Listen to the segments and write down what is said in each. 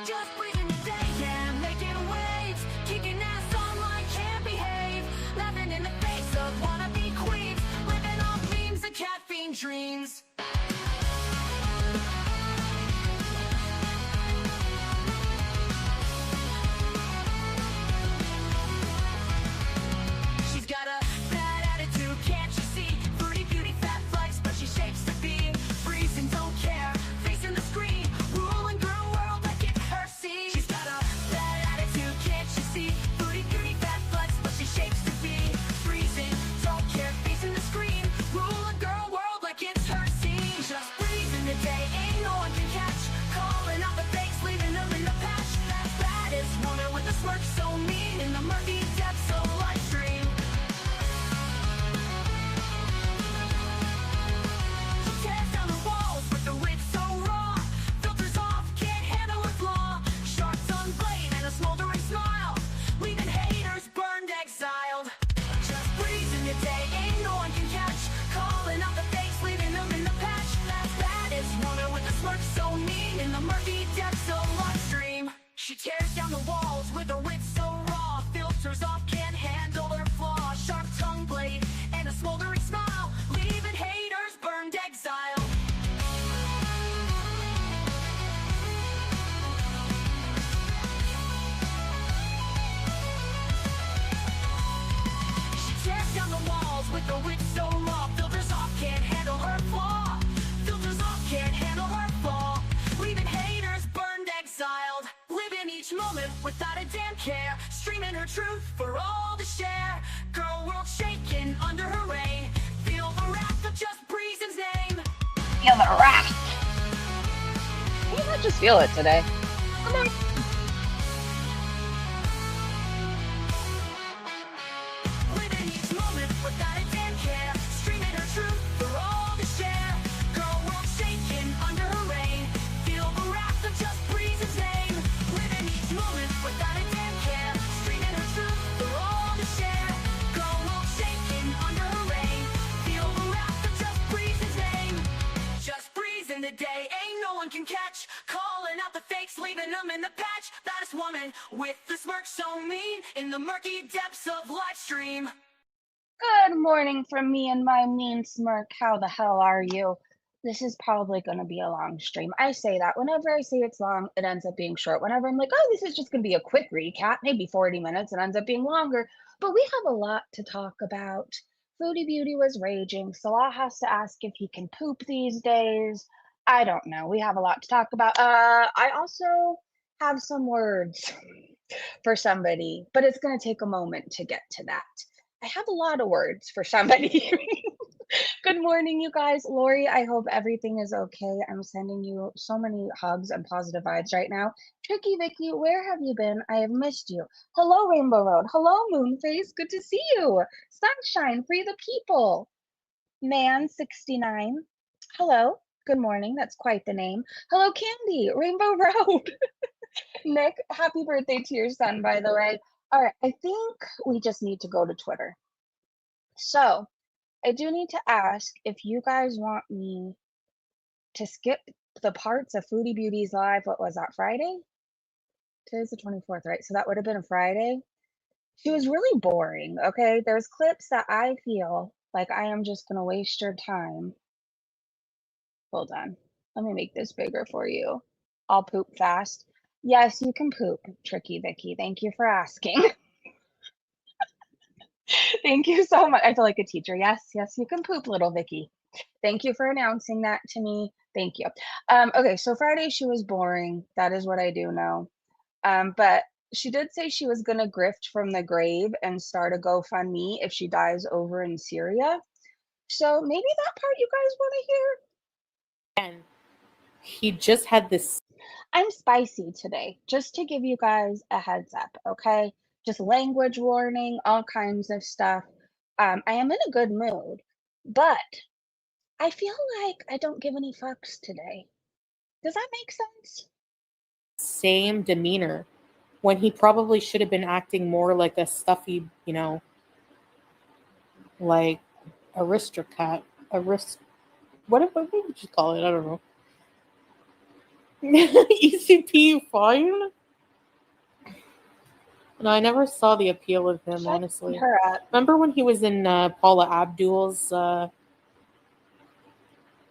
Just breathing the day, yeah, making waves, kicking ass online, can't behave, laughing in the face of wannabe queens, living off memes and caffeine dreams. She's got a bad attitude, can't you see? Foodie Beauty, fat flex, but she shapes to be freezing, don't care, facing the screen, ruling girl world like it's her scene. She's got a bad attitude, can't you see? Foodie Beauty, fat flex, but she shapes to be freezing, don't care, facing the screen, ruling girl world like it's her scene. Just breathing the day, ain't no one can catch, calling out the fakes, leaving them in the patch. That baddest woman with a smirk so mean in the murky depths of live stream. Tears down the walls with the wit so raw, filters off, can't handle her flaw, sharp tongue blade and a smoldering smile, leaving haters burned, exiled. Just breezing the day, ain't no one can catch, calling out the fakes, leaving them in the patch. That baddest woman with a smirk so mean in the murky depths of live stream. She tears down the walls with her wit so raw, filters off, can't handle her flaw, sharp tongue blade and a smoldering smile, leaving haters burned, exiled. She tears down the walls with her wit so raw, filters off, can't handle her flaw, filters off, can't handle her flaw, leaving haters burned, exiled. Living each moment without a damn care, streaming her truth for all to share. Girl world shaking under her reign, feel the wrath of just Breezen's name. Feel the wrath. You might just feel it today. Come on. Living each moment without a damn care, streaming her truth for all to share. Girl world shaking under her reign, feel the wrath of just Breezen's name. Living each moment without a damn care, streaming her truth for all to share. Girl world shaking under her reign, feel the wrath of just Breezen's name. Just breezing the day, ain't no one can catch, calling out the fakes, leaving them in the patch. That woman with the smirk so mean in the murky depths of live stream. Good morning from me and my mean smirk. How the hell are you? This is probably going to be a long stream. I say that. Whenever I say it's long, it ends up being short. Whenever I'm like, oh, this is just going to be a quick recap, maybe 40 minutes, it ends up being longer. But we have a lot to talk about. Foodie Beauty was raging. Salah has to ask if he can poop these days. I don't know. We have a lot to talk about. I also have some words for somebody, but it's going to take a moment to get to that. I have a lot of words for somebody. Good morning, you guys. Lori, I hope everything is okay. I'm sending you so many hugs and positive vibes right now. Tricky Vicky, where have you been? I have missed you. Hello, Rainbow Road. Hello, Moonface. Good to see you. Sunshine, free the people. Man69. Hello. Good morning. That's quite the name. Hello, Candy. Rainbow Road. Nick, happy birthday to your son, by the way. All right, I think we just need to go to Twitter. So I do need to ask if you guys want me to skip the parts of Foodie Beauty's live. What was that, Friday? Today's the 24th, right? So that would have been a Friday. She was really boring, okay? There's clips that I feel like I am just going to waste your time. Hold on. Let me make this bigger for you. I'll poop fast. Yes, you can poop, Tricky Vicky. Thank you for asking. Thank you so much. I feel like a teacher. Yes, you can poop, little Vicky. Thank you for announcing that to me. Thank you. Okay, so Friday she was boring. That is what I do know. But she did say she was going to grift from the grave and start a GoFundMe if she dies over in Syria. So maybe that part you guys want to hear? And he just had this. I'm spicy today, just to give you guys a heads up, okay? Just language warning, all kinds of stuff. I am in a good mood, but I feel like I don't give any fucks today. Does that make sense? Same demeanor when he probably should have been acting more like a stuffy, like aristocrat. What would you call it? I don't know. ECP fine? No, I never saw the appeal of him, Shut honestly. her up. Remember when he was in Paula Abdul's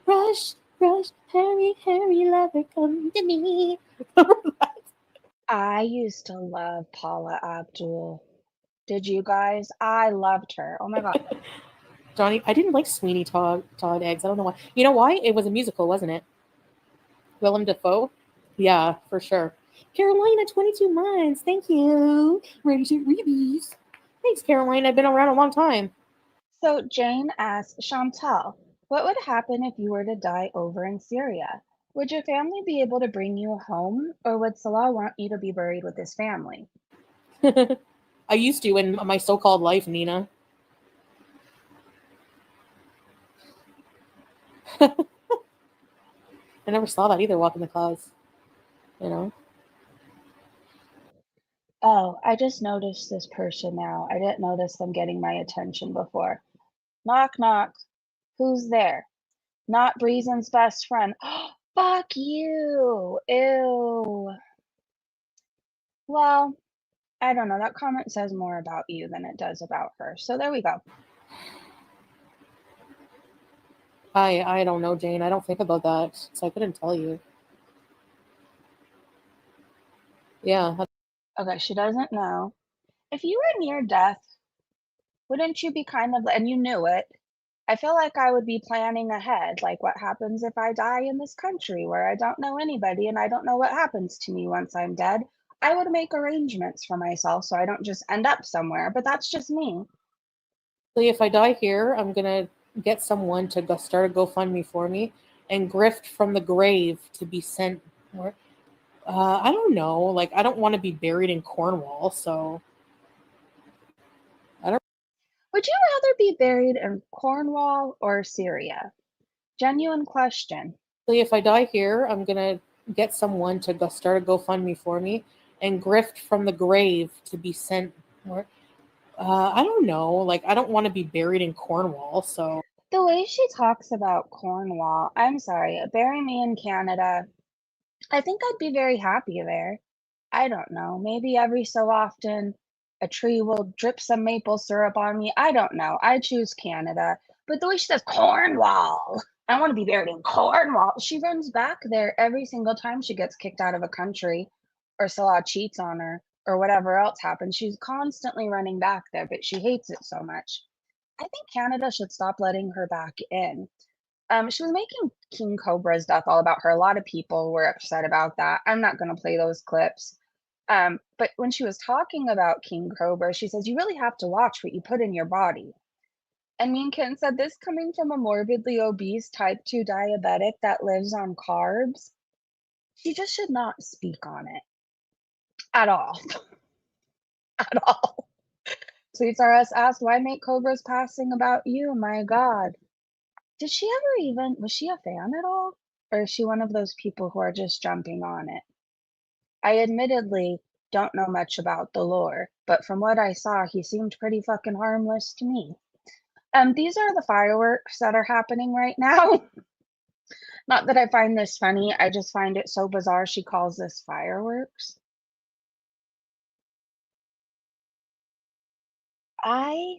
Rush, Rush, Hurry, Hurry, Lover, Come to Me? Remember that? I used to love Paula Abdul. Did you guys? I loved her. Oh my god. Johnny, I didn't like Sweeney Todd Eggs. I don't know why. You know why? It was a musical, wasn't it? Willem Dafoe? Yeah, for sure. Carolina, 22 months. Thank you. Ready to Reebies. Thanks, Caroline. I've been around a long time. So Jane asks Chantal, what would happen if you were to die over in Syria? Would your family be able to bring you home, or would Salah want you to be buried with his family? I used to in my so-called life, Nina. I never saw that either, Walk in the Clouds. You know? Oh, I just noticed this person now. I didn't notice them getting my attention before. Knock, knock. Who's there? Not Breezen's best friend. Fuck you. Ew. Well, I don't know. That comment says more about you than it does about her. So there we go. I don't know, Jane. I don't think about that, so I couldn't tell you. Yeah. Okay, she doesn't know. If you were near death, wouldn't you be kind of, and you knew it, I feel like I would be planning ahead, like what happens if I die in this country where I don't know anybody and I don't know what happens to me once I'm dead. I would make arrangements for myself so I don't just end up somewhere, but that's just me. If I die here, I'm gonna get someone to go start a GoFundMe for me and grift from the grave to be sent. Where, I don't know. Like, I don't want to be buried in Cornwall, so I don't. Would you rather be buried in Cornwall or Syria? Genuine question. If I die here, I'm gonna get someone to go start a GoFundMe for me and grift from the grave to be sent. Where, I don't know. Like, I don't want to be buried in Cornwall, so The way she talks about Cornwall, I'm sorry, bury me in Canada. I think I'd be very happy there. I don't know. Maybe every so often a tree will drip some maple syrup on me. I don't know. I choose Canada. But the way she says Cornwall, I want to be buried in Cornwall. She runs back there every single time she gets kicked out of a country or Salah cheats on her or whatever else happens. She's constantly running back there, but she hates it so much. I think Canada should stop letting her back in. She was making King Cobra's death all about her. A lot of people were upset about that. I'm not going to play those clips. But when she was talking about King Cobra, she says, you really have to watch what you put in your body. And me and Ken said, this coming from a morbidly obese type 2 diabetic that lives on carbs, she just should not speak on it at all. At all. Tweets R Us asked, why make Cobra's passing about you? My God. Did she ever even, was she a fan at all? Or is she one of those people who are just jumping on it? I admittedly don't know much about the lore, but from what I saw, he seemed pretty fucking harmless to me. These are the fireworks that are happening right now. Not that I find this funny, I just find it so bizarre she calls this fireworks. I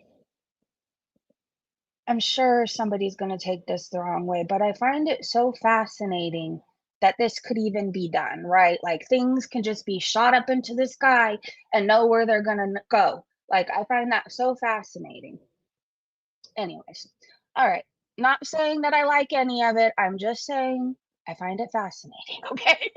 am sure somebody's going to take this the wrong way, but I find it so fascinating that this could even be done, right? Like things can just be shot up into the sky and know where they're going to go. Like I find that so fascinating. Anyways, all right. Not saying that I like any of it. I'm just saying I find it fascinating. Okay.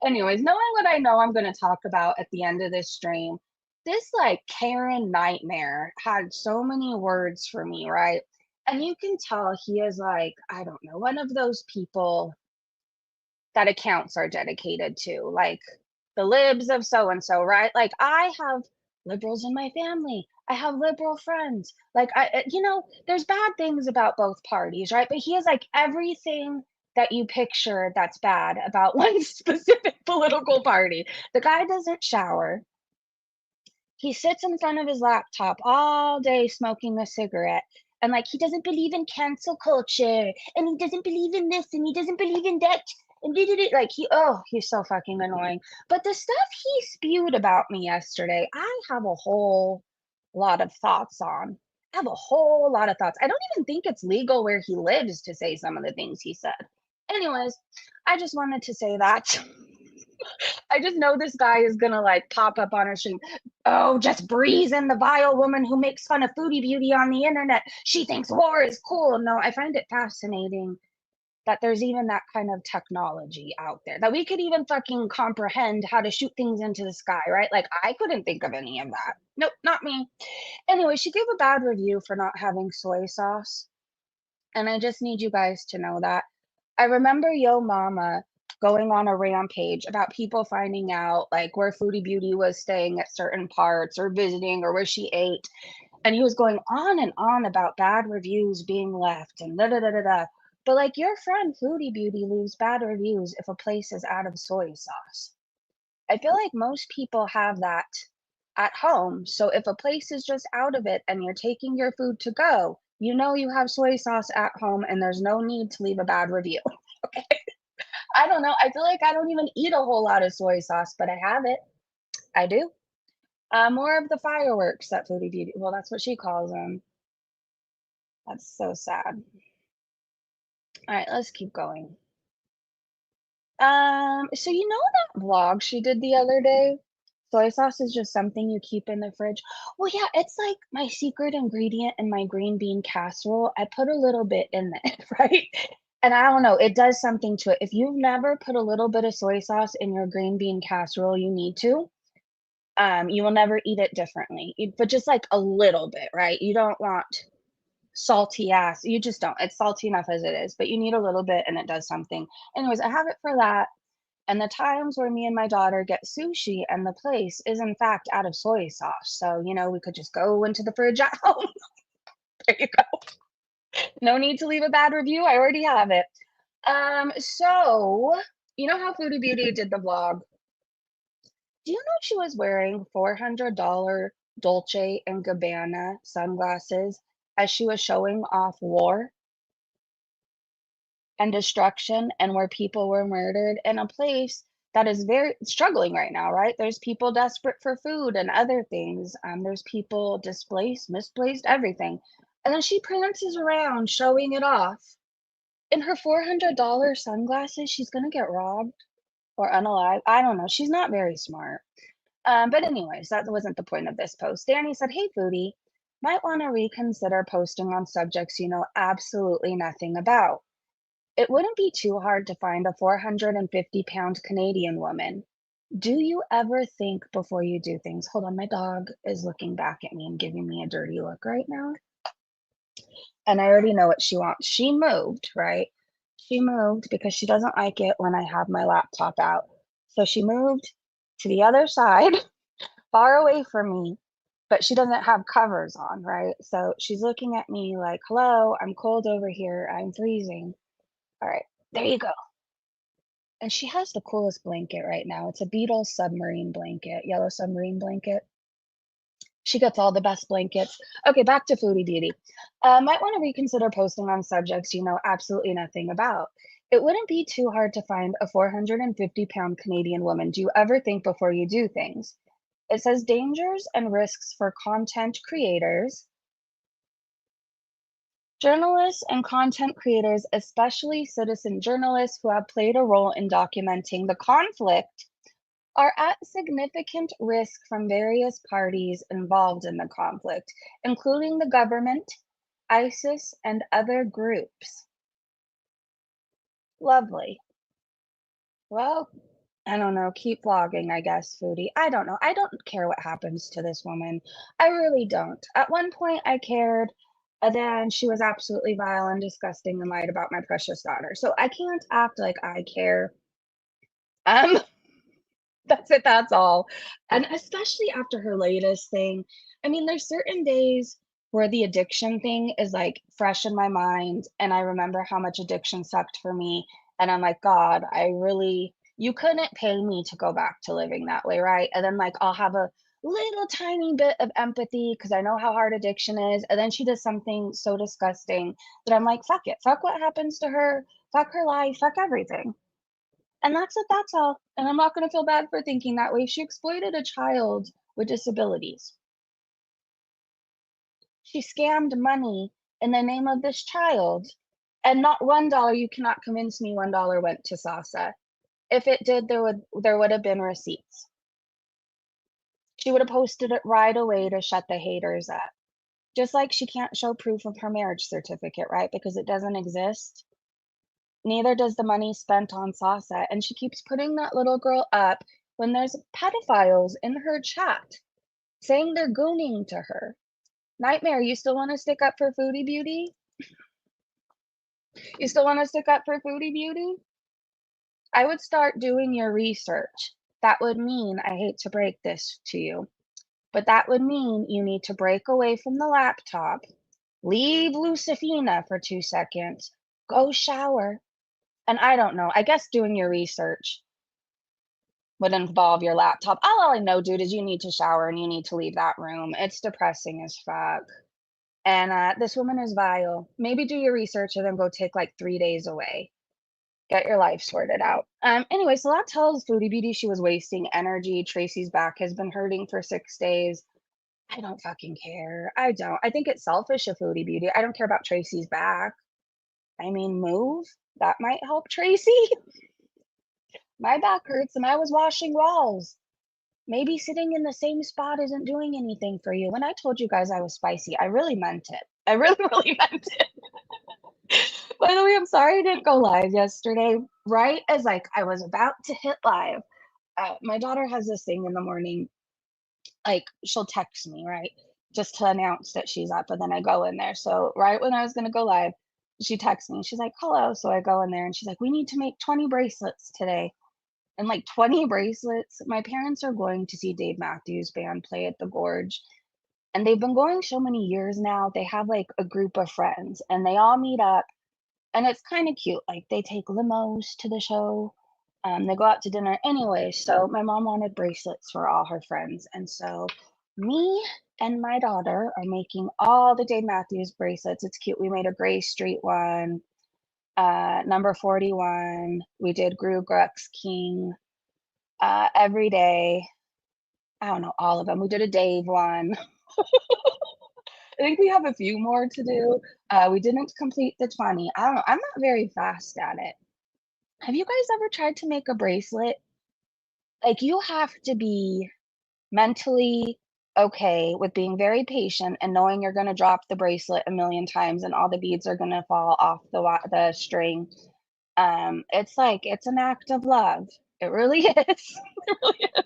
Anyways, knowing what I know I'm going to talk about at the end of this stream, this like Karen nightmare had so many words for me, right? And you can tell he is like, I don't know, one of those people that accounts are dedicated to, like the libs of so and so, right? Like I have liberals in my family. I have liberal friends. Like there's bad things about both parties, right? But he is like everything that you picture that's bad about one specific political party. The guy doesn't shower. He sits in front of his laptop all day smoking a cigarette. And like he doesn't believe in cancel culture and he doesn't believe in this and he doesn't believe in that. and like he's so fucking annoying. But the stuff he spewed about me yesterday, I have a whole lot of thoughts on. I have a whole lot of thoughts. I don't even think it's legal where he lives to say some of the things he said. Anyways, I just wanted to say that. I just know this guy is gonna like pop up on our stream. Oh, just breeze in the vile woman who makes fun of Foodie Beauty on the internet. She thinks war is cool. No, I find it fascinating that there's even that kind of technology out there that we could even fucking comprehend how to shoot things into the sky, right? Like I couldn't think of any of that. Nope, not me. Anyway, she gave a bad review for not having soy sauce. And I just need you guys to know that. I remember Yo Mama going on a rampage about people finding out like where Foodie Beauty was staying at certain parts or visiting or where she ate. And he was going on and on about bad reviews being left and da da da da da. But like your friend Foodie Beauty leaves bad reviews if a place is out of soy sauce. I feel like most people have that at home. So if a place is just out of it and you're taking your food to go, you know you have soy sauce at home and there's no need to leave a bad review. Okay. I don't know. I feel like I don't even eat a whole lot of soy sauce, but I have it. I do. More of the fireworks that Foodie Beauty. Well, that's what she calls them. That's so sad. All right, let's keep going. So you know that vlog she did the other day? Soy sauce is just something you keep in the fridge. Well, yeah, it's like my secret ingredient in my green bean casserole. I put a little bit in it, right? And I don't know, it does something to it. If you've never put a little bit of soy sauce in your green bean casserole, you need to. You will never eat it differently, but just like a little bit, right? You don't want salty ass. You just don't. It's salty enough as it is, but you need a little bit and it does something. Anyways, I have it for that. And the times where me and my daughter get sushi and the place is in fact out of soy sauce. So, you know, we could just go into the fridge at home. There you go. No need to leave a bad review. I already have it. So you know how Foodie Beauty did the vlog? Do you know she was wearing $400 Dolce and Gabbana sunglasses as she was showing off war and destruction and where people were murdered in a place that is very struggling right now, right? There's people desperate for food and other things. There's people displaced, misplaced, everything. And then she prances around showing it off. In her $400 sunglasses, she's gonna get robbed or unalive. I don't know. She's not very smart. But anyways, that wasn't the point of this post. Danny said, "Hey, Foodie, might want to reconsider posting on subjects you know absolutely nothing about. It wouldn't be too hard to find a 450-pound Canadian woman. Do you ever think before you do things?" Hold on, my dog is looking back at me and giving me a dirty look right now. And I already know what she wants. She moved, right? She moved because she doesn't like it when I have my laptop out. So she moved to the other side, far away from me, but she doesn't have covers on, right? So she's looking at me like, hello, I'm cold over here. I'm freezing. All right, there you go. And she has the coolest blanket right now. It's a Beetle submarine blanket, yellow submarine blanket. She gets all the best blankets. Okay, back to Foodie Beauty. Might want to reconsider posting on subjects you know absolutely nothing about. It wouldn't be too hard to find a 450-pound Canadian woman. Do you ever think before you do things? It says dangers and risks for content creators. Journalists and content creators, especially citizen journalists who have played a role in documenting the conflict, are at significant risk from various parties involved in the conflict, including the government, ISIS, and other groups. Lovely. Well, I don't know. Keep vlogging, I guess, Foodie. I don't know. I don't care what happens to this woman. I really don't. At one point, I cared. And then she was absolutely vile and disgusting and lied about my precious daughter. So I can't act like I care. Um, that's it. That's all. And especially after her latest thing. I mean, there's certain days where the addiction thing is like fresh in my mind. And I remember how much addiction sucked for me. And I'm like, God, you couldn't pay me to go back to living that way, right? And then like I'll have a little tiny bit of empathy because I know how hard addiction is. And then she does something so disgusting that I'm like, fuck it. Fuck what happens to her. Fuck her life. Fuck everything. And that's all. And I'm not going to feel bad for thinking that way. She exploited a child with disabilities. She scammed money in the name of this child. And not $1, you cannot convince me $1 went to Sasa. If it did, there would have been receipts. She would have posted it right away to shut the haters up. Just like she can't show proof of her marriage certificate, right? Because it doesn't exist. Neither does the money spent on Sasa. And she keeps putting that little girl up when there's pedophiles in her chat saying they're gooning to her. Nightmare, you still want to stick up for Foodie Beauty? You still want to stick up for Foodie Beauty? I would start doing your research. That would mean, I hate to break this to you, but that would mean you need to break away from the laptop, leave Lucifina for 2 seconds, go shower. And I don't know, I guess doing your research would involve your laptop. All I know, dude, is you need to shower and you need to leave that room. It's depressing as fuck. And this woman is vile. Maybe do your research and then go take like 3 days away. Get your life sorted out. Anyway, so that tells Foodie Beauty she was wasting energy. Tracy's back has been hurting for 6 days. I don't fucking care. I don't. I think it's selfish of Foodie Beauty. I don't care about Tracy's back. I mean, move. That might help Tracy. My back hurts and I was washing walls. Maybe sitting in the same spot isn't doing anything for you. When I told you guys I was spicy, I really meant it. I really, really meant it. By the way, I'm sorry I didn't go live yesterday. Right as like I was about to hit live, my daughter has this thing in the morning, like she'll text me, right, just to announce that she's up, and then I go in there. So right when I was gonna go live, she texts me. She's like, "Hello." So I go in there, and she's like, "We need to make 20 bracelets today." And like 20 bracelets. My parents are going to see Dave Matthews Band play at the Gorge, and they've been going so many years now. They have like a group of friends, and they all meet up and it's kind of cute. Like they take limos to the show. They go out to dinner anyway. So my mom wanted bracelets for all her friends, and so me and my daughter are making all the Dave Matthews bracelets. It's cute. We made a Gray Street one, number 41. We did Grugruck's King, every day. I don't know all of them. We did a Dave one. I think we have a few more to do. We didn't complete the 20. I don't know. I'm not very fast at it. Have you guys ever tried to make a bracelet? Like, you have to be mentally okay with being very patient and knowing you're going to drop the bracelet a million times and all the beads are going to fall off the string. It's like it's an act of love. It really is. It really is.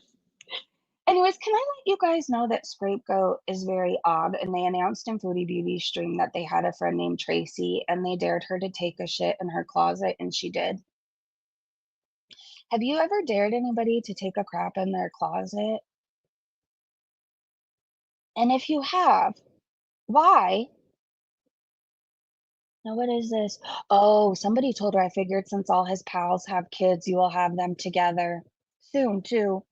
Anyways, can I let you guys know that Scapegoat is very odd, and they announced in Foodie Beauty's stream that they had a friend named Tracy, and they dared her to take a shit in her closet, and she did. Have you ever dared anybody to take a crap in their closet? And if you have, why? Now, what is this? Oh, somebody told her, I figured since all his pals have kids, you will have them together soon, too.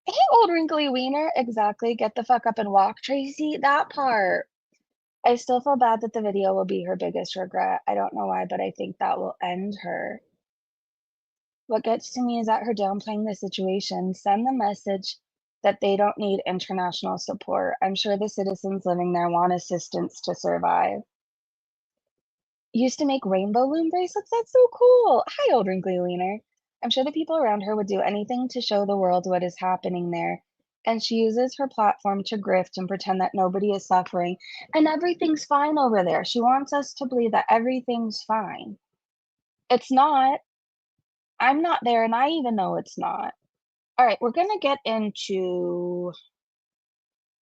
Hey, old wrinkly wiener. Exactly. Get the fuck up and walk, Tracy. That part. I still feel bad that the video will be her biggest regret. I don't know why, but I think that will end her. What gets to me is that her downplaying the situation. Send the message that they don't need international support. I'm sure the citizens living there want assistance to survive. Used to make rainbow loom bracelets? That's so cool. Hi, old wrinkly wiener. I'm sure the people around her would do anything to show the world what is happening there. And she uses her platform to grift and pretend that nobody is suffering and everything's fine over there. She wants us to believe that everything's fine. It's not. I'm not there, and I even know it's not. All right, we're going to get into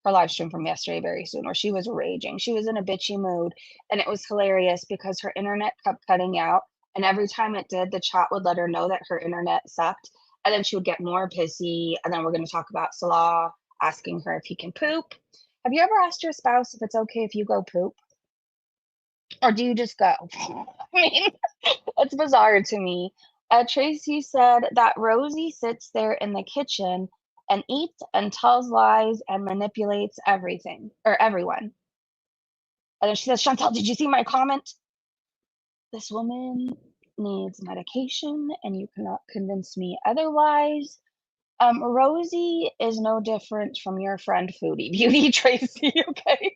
her live stream from yesterday very soon, where she was raging. She was in a bitchy mood, and it was hilarious because her internet kept cutting out. And every time it did, the chat would let her know that her internet sucked. And then she would get more pissy. And then we're going to talk about Salah asking her if he can poop. Have you ever asked your spouse if it's okay if you go poop? Or do you just go? I mean, it's bizarre to me. Tracy said that Rosie sits there in the kitchen and eats and tells lies and manipulates everything or everyone. And then she says, Chantal, did you see my comment? This woman needs medication, and you cannot convince me otherwise. Rosie is no different from your friend Foodie Beauty, Tracy, okay?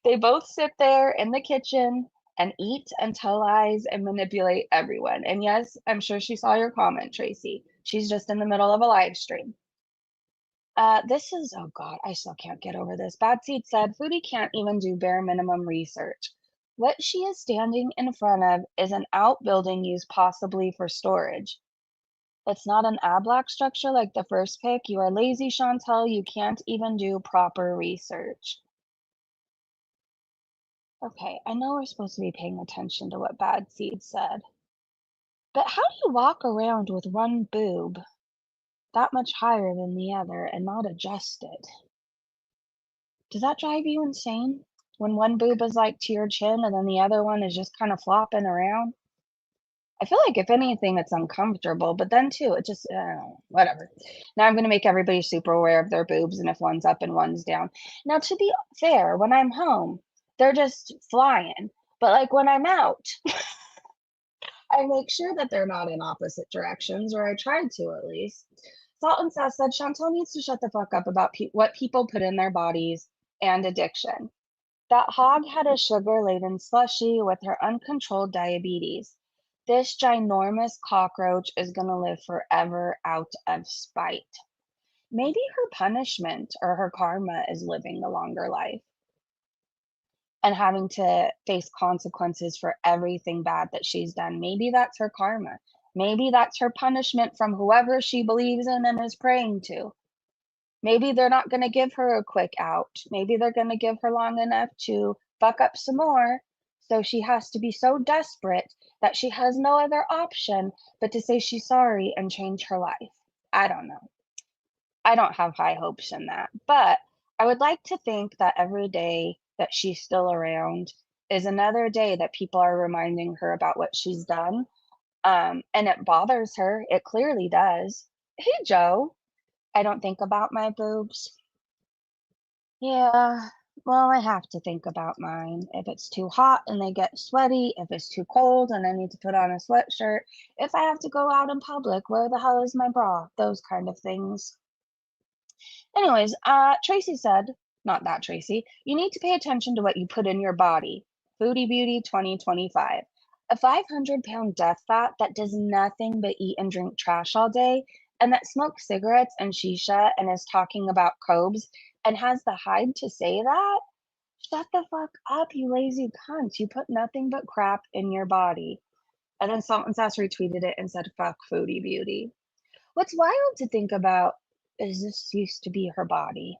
They both sit there in the kitchen and eat and tell lies and manipulate everyone. And yes, I'm sure she saw your comment, Tracy. She's just in the middle of a live stream. This is, oh God, I still can't get over this. Bad Seed said, Foodie can't even do bare minimum research. What she is standing in front of is an outbuilding used possibly for storage. It's not an ab-block structure like the first pick. You are lazy, Chantel. You can't even do proper research. Okay, I know we're supposed to be paying attention to what Bad Seed said. But how do you walk around with one boob that much higher than the other and not adjust it? Does that drive you insane? When one boob is like to your chin and then the other one is just kind of flopping around? I feel like if anything, it's uncomfortable, but then too, it just, whatever. Now I'm going to make everybody super aware of their boobs and if one's up and one's down. Now, to be fair, when I'm home, they're just flying. But like when I'm out, I make sure that they're not in opposite directions, or I tried to at least. Salt and Sass said Chantel needs to shut the fuck up about what people put in their bodies and addiction. That hog had a sugar-laden slushy with her uncontrolled diabetes. This ginormous cockroach is going to live forever out of spite. Maybe her punishment or her karma is living a longer life and having to face consequences for everything bad that she's done. Maybe that's her karma. Maybe that's her punishment from whoever she believes in and is praying to. Maybe they're not going to give her a quick out. Maybe they're going to give her long enough to fuck up some more. So she has to be so desperate that she has no other option but to say she's sorry and change her life. I don't know. I don't have high hopes in that. But I would like to think that every day that she's still around is another day that people are reminding her about what she's done. And it bothers her. It clearly does. Hey, Joe. I don't think about my boobs. Yeah, well, I have to think about mine. If it's too hot and they get sweaty, if it's too cold and I need to put on a sweatshirt, if I have to go out in public, where the hell is my bra? Those kind of things. Anyways, Tracy said, not that Tracy, you need to pay attention to what you put in your body. Foodie Beauty 2025. A 500-pound death fat that does nothing but eat and drink trash all day, and that smokes cigarettes and shisha and is talking about cobes and has the hide to say that? Shut the fuck up, you lazy cunt. You put nothing but crap in your body. And then Salt and Sass retweeted it and said, fuck Foodie Beauty. What's wild to think about is this used to be her body.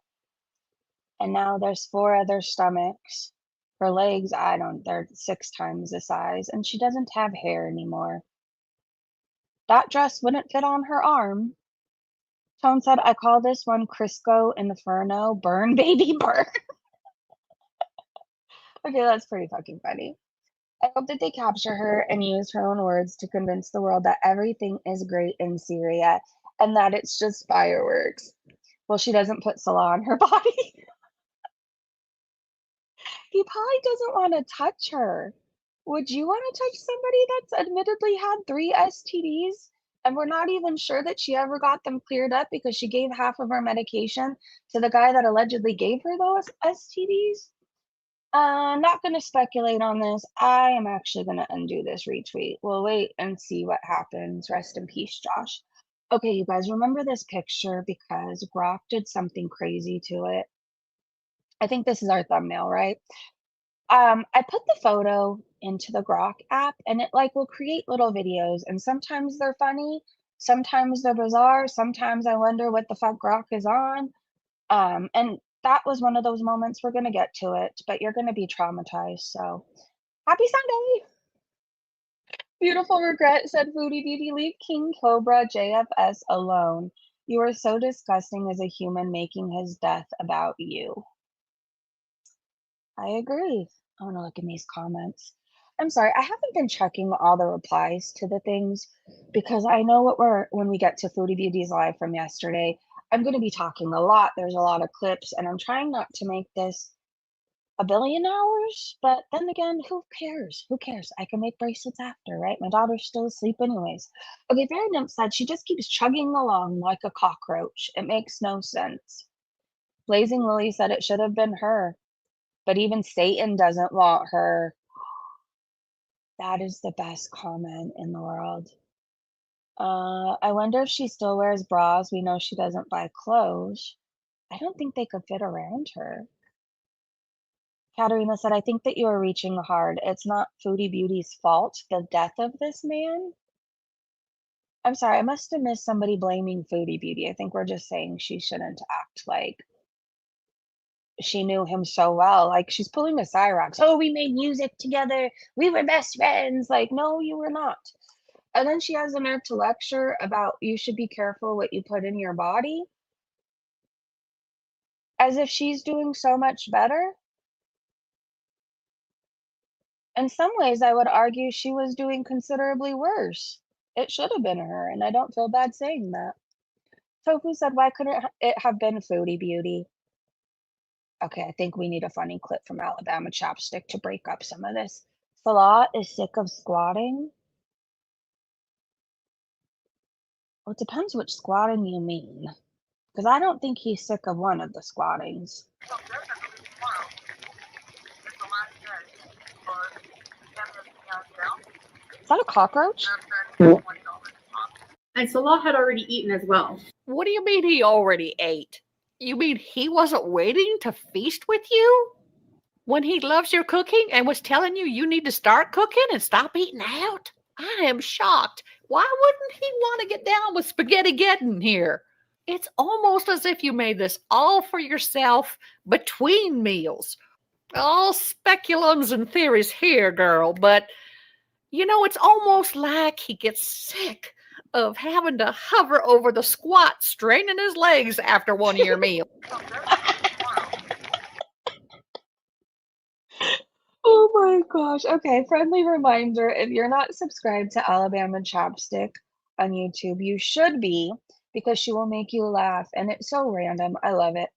And now there's 4 other stomachs. Her legs, they're 6 times the size, and she doesn't have hair anymore. That dress wouldn't fit on her arm. Tone said, I call this one Crisco Inferno, burn baby burn. Okay, that's pretty fucking funny. I hope that they capture her and use her own words to convince the world that everything is great in Syria and that it's just fireworks. Well, she doesn't put Salah on her body. He probably doesn't want to touch her. Would you want to touch somebody that's admittedly had 3 STDs? And we're not even sure that she ever got them cleared up because she gave half of her medication to the guy that allegedly gave her those STDs? Not going to speculate on this. I am actually going to undo this retweet. We'll wait and see what happens. Rest in peace, Josh. Okay, you guys, remember this picture because Grok did something crazy to it. I think this is our thumbnail, right? I put the photo into the Grok app and it like will create little videos, and sometimes they're funny, sometimes they're bizarre, sometimes I wonder what the fuck Grok is on. And that was one of those moments. We're gonna get to it, but you're gonna be traumatized. So happy Sunday. Beautiful regret, said Foodie Beauty. Leave King Cobra JFS alone. You are so disgusting as a human, making his death about you. I agree. I want to look in these comments. I'm sorry, I haven't been checking all the replies to the things because I know when we get to Foodie Beauty's live from yesterday, I'm going to be talking a lot. There's a lot of clips, and I'm trying not to make this a billion hours, but then again, who cares? Who cares? I can make bracelets after, right? My daughter's still asleep anyways. Okay, Fairy Nymph said she just keeps chugging along like a cockroach. It makes no sense. Blazing Lily said it should have been her, but even Satan doesn't want her. That is the best comment in the world. I wonder if she still wears bras. We know she doesn't buy clothes. I don't think they could fit around her. Katerina said, I think that you are reaching hard. It's not Foodie Beauty's fault, the death of this man. I'm sorry, I must have missed somebody blaming Foodie Beauty. I think we're just saying she shouldn't act like she knew him so well. Like, she's pulling a Cyrox. Oh, we made music together. We were best friends. Like, no, you were not. And then she has the nerve to lecture about you should be careful what you put in your body, as if she's doing so much better. In some ways, I would argue she was doing considerably worse. It should have been her, and I don't feel bad saying that. Tofu said, why couldn't it have been Foodie Beauty? Okay, I think we need a funny clip from Alabama Chapstick to break up some of this. Salah is sick of squatting. Well, it depends which squatting you mean, because I don't think he's sick of one of the squattings. Is that a cockroach? And Salah had already eaten as well. What do you mean he already ate? You mean he wasn't waiting to feast with you? When he loves your cooking and was telling you you need to start cooking and stop eating out? I am shocked. Why wouldn't he want to get down with Spaghetti-Geddon here? It's almost as if you made this all for yourself between meals. All speculums and theories here, girl, but it's almost like he gets sick of having to hover over the squat, straining his legs after one of your meals. Oh my gosh. Okay, friendly reminder, if you're not subscribed to Alabama Chapstick on YouTube, you should be, because she will make you laugh, and it's so random. I love it.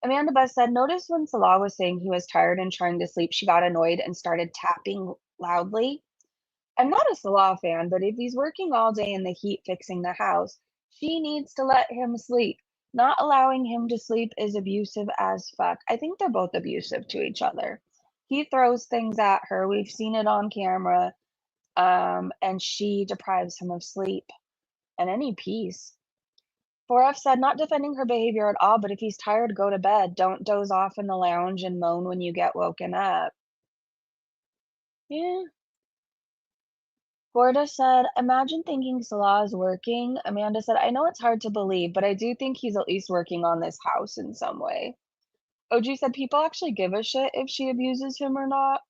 Amanda Beth said, notice when Salah was saying he was tired and trying to sleep, she got annoyed and started tapping loudly. I'm not a Salah fan, but if he's working all day in the heat fixing the house, she needs to let him sleep. Not allowing him to sleep is abusive as fuck. I think they're both abusive to each other. He throws things at her. We've seen it on camera. And she deprives him of sleep and any peace. 4F said, not defending her behavior at all, but if he's tired, go to bed. Don't doze off in the lounge and moan when you get woken up. Yeah. Gorda said, imagine thinking Salah is working. Amanda said, I know it's hard to believe, but I do think he's at least working on this house in some way. OG said, people actually give a shit if she abuses him or not.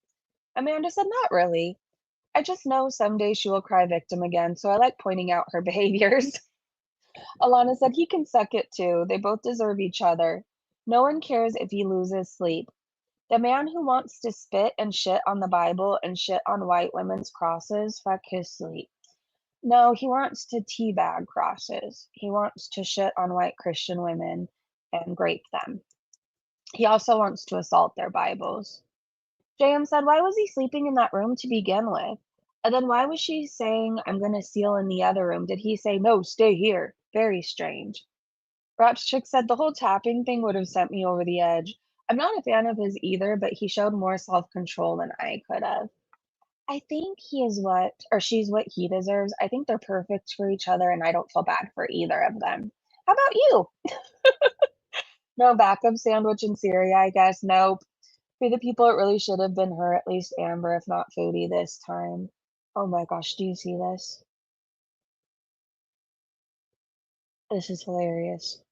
Amanda said, not really. I just know someday she will cry victim again, so I like pointing out her behaviors. Alana said, he can suck it too. They both deserve each other. No one cares if he loses sleep. The man who wants to spit and shit on the Bible and shit on white women's crosses, fuck his sleep. No, he wants to teabag crosses. He wants to shit on white Christian women and grape them. He also wants to assault their Bibles. JM said, why was he sleeping in that room to begin with? And then why was she saying, I'm going to seal in the other room? Did he say, no, stay here? Very strange. Raps Chick said, the whole tapping thing would have sent me over the edge. I'm not a fan of his either, but he showed more self-control than I could have. I think he is what, or she's what he deserves. I think they're perfect for each other, and I don't feel bad for either of them. How about you? No backup sandwich in Syria, I guess. Nope. For the people, it really should have been her, at least Amber, if not Foodie this time. Oh my gosh, do you see this? This is hilarious.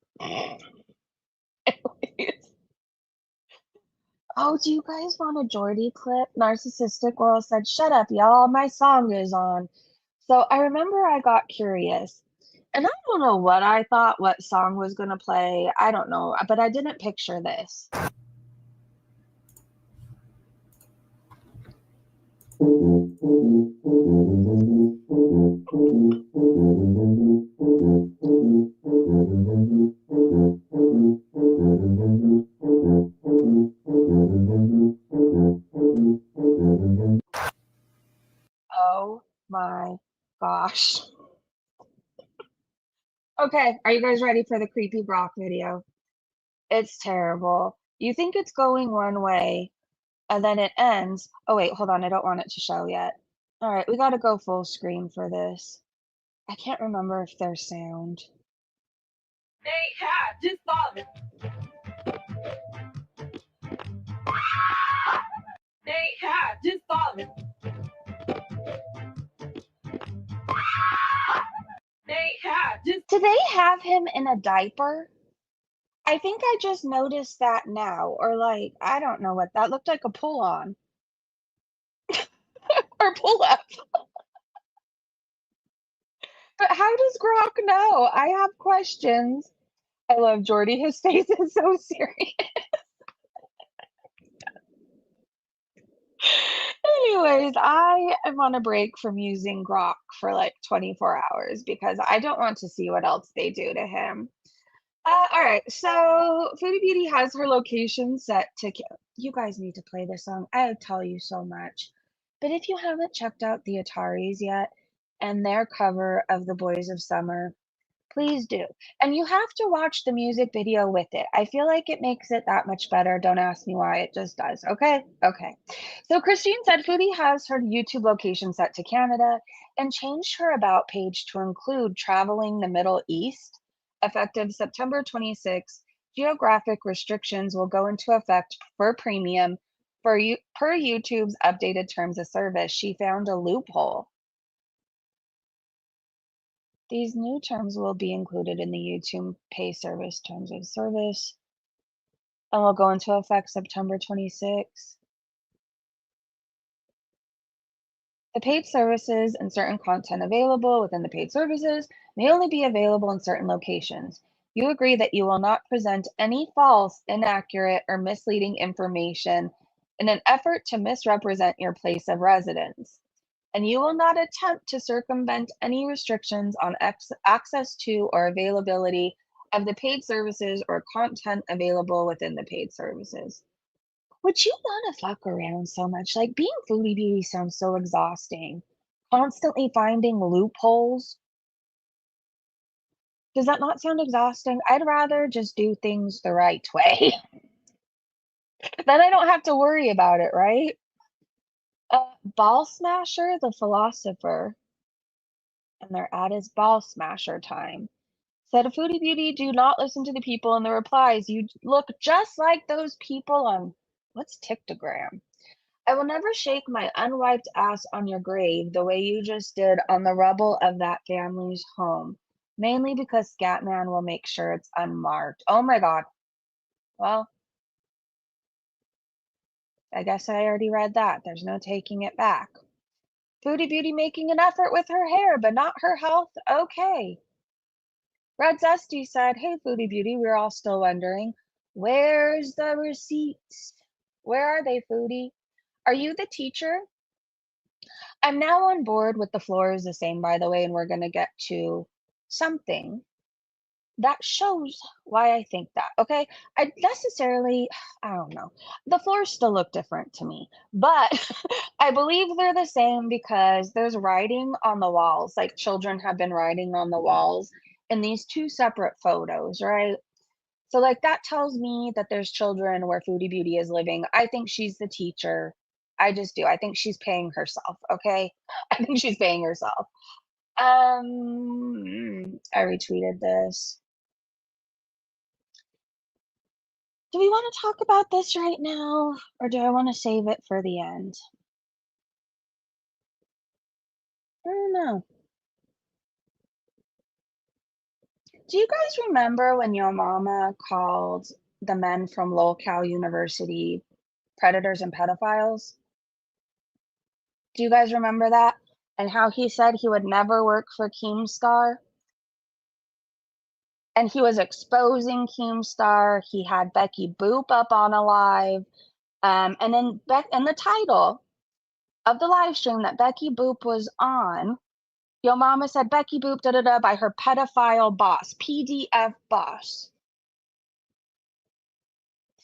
Oh, do you guys want a Jordy clip? Narcissistic Girl said, shut up, y'all, my song is on. So I remember I got curious. And I don't know what I thought what song was going to play. I don't know, but I didn't picture this. Oh my gosh. Okay, are you guys ready for the creepy Grok video? It's terrible. You think it's going one way, and then it ends. Oh wait, hold on, I don't want it to show yet. All right, we gotta go full screen for this. I can't remember if there's sound. They have just fallen. They have just fallen. They have just. Do they have him in a diaper? I think I just noticed that now, or like, I don't know what that looked like, a pull-on or pull-up. But how does Grok know? I have questions. I love Jordy. His face is so serious. Anyways, I am on a break from using Grok for like 24 hours because I don't want to see what else they do to him. All right, so Foodie Beauty has her location set to. You guys need to play this song. I tell you so much. But if you haven't checked out the Ataris yet and their cover of The Boys of Summer, please do. And you have to watch the music video with it. I feel like it makes it that much better. Don't ask me why, it just does. Okay? Okay. So Christine said Foodie has her YouTube location set to Canada and changed her About page to include traveling the Middle East. Effective September 26th, geographic restrictions will go into effect for premium per YouTube's updated terms of service. She found a loophole. These new terms will be included in the YouTube pay service terms of service and will go into effect September 26th. The paid services and certain content available within the paid services may only be available in certain locations. You agree that you will not present any false, inaccurate, or misleading information in an effort to misrepresent your place of residence. And you will not attempt to circumvent any restrictions on access to or availability of the paid services or content available within the paid services. Would you want to fuck around so much? Like being Foodie Beauty sounds so exhausting. Constantly finding loopholes. Does that not sound exhausting? I'd rather just do things the right way. Then I don't have to worry about it, right? Ball Smasher, the philosopher, and their ad is Ball Smasher time. Said Foodie Beauty, do not listen to the people in the replies. You look just like those people on what's TikTogram. I will never shake my unwiped ass on your grave the way you just did on the rubble of that family's home. Mainly because Scatman will make sure it's unmarked. Oh my god. Well, I guess I already read that. There's no taking it back. Foodie Beauty making an effort with her hair, but not her health. Okay. Red Zesty said, hey, Foodie Beauty, we're all still wondering, where's the receipts? Where are they, Foodie? Are you the teacher? I'm now on board with the floor is the same, by the way, and we're going to get to something that shows why I think that. Okay. I don't know. The floors still look different to me, but I believe they're the same because there's writing on the walls. Like children have been writing on the walls in these two separate photos, right? So, like, that tells me that there's children where Foodie Beauty is living. I think she's the teacher. I just do. I think she's paying herself. Okay. I think she's paying herself. I retweeted this. Do we want to talk about this right now, or do I want to save it for the end? I don't know. Do you guys remember when your mama called the men from Lol-Cal University predators and pedophiles? Do you guys remember that? And how he said he would never work for Keemstar? And he was exposing Keemstar. He had Becky Boop up on a live. And then in the title of the live stream that Becky Boop was on, Yo Mama said Becky Boop da-da-da by her pedophile boss, PDF boss.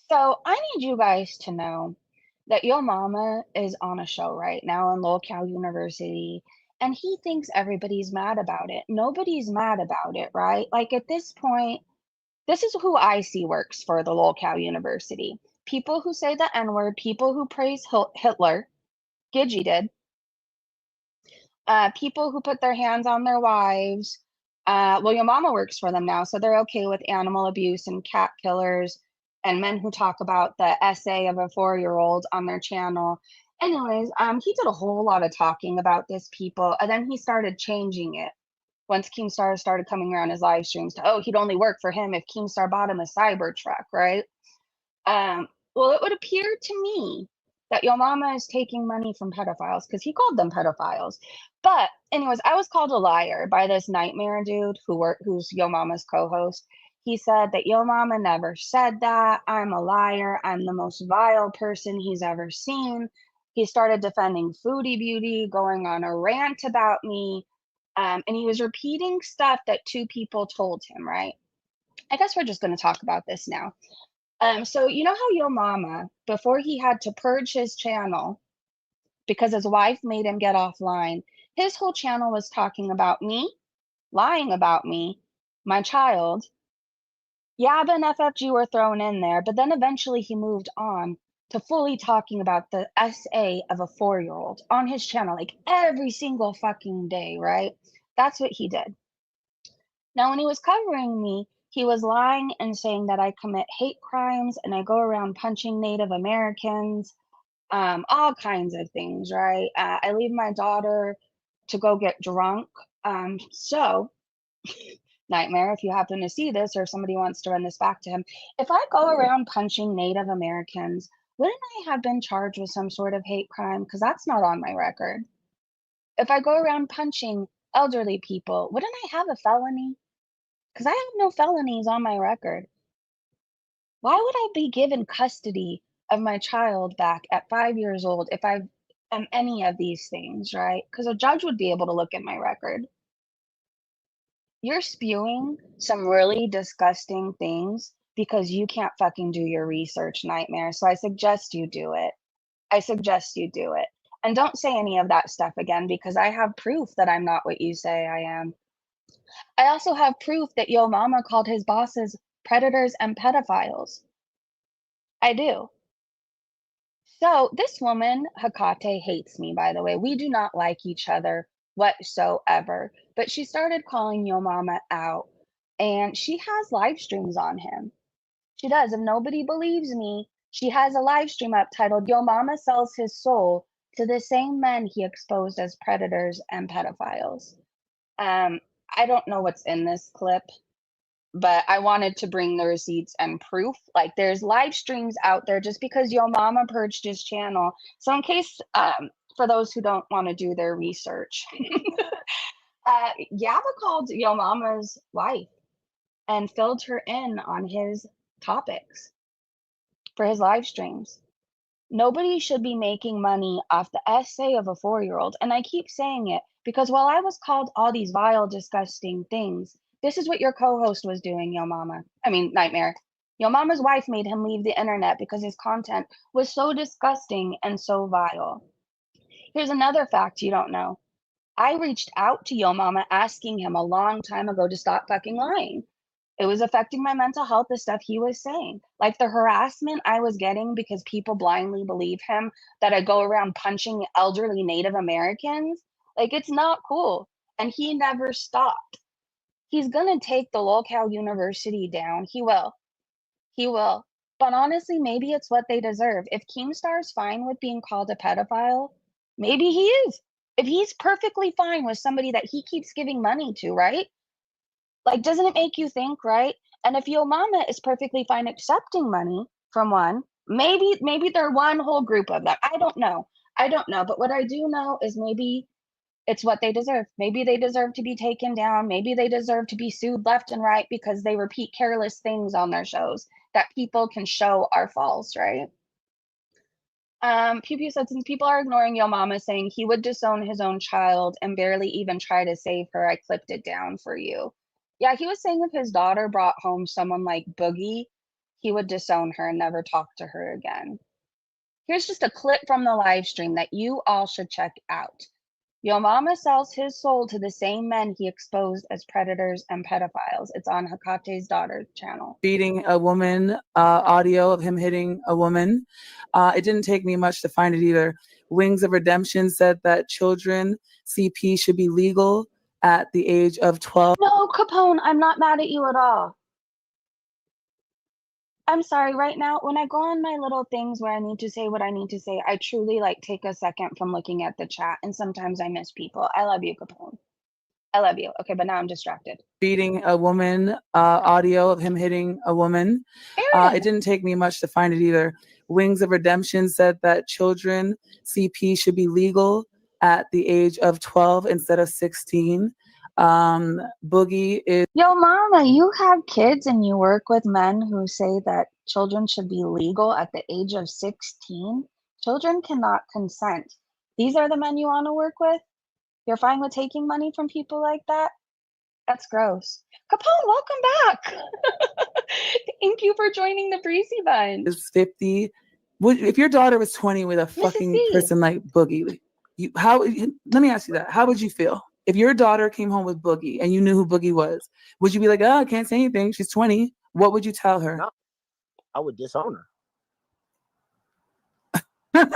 So I need you guys to know that Yo Mama is on a show right now in Locale University, and he thinks everybody's mad about it. Nobody's mad about it, right? Like at this point, this is who I see works for the Locale University. People who say the N-word, people who praise Hitler, Gidgey did, people who put their hands on their wives. Well, Yo Mama works for them now, so they're okay with animal abuse and cat killers and men who talk about the essay of a 4-year-old on their channel. Anyways, he did a whole lot of talking about this people, and then he started changing it once Keemstar started coming around his live streams to, oh, he'd only work for him if Keemstar bought him a Cybertruck, right? Well, it would appear to me that Yo Mama is taking money from pedophiles because he called them pedophiles. But anyways, I was called a liar by this nightmare dude who's Yo Mama's co-host. He said that Yo Mama never said that. I'm a liar. I'm the most vile person he's ever seen. He started defending Foodie Beauty, going on a rant about me. And he was repeating stuff that 2 people told him, right? I guess we're just going to talk about this now. So you know how Yo Mama, before he had to purge his channel because his wife made him get offline, his whole channel was talking about me, lying about me, my child. Yabba and FFG were thrown in there, but then eventually he moved on to fully talking about the SA of a 4-year-old on his channel, like every single fucking day, right? That's what he did. Now, when he was covering me, he was lying and saying that I commit hate crimes and I go around punching Native Americans, all kinds of things, right? I leave my daughter to go get drunk. So, Nightmare, if you happen to see this or if somebody wants to run this back to him, if I go around punching Native Americans, wouldn't I have been charged with some sort of hate crime? Because that's not on my record. If I go around punching elderly people, wouldn't I have a felony? Because I have no felonies on my record. Why would I be given custody of my child back at 5 years old if I am any of these things, right? Because a judge would be able to look at my record. You're spewing some really disgusting things because you can't fucking do your research, Nightmare. So I suggest you do it. I suggest you do it. And don't say any of that stuff again because I have proof that I'm not what you say I am. I also have proof that Yo Mama called his bosses predators and pedophiles. I do. So this woman, Hakate, hates me, by the way. We do not like each other whatsoever. But she started calling Yo Mama out, and she has live streams on him. She does. If nobody believes me, she has a live stream up titled Yo Mama Sells His Soul to the same men he exposed as predators and pedophiles. I don't know what's in this clip, but I wanted to bring the receipts and proof. Like there's live streams out there just because Yo Mama purged his channel. So in case for those who don't want to do their research, Yabba called Yo Mama's wife and filled her in on his topics for his live streams. Nobody should be making money off the essay of a 4-year-old. And I keep saying it because while I was called all these vile, disgusting things, this is what your co-host was doing, Yo Mama. I mean, Nightmare. Yo Mama's wife made him leave the internet because his content was so disgusting and so vile. Here's another fact you don't know. I reached out to Yo Mama asking him a long time ago to stop fucking lying. It was affecting my mental health, the stuff he was saying. Like the harassment I was getting because people blindly believe him that I go around punching elderly Native Americans. Like it's not cool. And he never stopped. He's gonna take the Locale University down. He will. He will. But honestly, maybe it's what they deserve. If Keemstar's fine with being called a pedophile, maybe he is. If he's perfectly fine with somebody that he keeps giving money to, right? Like, doesn't it make you think, right? And if Yo Mama is perfectly fine accepting money from one, maybe they're one whole group of them. I don't know. I don't know. But what I do know is maybe it's what they deserve. Maybe they deserve to be taken down. Maybe they deserve to be sued left and right because they repeat careless things on their shows that people can show are false, right? Pew Pew said, since people are ignoring Yo Mama saying he would disown his own child and barely even try to save her, I clipped it down for you. Yeah, he was saying if his daughter brought home someone like Boogie, he would disown her and never talk to her again. Here's just a clip from the live stream that you all should check out. Yo Mama sells his soul to the same men he exposed as predators and pedophiles. It's on Hakate's daughter's channel. Beating a woman, audio of him hitting a woman. It didn't take me much to find it either. Wings of Redemption said that children CP should be legal at the age of 12. No, Capone, I'm not mad at you at all. I'm sorry, right now, when I go on my little things where I need to say what I need to say, I truly like take a second from looking at the chat, and sometimes I miss people. I love you, Capone. I love you. Okay, but now I'm distracted. Beating a woman, audio of him hitting a woman. It didn't take me much to find it either. Wings of Redemption said that children CP should be legal at the age of 12 instead of 16. Boogie is Yo, Mama, you have kids and you work with men who say that children should be legal at the age of 16? Children cannot consent. These are the men you want to work with? You're fine with taking money from people like that? That's gross. Capone, welcome back. Thank you for joining the Breezy Bunch. is 50. If your daughter was 20 with a fucking C. person like Boogie, let me ask you that. How would you feel? If your daughter came home with Boogie and you knew who Boogie was, would you be like, oh, I can't say anything, she's 20? What would you tell her? No, I would disown her.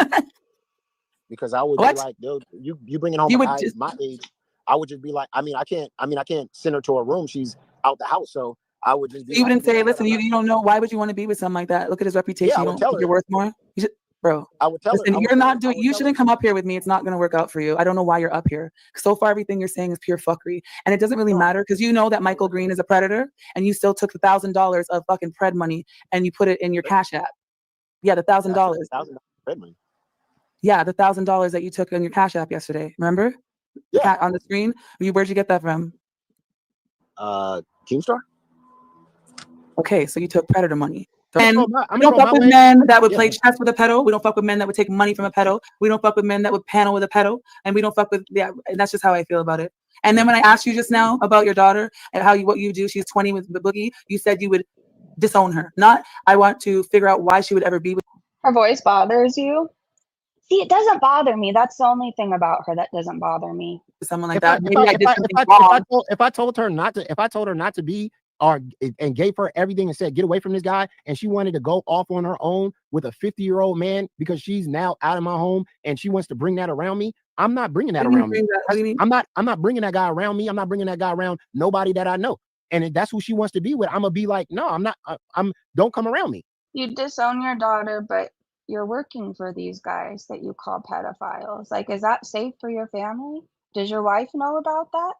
Because I would What? be like, dude, you bringing home You a would guy just- my age. I would just be like, I can't send her to her room. She's out the house. So I would just be You like, wouldn't say, listen, you don't know, why would you want to be with someone like that? Look at his reputation. Yeah, I You would don't tell think her. you're worth more? You should, bro. I would tell Listen, her. you're not doing, you shouldn't come up here with me. It's not going to work out for you. I don't know why you're up here. So far, everything you're saying is pure fuckery. And it doesn't really matter because you know that Michael Green is a predator and you still took the $1,000 of fucking pred money and you put it in your Cash App. Yeah, the $1,000. $1,000 pred money. Yeah, the $1,000 that you took on your Cash App yesterday. Remember? Yeah. On the screen. Where'd you get that from? Keemstar? Okay, so you took predator money. I'm And gonna we don't throw fuck my with way. men that would Yeah. play chess with a pedo. We don't fuck with men that would take money from a pedo. We don't fuck with men that would panel with a pedo. And we don't fuck with, yeah, and that's just how I feel about it. And then when I asked you just now about your daughter and what you do, she's 20 with the Boogie, you said you would disown her. Not, I want to figure out why she would ever be with Her voice bothers you? See, it doesn't bother me. That's the only thing about her that doesn't bother me. someone like that. Maybe I did something wrong. If I told her not to be, and gave her everything and said, get away from this guy, and she wanted to go off on her own with a 50-year-old man because she's now out of my home and she wants to bring that around me, I'm not bringing that around me. What do you mean? I'm not bringing that guy around me. I'm not bringing that guy around nobody that I know. And if that's who she wants to be with, I'm gonna be like, no, I'm not. Don't come around me. You disown your daughter, but you're working for these guys that you call pedophiles. Like, is that safe for your family? Does your wife know about that?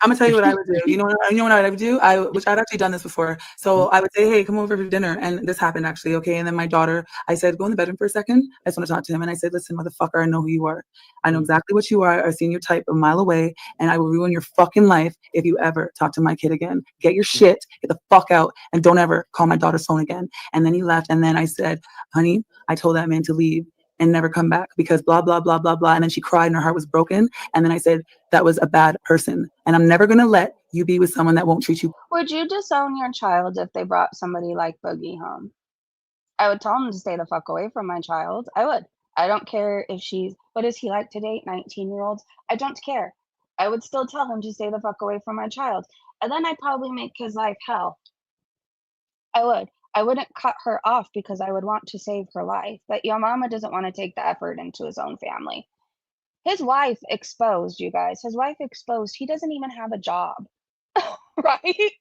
I'm gonna tell you what I would do. You know what I would do? Which I've actually done this before. So I would say, hey, come over for dinner. And this happened actually, okay? And then my daughter, I said, go in the bedroom for a second. I just want to talk to him. And I said, listen, motherfucker, I know who you are. I know exactly what you are. I've seen your type a mile away. And I will ruin your fucking life if you ever talk to my kid again. Get your shit, get the fuck out, and don't ever call my daughter's phone again. And then he left. And then I said, honey, I told that man to leave and never come back because blah, blah, blah, blah, blah. And then she cried and her heart was broken. And then I said, that was a bad person. And I'm never going to let you be with someone that won't treat you. Would you disown your child if they brought somebody like Boogie home? I would tell him to stay the fuck away from my child. I would. I don't care if she's, what does he like to date? 19-year-olds? I don't care. I would still tell him to stay the fuck away from my child. And then I'd probably make his life hell. I would. I wouldn't cut her off because I would want to save her life. But your mama doesn't want to take the effort into his own family. His wife exposed, you guys. His wife exposed. He doesn't even have a job. Right?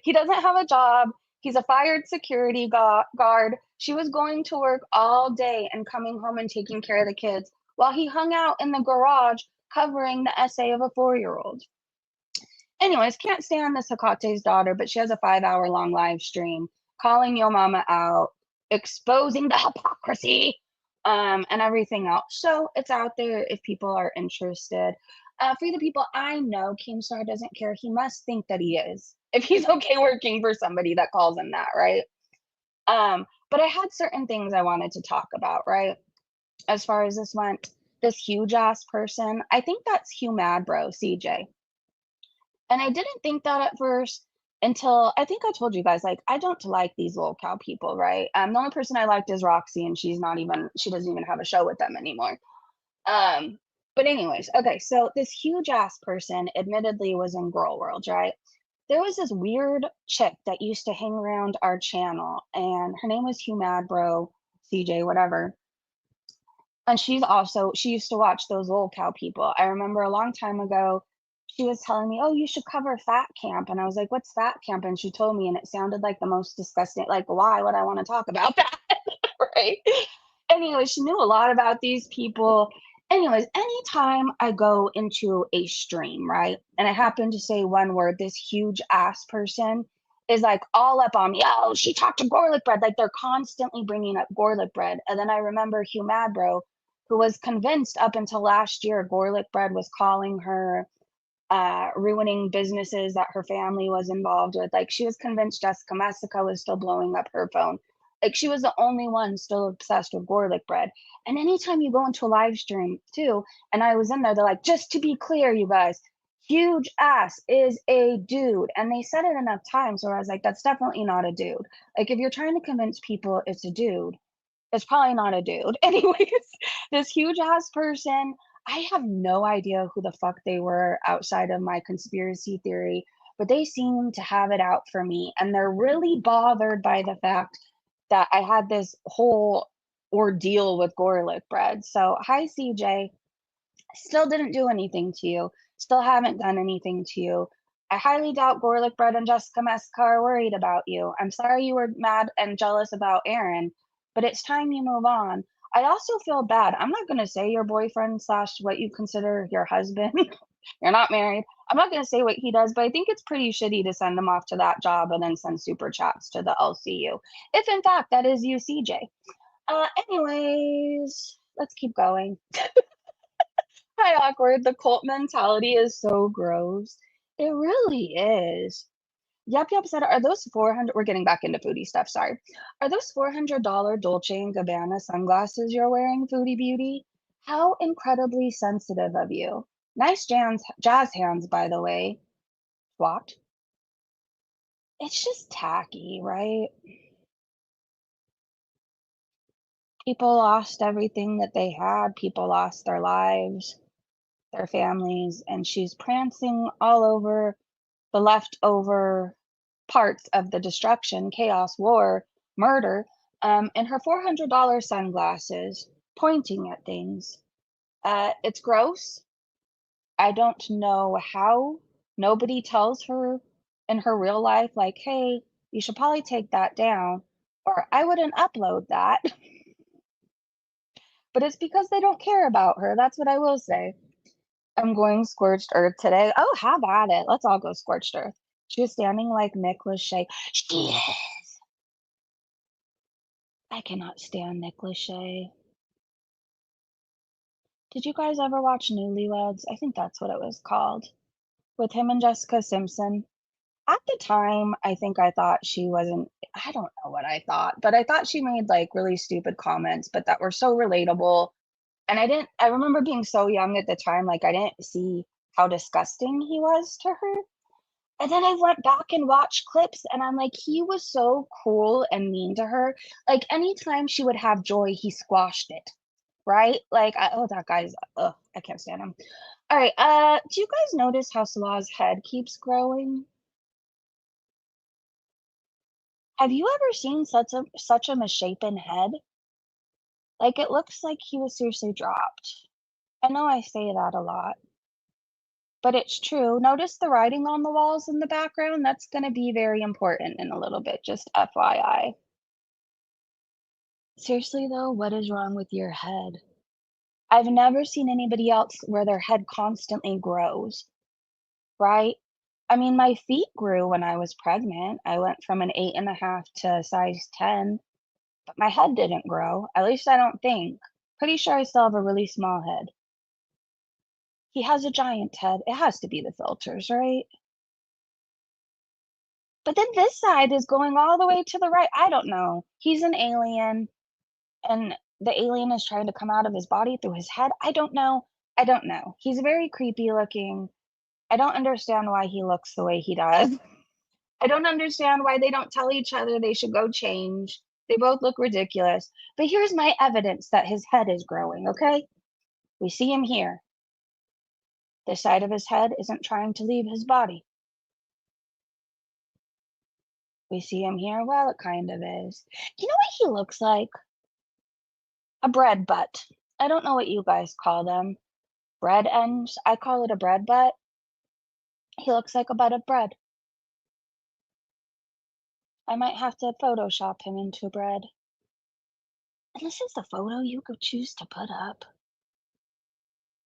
He doesn't have a job. He's a fired security guard. She was going to work all day and coming home and taking care of the kids while he hung out in the garage covering the essay of a 4-year-old. Anyways, can't stand this Hakate's daughter, but she has a 5-hour-long live stream calling Yo Mama out, exposing the hypocrisy, and everything else. So it's out there if people are interested. For the people I know, Keemstar doesn't care. He must think that he is. If he's okay working for somebody that calls him that, right? But I had certain things I wanted to talk about, right? As far as this went, this huge ass person, I think that's Hugh Mad Bro, CJ. And I didn't think that at first, until I think I told you guys, like, I don't like these little cow people, right? The only person I liked is Roxy, and she doesn't even have a show with them anymore. Um, but anyways, okay, so this huge ass person admittedly was in Girl World, right? There was this weird chick that used to hang around our channel, and her name was Hugh Mad Bro, CJ, whatever. And she used to watch those little cow people. I remember a long time ago, she was telling me, "Oh, you should cover fat camp." And I was like, "What's fat camp?" And she told me, and it sounded like the most disgusting, like, why would I want to talk about that? Right? Anyway, she knew a lot about these people. Anyways, anytime I go into a stream, right, and I happen to say one word, this huge ass person is like all up on me. Oh, she talked to garlic bread. Like they're constantly bringing up garlic bread. And then I remember Hugh Mad Bro, who was convinced up until last year garlic bread was calling her, ruining businesses that her family was involved with. Like she was convinced Jessica Messica was still blowing up her phone. Like she was the only one still obsessed with garlic bread. And anytime you go into a live stream too, and I was in there, they're like, just to be clear, you guys, huge ass is a dude. And they said it enough times where I was like, that's definitely not a dude. Like if you're trying to convince people it's a dude, it's probably not a dude. Anyways, this huge ass person, I have no idea who the fuck they were outside of my conspiracy theory, but they seem to have it out for me. And they're really bothered by the fact that I had this whole ordeal with garlic bread. So, hi, CJ. Still didn't do anything to you. Still haven't done anything to you. I highly doubt Garlic Bread and Jessica Messica are worried about you. I'm sorry you were mad and jealous about Aaron, but it's time you move on. I also feel bad. I'm not going to say your boyfriend slash what you consider your husband. You're not married. I'm not going to say what he does, but I think it's pretty shitty to send him off to that job and then send super chats to the LCU. If in fact that is you, CJ. Anyways, let's keep going. Hi, awkward. The cult mentality is so gross. It really is. Yep, yep said, are those 400? We're getting back into foodie stuff. Sorry. Are those $400 Dolce and Gabbana sunglasses you're wearing, Foodie Beauty? How incredibly sensitive of you. Nice jazz hands, by the way. What? It's just tacky, right? People lost everything that they had. People lost their lives, their families, and she's prancing all over the leftover parts of the destruction, chaos, war, murder, in her $400 sunglasses, pointing at things. It's gross. I don't know how nobody tells her in her real life, like, hey, you should probably take that down, or I wouldn't upload that. But it's because they don't care about her. That's what I will say. I'm going scorched earth today. Oh, have at it. Let's all go scorched earth. She was standing like Nick Lachey. She is. I cannot stand Nick Lachey. Did you guys ever watch Newlyweds? I think that's what it was called. With him and Jessica Simpson. At the time, I think I thought she wasn't, I don't know what I thought, but I thought she made like really stupid comments, but that were so relatable. And I remember being so young at the time, like I didn't see how disgusting he was to her. And then I went back and watched clips and I'm like, he was so cruel and mean to her. Like anytime she would have joy, he squashed it. Right? Like, oh, that guy's, ugh, I can't stand him. All right. Do you guys notice how Salah's head keeps growing? Have you ever seen such a misshapen head? Like it looks like he was seriously dropped. I know I say that a lot, but it's true. Notice the writing on the walls in the background? That's going to be very important in a little bit, just FYI. Seriously though, what is wrong with your head? I've never seen anybody else where their head constantly grows, right? I mean, my feet grew when I was pregnant. I went from an 8.5 to size 10, but my head didn't grow. At least I don't think. Pretty sure I still have a really small head. He has a giant head. It has to be the filters, right? But then this side is going all the way to the right. I don't know. He's an alien, and the alien is trying to come out of his body through his head. I don't know. I don't know. He's very creepy looking. I don't understand why he looks the way he does. I don't understand why they don't tell each other they should go change. They both look ridiculous. But here's my evidence that his head is growing, okay? We see him here. This side of his head isn't trying to leave his body. We see him here. Well, it kind of is. You know what he looks like? A bread butt. I don't know what you guys call them. Bread ends. I call it a bread butt. He looks like a butt of bread. I might have to Photoshop him into bread. And this is the photo you could choose to put up.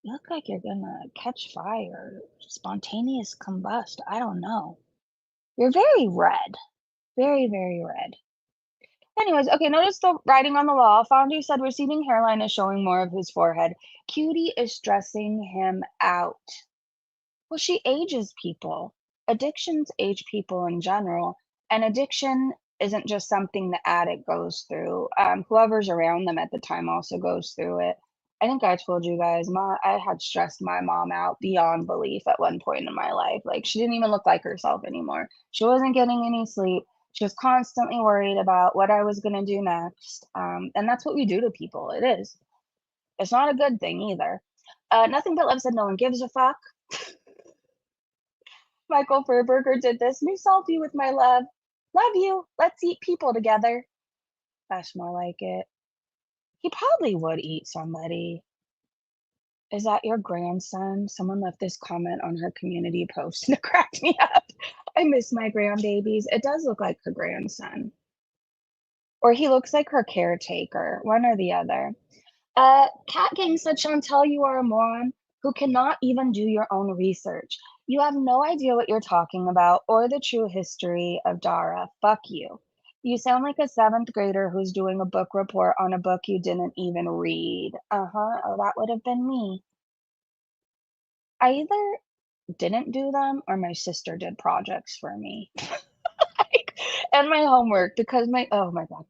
You look like you're gonna catch fire, spontaneous combust. I don't know. You're very red. Very, very red. Anyways, okay, notice the writing on the wall. Fondue said receding hairline is showing more of his forehead. Cutie is stressing him out. Well, she ages people. Addictions age people in general. And addiction isn't just something the addict goes through. Whoever's around them at the time also goes through it. I think I told you guys, I had stressed my mom out beyond belief at one point in my life. Like, she didn't even look like herself anymore. She wasn't getting any sleep. She was constantly worried about what I was going to do next. And that's what we do to people. It is. It's not a good thing either. Nothing but love said no one gives a fuck. Michael Furberger did this. New selfie with my love. Love you. Let's eat people together. That's more like it. He probably would eat somebody. Is that your grandson? Someone left this comment on her community post and it cracked me up. I miss my grandbabies. It does look like her grandson. Or he looks like her caretaker, one or the other. Cat Gang said, Chantel, you are a moron who cannot even do your own research. You have no idea what you're talking about or the true history of Dara. Fuck you. You sound like a 7th grader who's doing a book report on a book you didn't even read. Oh, that would have been me. I either didn't do them or my sister did projects for me. And my homework because oh my God.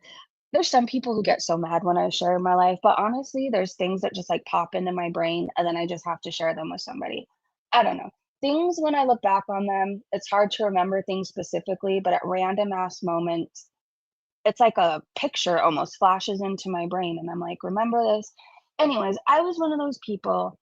There's some people who get so mad when I share my life, but honestly, there's things that just like pop into my brain and then I just have to share them with somebody. I don't know. Things when I look back on them, it's hard to remember things specifically, but at random ass moments, it's like a picture almost flashes into my brain and I'm like, remember this? Anyways, I was one of those people.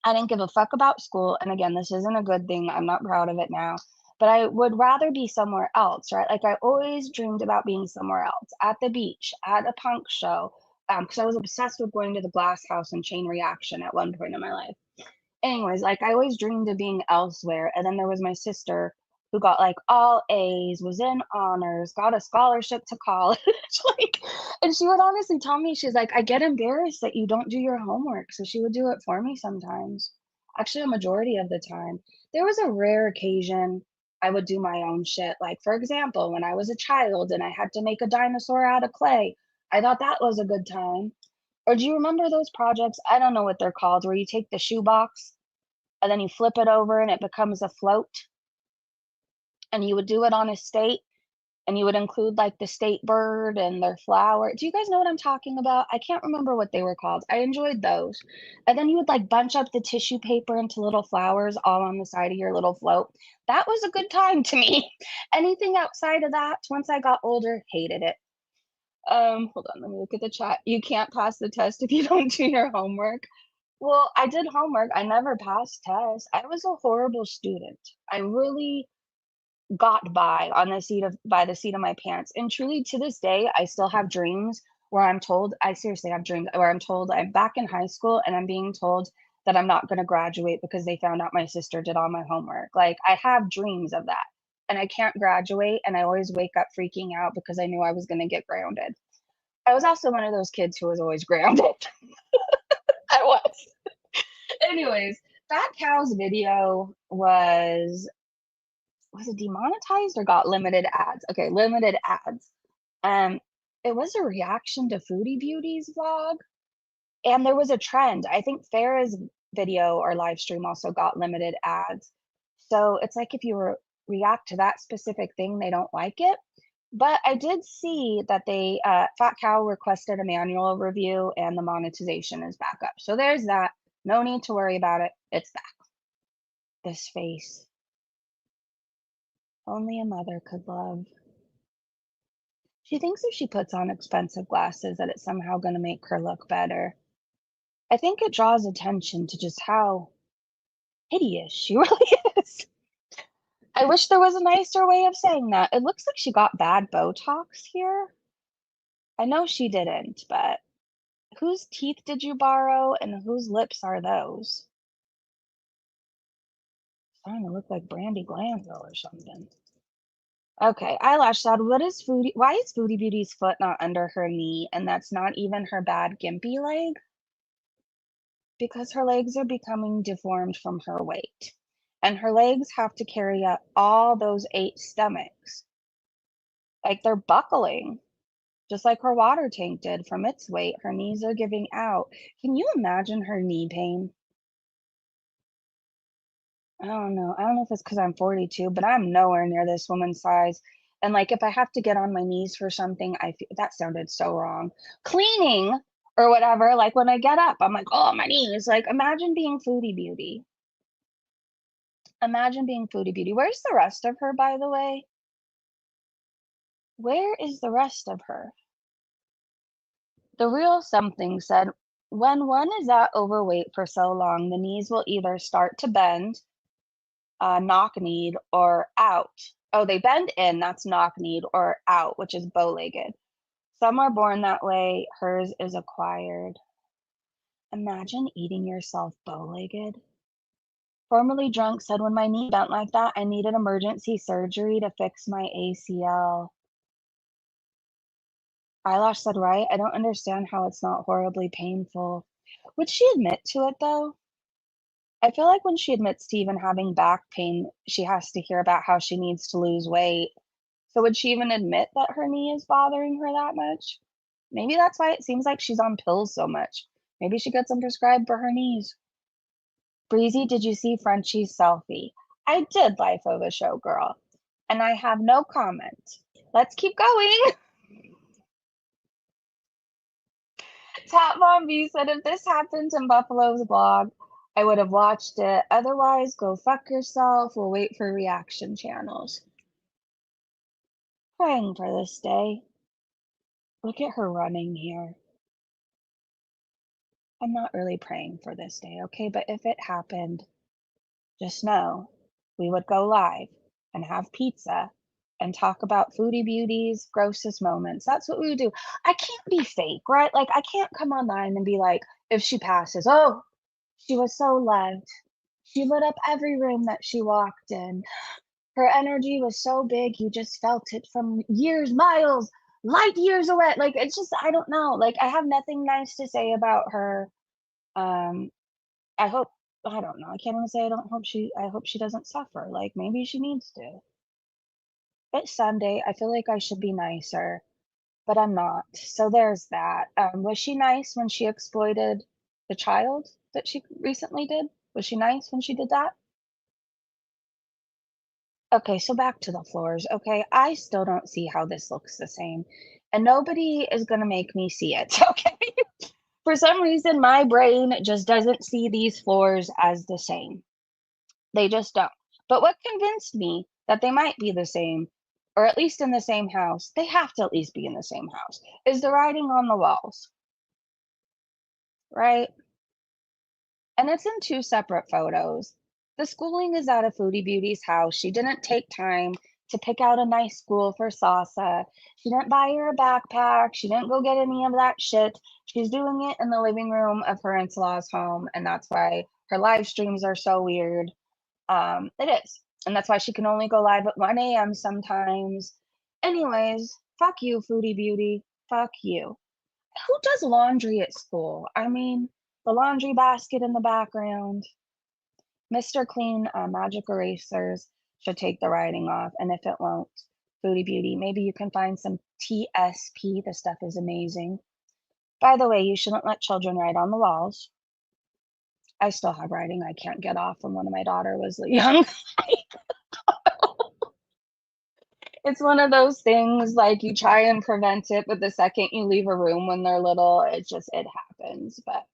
I didn't give a fuck about school. And again, this isn't a good thing. I'm not proud of it now, but I would rather be somewhere else, right? Like I always dreamed about being somewhere else, at the beach, at a punk show, because I was obsessed with going to the Glass House and Chain Reaction at one point in my life. Anyways, like I always dreamed of being elsewhere. And then there was my sister who got like all A's, was in honors, got a scholarship to college. Like, and she would honestly tell me, she's like, I get embarrassed that you don't do your homework. So she would do it for me sometimes. Actually, a majority of the time. There was a rare occasion I would do my own shit. Like, for example, when I was a child and I had to make a dinosaur out of clay, I thought that was a good time. Or do you remember those projects? I don't know what they're called, where you take the shoebox and then you flip it over and it becomes a float. And you would do it on a state and you would include like the state bird and their flower. Do you guys know what I'm talking about? I can't remember what they were called. I enjoyed those. And then you would like bunch up the tissue paper into little flowers all on the side of your little float. That was a good time to me. Anything outside of that, once I got older, hated it. Hold on, let me look at the chat. You can't pass the test if you don't do your homework. Well, I did homework. I never passed tests. I was a horrible student. I really got by the seat of my pants. And truly to this day, I still have dreams where I seriously have dreams where I'm told I'm back in high school and I'm being told that I'm not going to graduate because they found out my sister did all my homework. Like I have dreams of that and I can't graduate and I always wake up freaking out because I knew I was going to get grounded. I was also one of those kids who was always grounded. I was. Anyways, Fat Cow's video was it demonetized or got limited ads? Okay, limited ads. Um, it was a reaction to Foodie Beauty's vlog, and there was a trend. I think Farrah's video or live stream also got limited ads. So it's like if you react to that specific thing, they don't like it. But I did see that they Fat Cow requested a manual review and the monetization is back up. So there's that. No need to worry about it. It's back. This face. Only a mother could love. She thinks if she puts on expensive glasses that it's somehow going to make her look better. I think it draws attention to just how hideous she really is. I wish there was a nicer way of saying that. It looks like she got bad Botox here. I know she didn't, but whose teeth did you borrow and whose lips are those? Starting to look like Brandy Glanville or something. Okay, eyelash side. Why is Foodie Beauty's foot not under her knee? And that's not even her bad gimpy leg? Because her legs are becoming deformed from her weight. And her legs have to carry up all those 8 stomachs. Like they're buckling, just like her water tank did from its weight. Her knees are giving out. Can you imagine her knee pain? I don't know. I don't know if it's because I'm 42, but I'm nowhere near this woman's size. And like, if I have to get on my knees for something, I feel that sounded so wrong. Cleaning or whatever, like when I get up, I'm like, oh, my knees. Like, imagine being Foodie Beauty. Imagine being Foodie Beauty. Where's the rest of her, by the way? Where is the rest of her? The real something said, when one is that overweight for so long, the knees will either start to bend, knock-kneed, or out. Oh, they bend in, that's knock-kneed, or out, which is bow-legged. Some are born that way, hers is acquired. Imagine eating yourself bow-legged. Formerly drunk said, when my knee bent like that, I needed emergency surgery to fix my ACL. Eyelash said, right? I don't understand how it's not horribly painful. Would she admit to it, though? I feel like when she admits to even having back pain, she has to hear about how she needs to lose weight. So would she even admit that her knee is bothering her that much? Maybe that's why it seems like she's on pills so much. Maybe she gets them prescribed for her knees. Breezy, did you see Frenchie's selfie? I did, Life of a Showgirl. And I have no comment. Let's keep going. Top Mom B said, if this happened in Buffalo's blog, I would have watched it. Otherwise, go fuck yourself. We'll wait for reaction channels. Praying for this day. Look at her running here. I'm not really praying for this day, okay? But if it happened, just know we would go live and have pizza and talk about Foodie Beauty's grossest moments. That's what we would do. I can't be fake, right? Like, I can't come online and be like, if she passes, oh, she was so loved. She lit up every room that she walked in. Her energy was so big, you just felt it from years, miles, light years away. Like, it's just, I don't know. Like, I have nothing nice to say about her. I hope, I don't know. I can't even say I hope she doesn't suffer. Like, maybe she needs to. It's Sunday. I feel like I should be nicer, but I'm not. So there's that. Was she nice when she exploited the child that she recently did? Was she nice when she did that? Okay, so back to the floors. Okay, I still don't see how this looks the same, and nobody is gonna make me see it. Okay. For some reason, my brain just doesn't see these floors as the same. They just don't. But what convinced me that they might be the same, or at least in the same house, they have to at least be in the same house, is the writing on the walls, right? And it's in 2 separate photos. The schooling is at a Foodie Beauty's house. She didn't take time to pick out a nice school for Sasa. She didn't buy her a backpack. She didn't go get any of that shit. She's doing it in the living room of her in-law's home, and that's why her live streams are so weird. It is. And that's why she can only go live at 1 a.m. sometimes. Anyways, fuck you, Foodie Beauty. Fuck you. Who does laundry at school? I mean, the laundry basket in the background. Mr. Clean magic erasers should take the writing off. And if it won't, Foodie Beauty, maybe you can find some TSP. The stuff is amazing. By the way, you shouldn't let children write on the walls. I still have writing I can't get off from when my daughter was young. It's one of those things, like, you try and prevent it, but the second you leave a room when they're little, it happens. But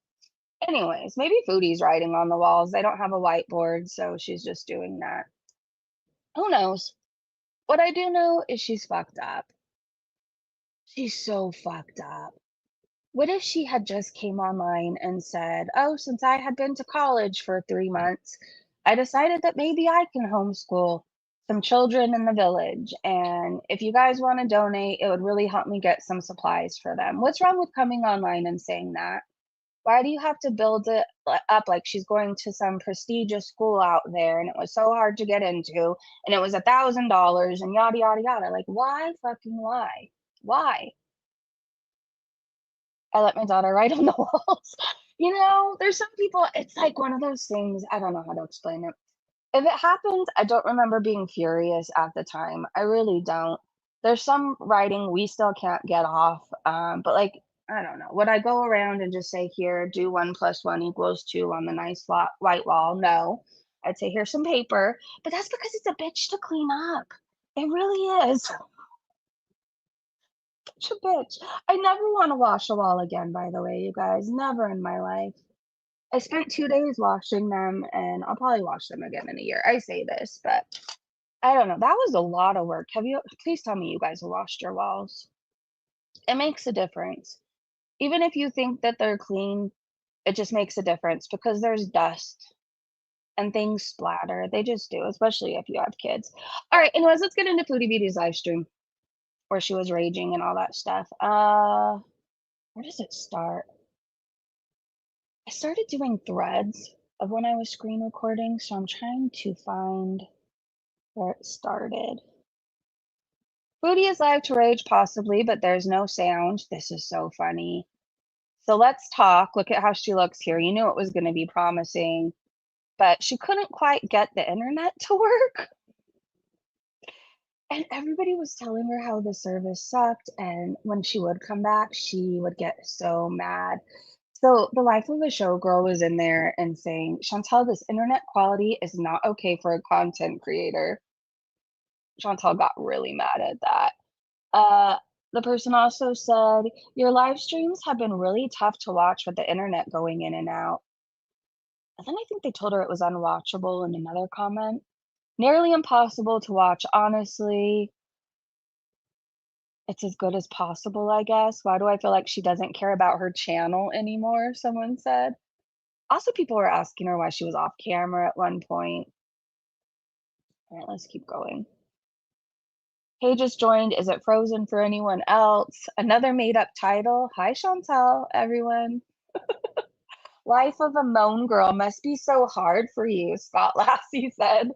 anyways, maybe Foodie's writing on the walls. They don't have a whiteboard, so she's just doing that. Who knows? What I do know is she's fucked up. She's so fucked up. What if she had just came online and said, "Oh, since I had been to college for 3 months, I decided that maybe I can homeschool some children in the village, and if you guys wanna donate, it would really help me get some supplies for them." What's wrong with coming online and saying that? Why do you have to build it up like she's going to some prestigious school out there and it was so hard to get into and it was $1,000 and yada, yada, yada? Like, why fucking lie? Why? I let my daughter write on the walls. There's some people, it's like one of those things, I don't know how to explain it. If it happened, I don't remember being furious at the time. I really don't. There's some writing we still can't get off, but like, I don't know. Would I go around and just say, "Here, do 1 + 1 = 2" on the nice white wall? No. I'd say, "Here's some paper," but that's because it's a bitch to clean up. It really is. Such a bitch. I never want to wash a wall again, by the way, you guys. Never in my life. I spent 2 days washing them, and I'll probably wash them again in a year. I say this, but I don't know. That was a lot of work. Please tell me you guys have washed your walls. It makes a difference. Even if you think that they're clean, it just makes a difference because there's dust and things splatter. They just do, especially if you have kids. All right, anyways, let's get into Foodie Beauty's live stream where she was raging and all that stuff. Where does it start? I started doing threads of when I was screen recording, so I'm trying to find where it started. Foodie is live to rage, possibly, but there's no sound. This is so funny. So let's talk. Look at how she looks here. You knew it was going to be promising, but she couldn't quite get the internet to work. And everybody was telling her how the service sucked. And when she would come back, she would get so mad. So the life of a showgirl was in there and saying, "Chantal, this internet quality is not okay for a content creator." Chantal got really mad at that. Uh, the person also said, "Your live streams have been really tough to watch with the internet going in and out." And then I think they told her it was unwatchable in another comment. "Nearly impossible to watch, honestly. It's as good as possible, I guess. Why do I feel like she doesn't care about her channel anymore?" Someone said. Also, people were asking her why she was off camera at one point. All right, let's keep going. "Hey, just joined. Is it frozen for anyone else?" Another made up title. Hi, Chantal, everyone. "Life of a moan girl must be so hard for you," Scott Lassie said.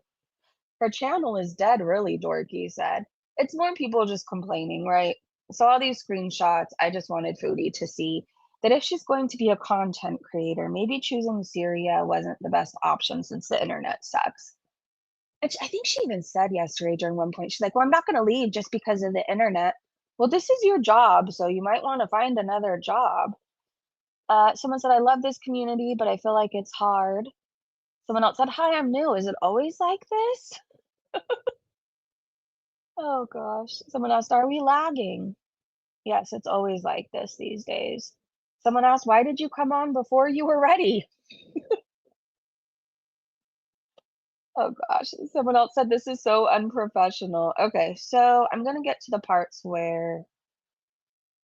"Her channel is dead, really," Dorky said. It's more people just complaining, right? So all these screenshots, I just wanted Foodie to see that if she's going to be a content creator, maybe choosing Syria wasn't the best option since the internet sucks. Which I think she even said yesterday during one point, she's like, "Well, I'm not gonna leave just because of the internet." Well, this is your job, so you might wanna find another job. Someone said, "I love this community, but I feel like it's hard." Someone else said, "Hi, I'm new. Is it always like this?" Oh gosh. Someone asked, "Are we lagging?" Yes, it's always like this these days. Someone asked, "Why did you come on before you were ready?" Oh gosh. Someone else said, "This is so unprofessional." Okay, so I'm gonna get to the parts where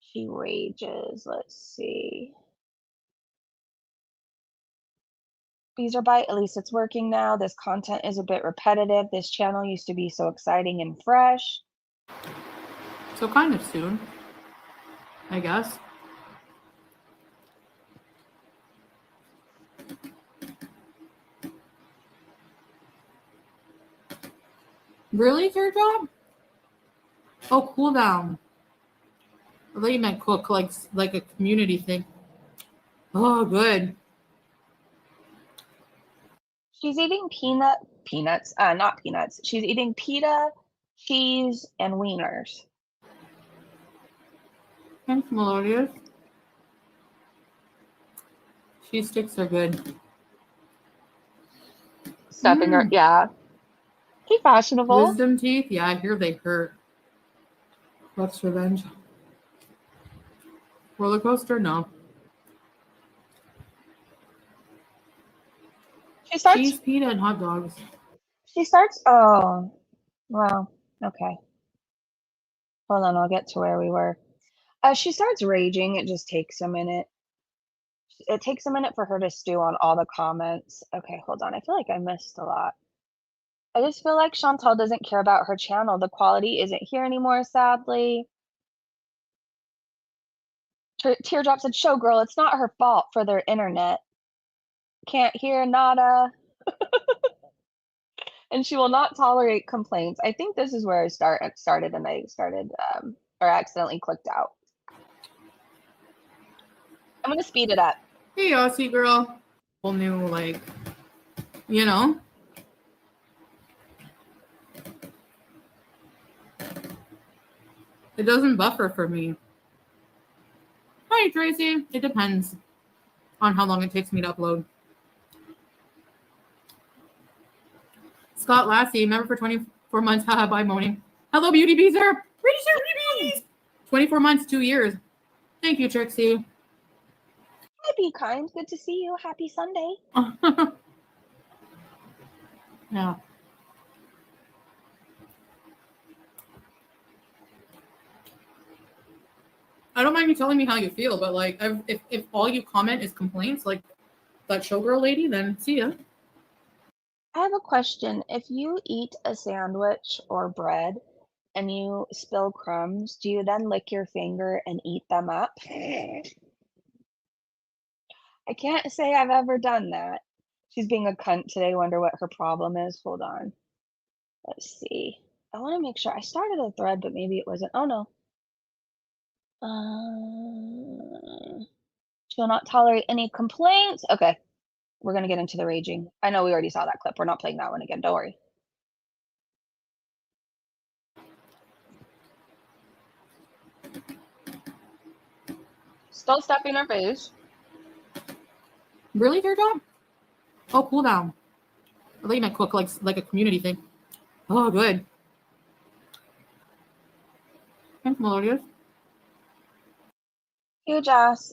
she rages. Let's see. Beezer Bite, at least it's working now. This content is a bit repetitive. This channel used to be so exciting and fresh. So kind of soon, I guess. Really, it's your job? Oh, cool down. I thought you meant cook, like a community thing. Oh, good. She's eating not peanuts. She's eating pita, cheese, and wieners. Thanks, Melodious. Cheese sticks are good. Stuffing her, yeah. Hey, fashionable. Wisdom teeth? Yeah, I hear they hurt. What's revenge? Roller coaster? No. She starts. Cheese, pita, and hot dogs. She starts. Oh, wow. Okay. Hold on, I'll get to where we were. She starts raging. It just takes a minute. It takes a minute for her to stew on all the comments. Okay, hold on. I feel like I missed a lot. I just feel like Chantal doesn't care about her channel. The quality isn't here anymore, sadly. Teardrop said, "Showgirl, it's not her fault for their internet. Can't hear nada." And she will not tolerate complaints. I think this is where I started and I started or accidentally clicked out. I'm gonna speed it up. Hey, Aussie girl. Whole new, like, you know. It doesn't buffer for me. Hi, Tracy. It depends on how long it takes me to upload. Scott Lassie, member for 24 months. Haha, bye, moaning. Hello, Beauty Beezer. Pretty sure Beauty Bees. 24 months, 2 years. Thank you, Trixie. Hi, Be Kind. Good to see you. Happy Sunday. Yeah. I don't mind you telling me how you feel, but like, if all you comment is complaints, like that showgirl lady, then see ya. I have a question. If you eat a sandwich or bread and you spill crumbs, do you then lick your finger and eat them up? I can't say I've ever done that. She's being a cunt today. Wonder what her problem is. Hold on. Let's see. I want to make sure. I started a thread, but maybe it wasn't. Oh no. She will not tolerate any complaints. Okay. We're going to get into the raging. I know we already saw that clip. We're not playing that one again. Don't worry. Still stuffing her face. Really, Teardrop? Oh, cool down. I thought you meant cook like a community thing. Oh, good. Thanks, Melodious. Huge ass.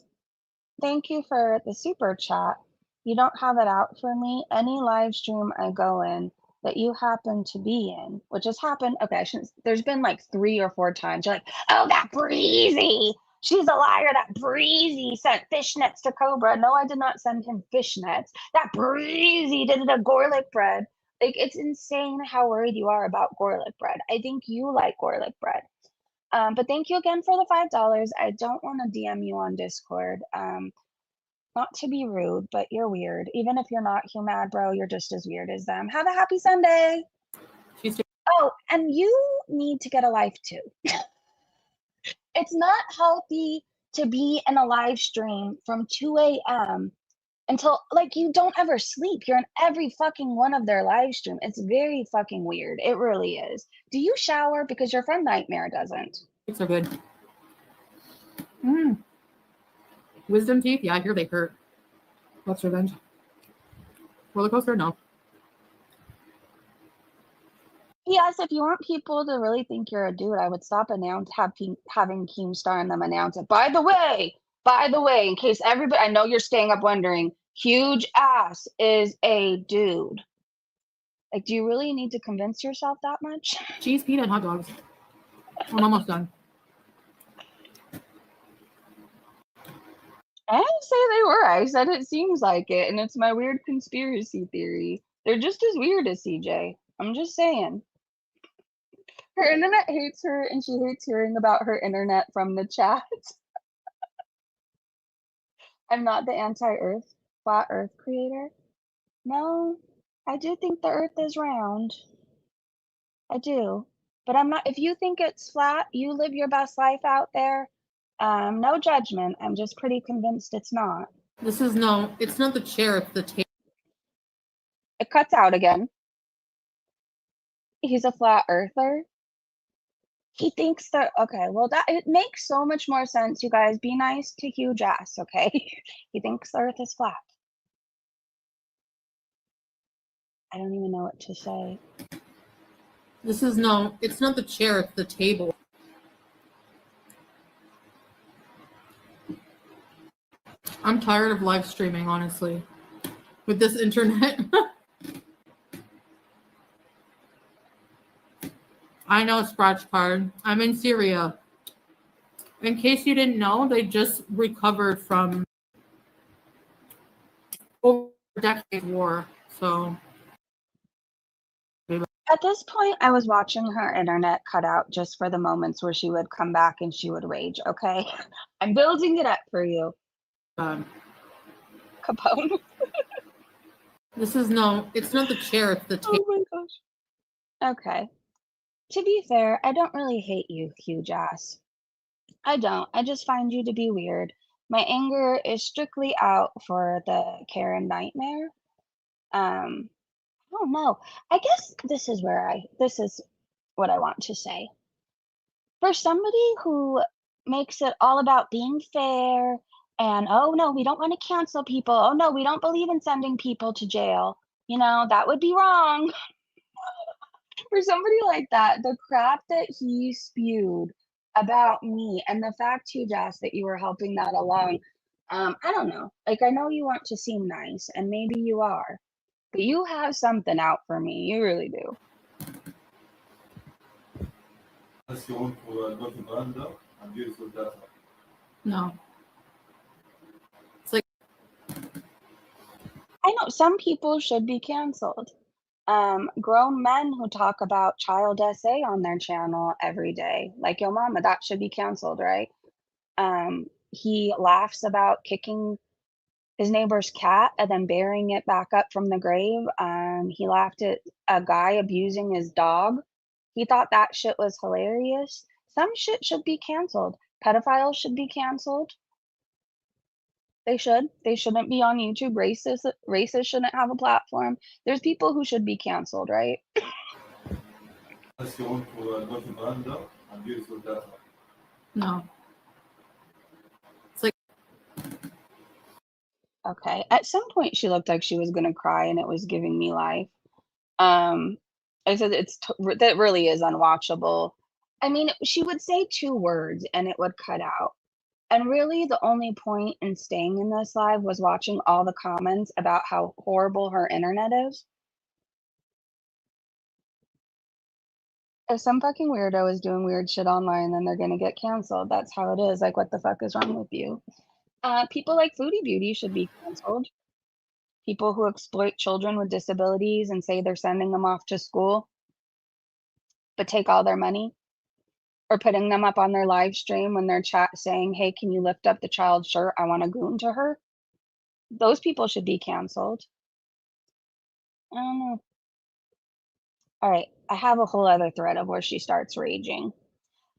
Thank you for the super chat. You don't have it out for me. Any live stream I go in that you happen to be in, which has happened. Okay, I shouldn't, there's been like 3 or 4 times. You're like, oh, that Breezy. She's a liar. That Breezy sent fishnets to Cobra. No, I did not send him fishnets. That Breezy did a garlic bread. Like, it's insane how worried you are about garlic bread. I think you like garlic bread. But thank you again for the $5. I don't want to DM you on Discord. Not to be rude, but you're weird. Even if you're not mad, bro, you're just as weird as them. Have a happy Sunday. Oh, and you need to get a life too. It's not healthy to be in a live stream from 2 a.m. until, like, you don't ever sleep. You're in every fucking one of their live stream. It's very fucking weird. It really is. Do you shower? Because your friend Nightmare doesn't. It's so good. Wisdom teeth? Yeah, I hear they hurt. What's revenge? Roller coaster? No. Yes, if you want people to really think you're a dude, I would stop having Keemstar and them announce it. By the way, in case everybody, I know you're staying up wondering, huge ass is a dude. Like, do you really need to convince yourself that much? Cheese, pita, and hot dogs. I'm almost done. I didn't say they were. I said it seems like it, and it's my weird conspiracy theory. They're just as weird as CJ. I'm just saying. Her internet hates her, and she hates hearing about her internet from the chat. I'm not the anti-Earth, flat Earth creator. No, I do think the Earth is round. I do. But I'm not, if you think it's flat, you live your best life out there. No judgment. I'm just pretty convinced it's not. This is no, it's not the chair, it's the table. It cuts out again. He's a flat earther. He thinks that, okay, well, that it makes so much more sense, you guys. Be nice to huge ass, okay? He thinks the Earth is flat. I don't even know what to say. This is no, it's not the chair, it's the table. I'm tired of live streaming, honestly. With this internet. I know, Scratch Card. I'm in Syria. In case you didn't know, they just recovered from over a decade war. So At this point, I was watching her internet cut out just for the moments where she would come back and she would rage, okay? I'm building it up for you. um, Capone. this is it's not the chair, it's the table. Oh my gosh. Okay. To be fair, I don't really hate you, huge ass. I don't. I just find you to be weird. My anger is strictly out for the Karen nightmare. I don't know. I guess this is what I want to say. For somebody who makes it all about being fair and, oh no, we don't want to cancel people. Oh no, we don't believe in sending people to jail. You know, that would be wrong. For somebody like that, the crap that he spewed about me and the fact, too, Jess, that you were helping that along, I don't know. Like, I know you want to seem nice, and maybe you are, but you have something out for me. You really do. No. It's like, I know some people should be canceled. Grown men who talk about child SA on their channel every day, like yo mama, that should be canceled, right? He laughs about kicking his neighbor's cat and then burying it back up from the grave. He laughed at a guy abusing his dog. He thought that shit was hilarious. Some shit should be canceled. Pedophiles should be canceled. They should. They shouldn't be on YouTube. Racists shouldn't have a platform. There's people who should be canceled, right? no. It's like, Okay. At some point, she looked like she was gonna cry, and it was giving me life. Um, I said that really is unwatchable. I mean, she would say 2 words, and it would cut out. And really, the only point in staying in this live was watching all the comments about how horrible her internet is. If some fucking weirdo is doing weird shit online, then they're gonna get canceled. That's how it is. Like, what the fuck is wrong with you? People like Foodie Beauty should be canceled. People who exploit children with disabilities and say they're sending them off to school, but take all their money, or putting them up on their live stream when they're chat saying, "Hey, can you lift up the child's shirt? I want to goon to her." Those people should be canceled. I don't know. All right, I have a whole other thread of where she starts raging.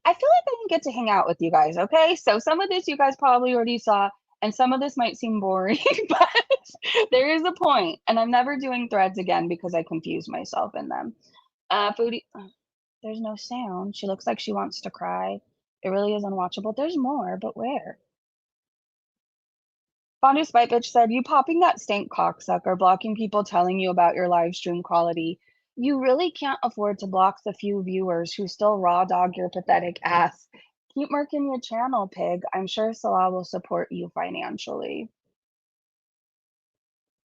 I feel like I didn't get to hang out with you guys, okay? So some of this you guys probably already saw, and some of this might seem boring, but there is a point, and I'm never doing threads again because I confuse myself in them. Foodie, there's no sound. She looks like she wants to cry. It really is unwatchable. There's more, but where? Fondue Spite Bitch said, "You popping that stank cocksucker, blocking people telling you about your live stream quality. You really can't afford to block the few viewers who still raw dog your pathetic ass. Keep murking your channel, pig. I'm sure Salah will support you financially."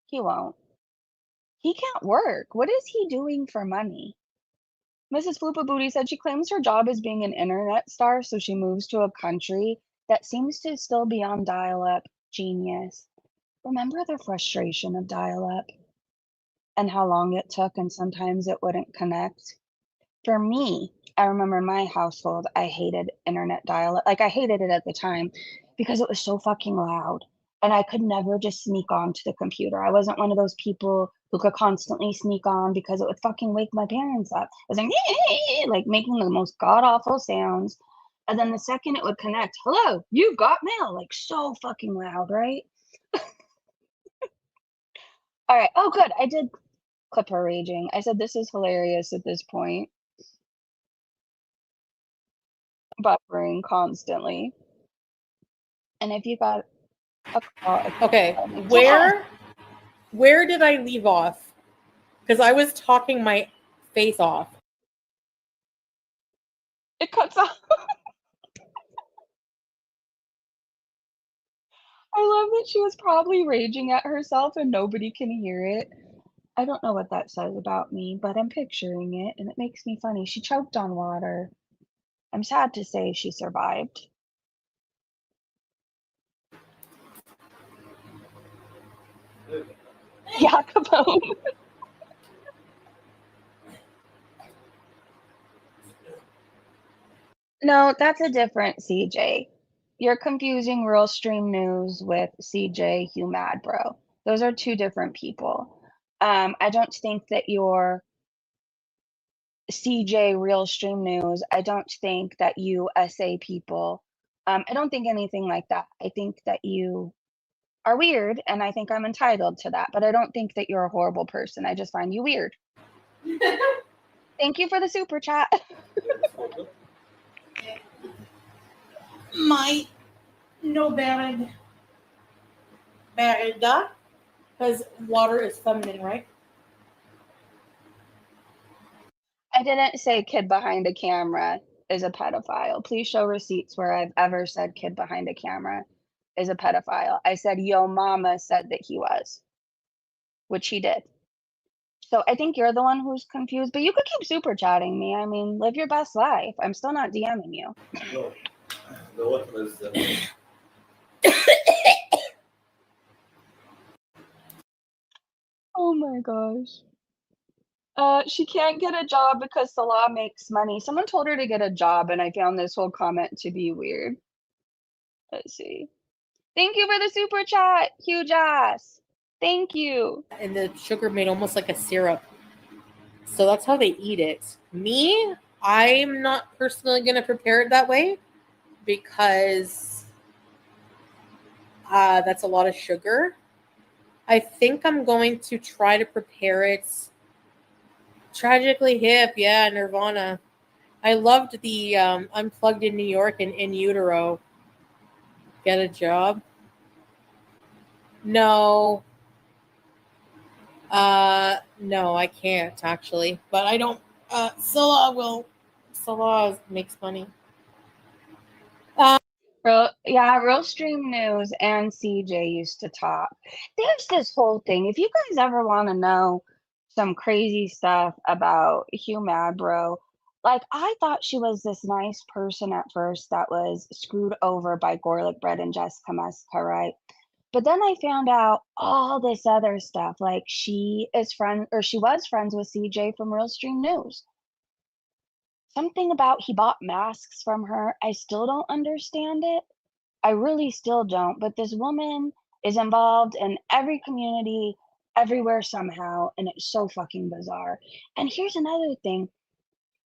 He won't. He can't work. What is he doing for money? Mrs. Floopa Booty said she claims her job is being an internet star, so she moves to a country that seems to still be on dial-up. Genius. Remember the frustration of dial-up and how long it took and sometimes it wouldn't connect? For me, I remember in my household, I hated internet dial-up. Like, I hated it at the time because it was so fucking loud, and I could never just sneak onto the computer. I wasn't one of those people who could constantly sneak on because it would fucking wake my parents up. I was like making the most god-awful sounds, and then the second it would connect, "Hello, you've got mail," like, so fucking loud, right? Alright, oh, good, I did clip her raging. I said, "This is hilarious at this point." Buffering constantly. And if you got a call, okay, where did I leave off? Because I was talking my face off. it cuts off. I love that she was probably raging at herself and nobody can hear it. I don't know what that says about me, but I'm picturing it and it makes me funny. She choked on water. I'm sad to say she survived. Yeah, Capone. No, that's a different CJ. You're confusing Real Stream News with CJ Hugh Mad Bro. Those are two different people. I don't think that you're CJ Real Stream News. I don't think that you SA people. I don't think anything like that. I think that you are weird, and I think I'm entitled to that. But I don't think that you're a horrible person. I just find you weird. Thank you for the super chat. My no bad because water is feminine, right? I didn't say kid behind a camera is a pedophile. Please show receipts where I've ever said kid behind a camera is a pedophile. I said yo mama said that he was, which he did. So I think you're the one who's confused, but you could keep super chatting me. I mean, live your best life. I'm still not DMing you. No, the otro es Oh my gosh. She can't get a job because Salah makes money. Someone told her to get a job, and I found this whole comment to be weird. Let's see. Thank you for the super chat, huge ass. Thank you. And the sugar made almost like a syrup. So that's how they eat it. Me, I'm not personally going to prepare it that way because that's a lot of sugar. I think I'm going to try to prepare it Tragically Hip. Yeah, Nirvana. I loved the Unplugged in New York and In Utero. Get a job? No. No, I can't actually. But I don't. Salah makes money. Real Stream News and CJ used to talk. There's this whole thing. If you guys ever want to know some crazy stuff about Hugh Madbro, like I thought she was this nice person at first that was screwed over by Gorlick Bread and Jessica Messica, right? But then I found out all this other stuff. Like she was friends with CJ from Real Stream News. Something about he bought masks from her. I still don't understand it. I really still don't. But this woman is involved in every community, everywhere somehow, and it's so fucking bizarre. And here's another thing.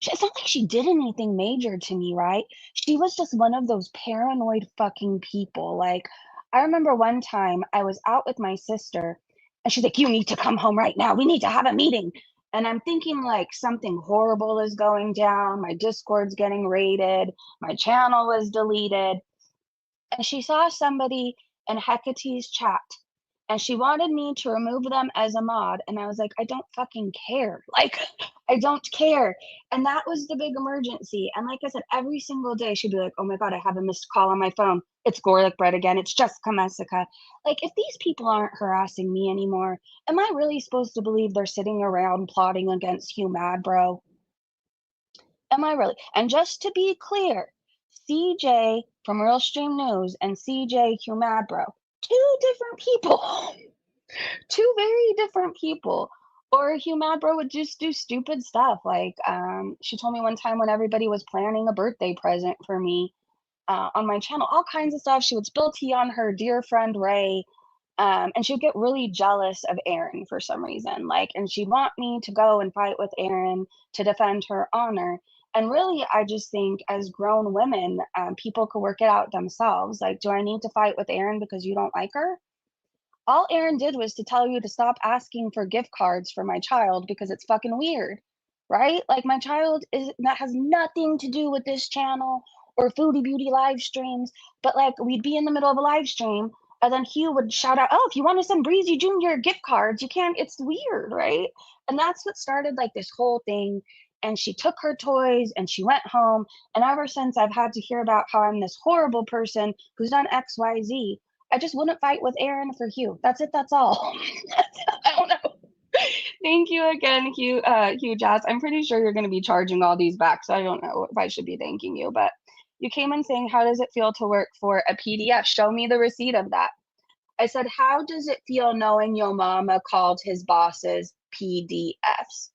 It's not like she did anything major to me, right? She was just one of those paranoid fucking people. Like, I remember one time I was out with my sister and she's like, "You need to come home right now. We need to have a meeting." And I'm thinking like something horrible is going down. My Discord's getting raided. My channel was deleted. And she saw somebody in Hecate's chat and she wanted me to remove them as a mod. And I was like, I don't fucking care. Like, I don't care. And that was the big emergency. And like I said, every single day she'd be like, oh my God, I have a missed call on my phone. It's Gorlick Bread again. It's Jessica Messica. Like, if these people aren't harassing me anymore, am I really supposed to believe they're sitting around plotting against Hugh Madbro? Am I really? And just to be clear, CJ from Real Stream News and CJ Hugh Madbro, two different people. Two very different people. Or Hugh Madbro would just do stupid stuff. Like she told me one time when everybody was planning a birthday present for me on my channel, all kinds of stuff. She would spill tea on her dear friend Ray. And she would get really jealous of Aaron for some reason. Like, and she'd want me to go and fight with Aaron to defend her honor. And really, I just think as grown women, people could work it out themselves. Like, do I need to fight with Aaron because you don't like her? All Aaron did was to tell you to stop asking for gift cards for my child because it's fucking weird, right? Like my child that has nothing to do with this channel or Foodie Beauty live streams, but like we'd be in the middle of a live stream and then Hugh would shout out, "Oh, if you want to send Breezy Jr. gift cards, you can." It's weird, right? And that's what started like this whole thing. And she took her toys and she went home. And ever since I've had to hear about how I'm this horrible person who's done XYZ. I just wouldn't fight with Aaron for Hugh. That's it. That's all. I don't know. Thank you again, Hugh Jazz. I'm pretty sure you're going to be charging all these back, so I don't know if I should be thanking you. But you came in saying, how does it feel to work for a PDF? Show me the receipt of that. I said, how does it feel knowing your mama called his bosses PDFs?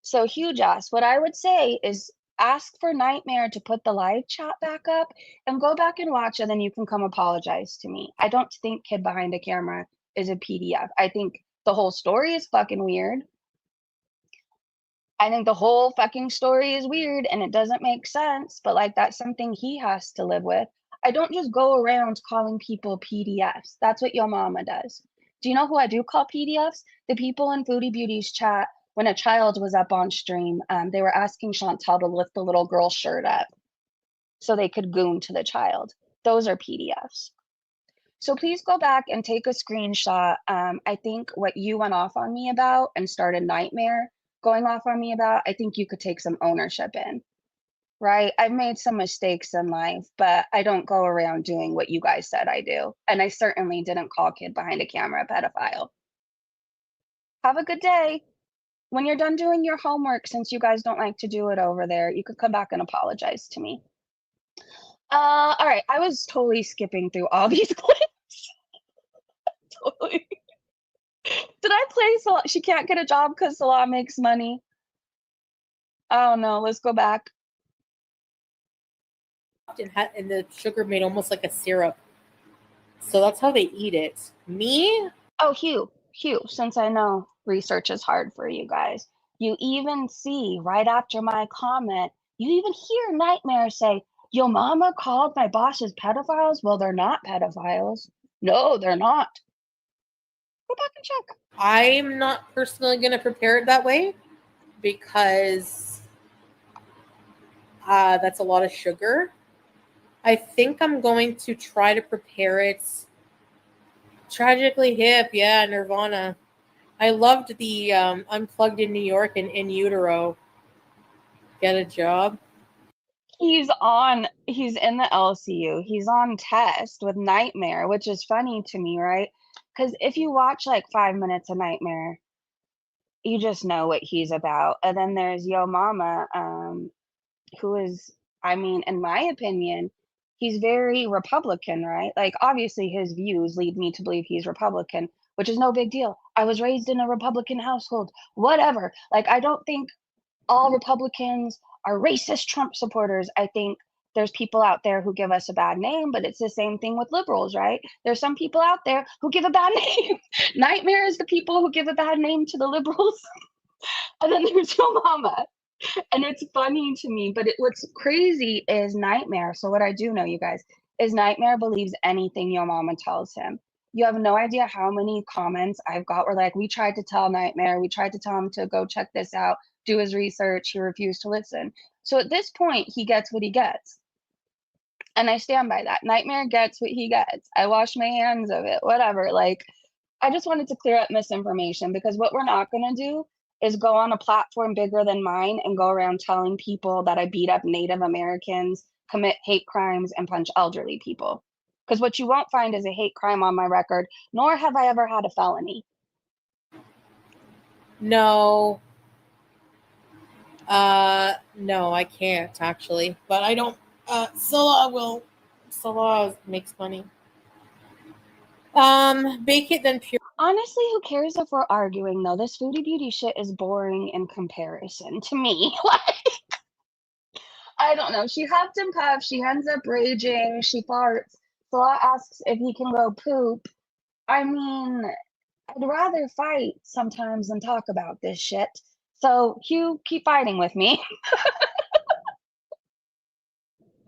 So Hugh Jazz, what I would say is ask for Nightmare to put the live chat back up and go back and watch, and then you can come apologize to me. I don't think Kid Behind a Camera is a PDF. I think the whole story is fucking weird. I think the whole fucking story is weird and it doesn't make sense, but like that's something he has to live with. I don't just go around calling people PDFs. That's what your mama does. Do you know who I do call PDFs? The people in Foodie Beauty's chat when a child was up on stream, they were asking Chantal to lift the little girl's shirt up so they could goon to the child. Those are PDFs. So please go back and take a screenshot. I think what you went off on me about and started Nightmare going off on me about, I think you could take some ownership in, right? I've made some mistakes in life, but I don't go around doing what you guys said I do. And I certainly didn't call Kid Behind a Camera a pedophile. Have a good day. When you're done doing your homework, since you guys don't like to do it over there, you could come back and apologize to me. All right, I was totally skipping through all these clips. Totally. Did I play Salah? She can't get a job because Salah makes money. I don't know. Let's go back. And the sugar made almost like a syrup. So that's how they eat it. Me? Oh, Hugh, since I know research is hard for you guys, you even see right after my comment, you even hear Nightmare say, your mama called my bosses pedophiles? Well, they're not pedophiles. No, they're not. Go back and check. I'm not personally going to prepare it that way because that's a lot of sugar. I think I'm going to try to prepare it Tragically Hip. Yeah, Nirvana. I loved the Unplugged in New York and In Utero. Get a job. He's in the LCU. He's on test with Nightmare, which is funny to me, right? Because if you watch like 5 minutes of Nightmare, you just know what he's about. And then there's Yo Mama, who is, I mean, in my opinion, he's very Republican, right? Like, obviously, his views lead me to believe he's Republican, which is no big deal. I was raised in a Republican household, whatever. Like, I don't think all Republicans are racist Trump supporters. I think there's people out there who give us a bad name, but it's the same thing with liberals, right? There's some people out there who give a bad name. Nightmare is the people who give a bad name to the liberals. And then there's Yo Mama. And it's funny to me, but what's crazy is Nightmare. So what I do know, you guys, is Nightmare believes anything Yo Mama tells him. You have no idea how many comments I've got where like, we tried to tell Nightmare, we tried to tell him to go check this out, do his research, he refused to listen. So at this point, he gets what he gets. And I stand by that. Nightmare gets what he gets. I wash my hands of it, whatever. Like, I just wanted to clear up misinformation because what we're not going to do is go on a platform bigger than mine and go around telling people that I beat up Native Americans, commit hate crimes, and punch elderly people. Because what you won't find is a hate crime on my record, nor have I ever had a felony. No. No, I can't actually. But I don't. Salah makes money. Bake it then pure. Honestly, who cares if we're arguing though? This Foodie Beauty shit is boring in comparison to me. Like, I don't know. She huffed and puffed. She ends up raging. She farts. Salah asks if he can go poop. I mean, I'd rather fight sometimes than talk about this shit. So, Hugh, keep fighting with me.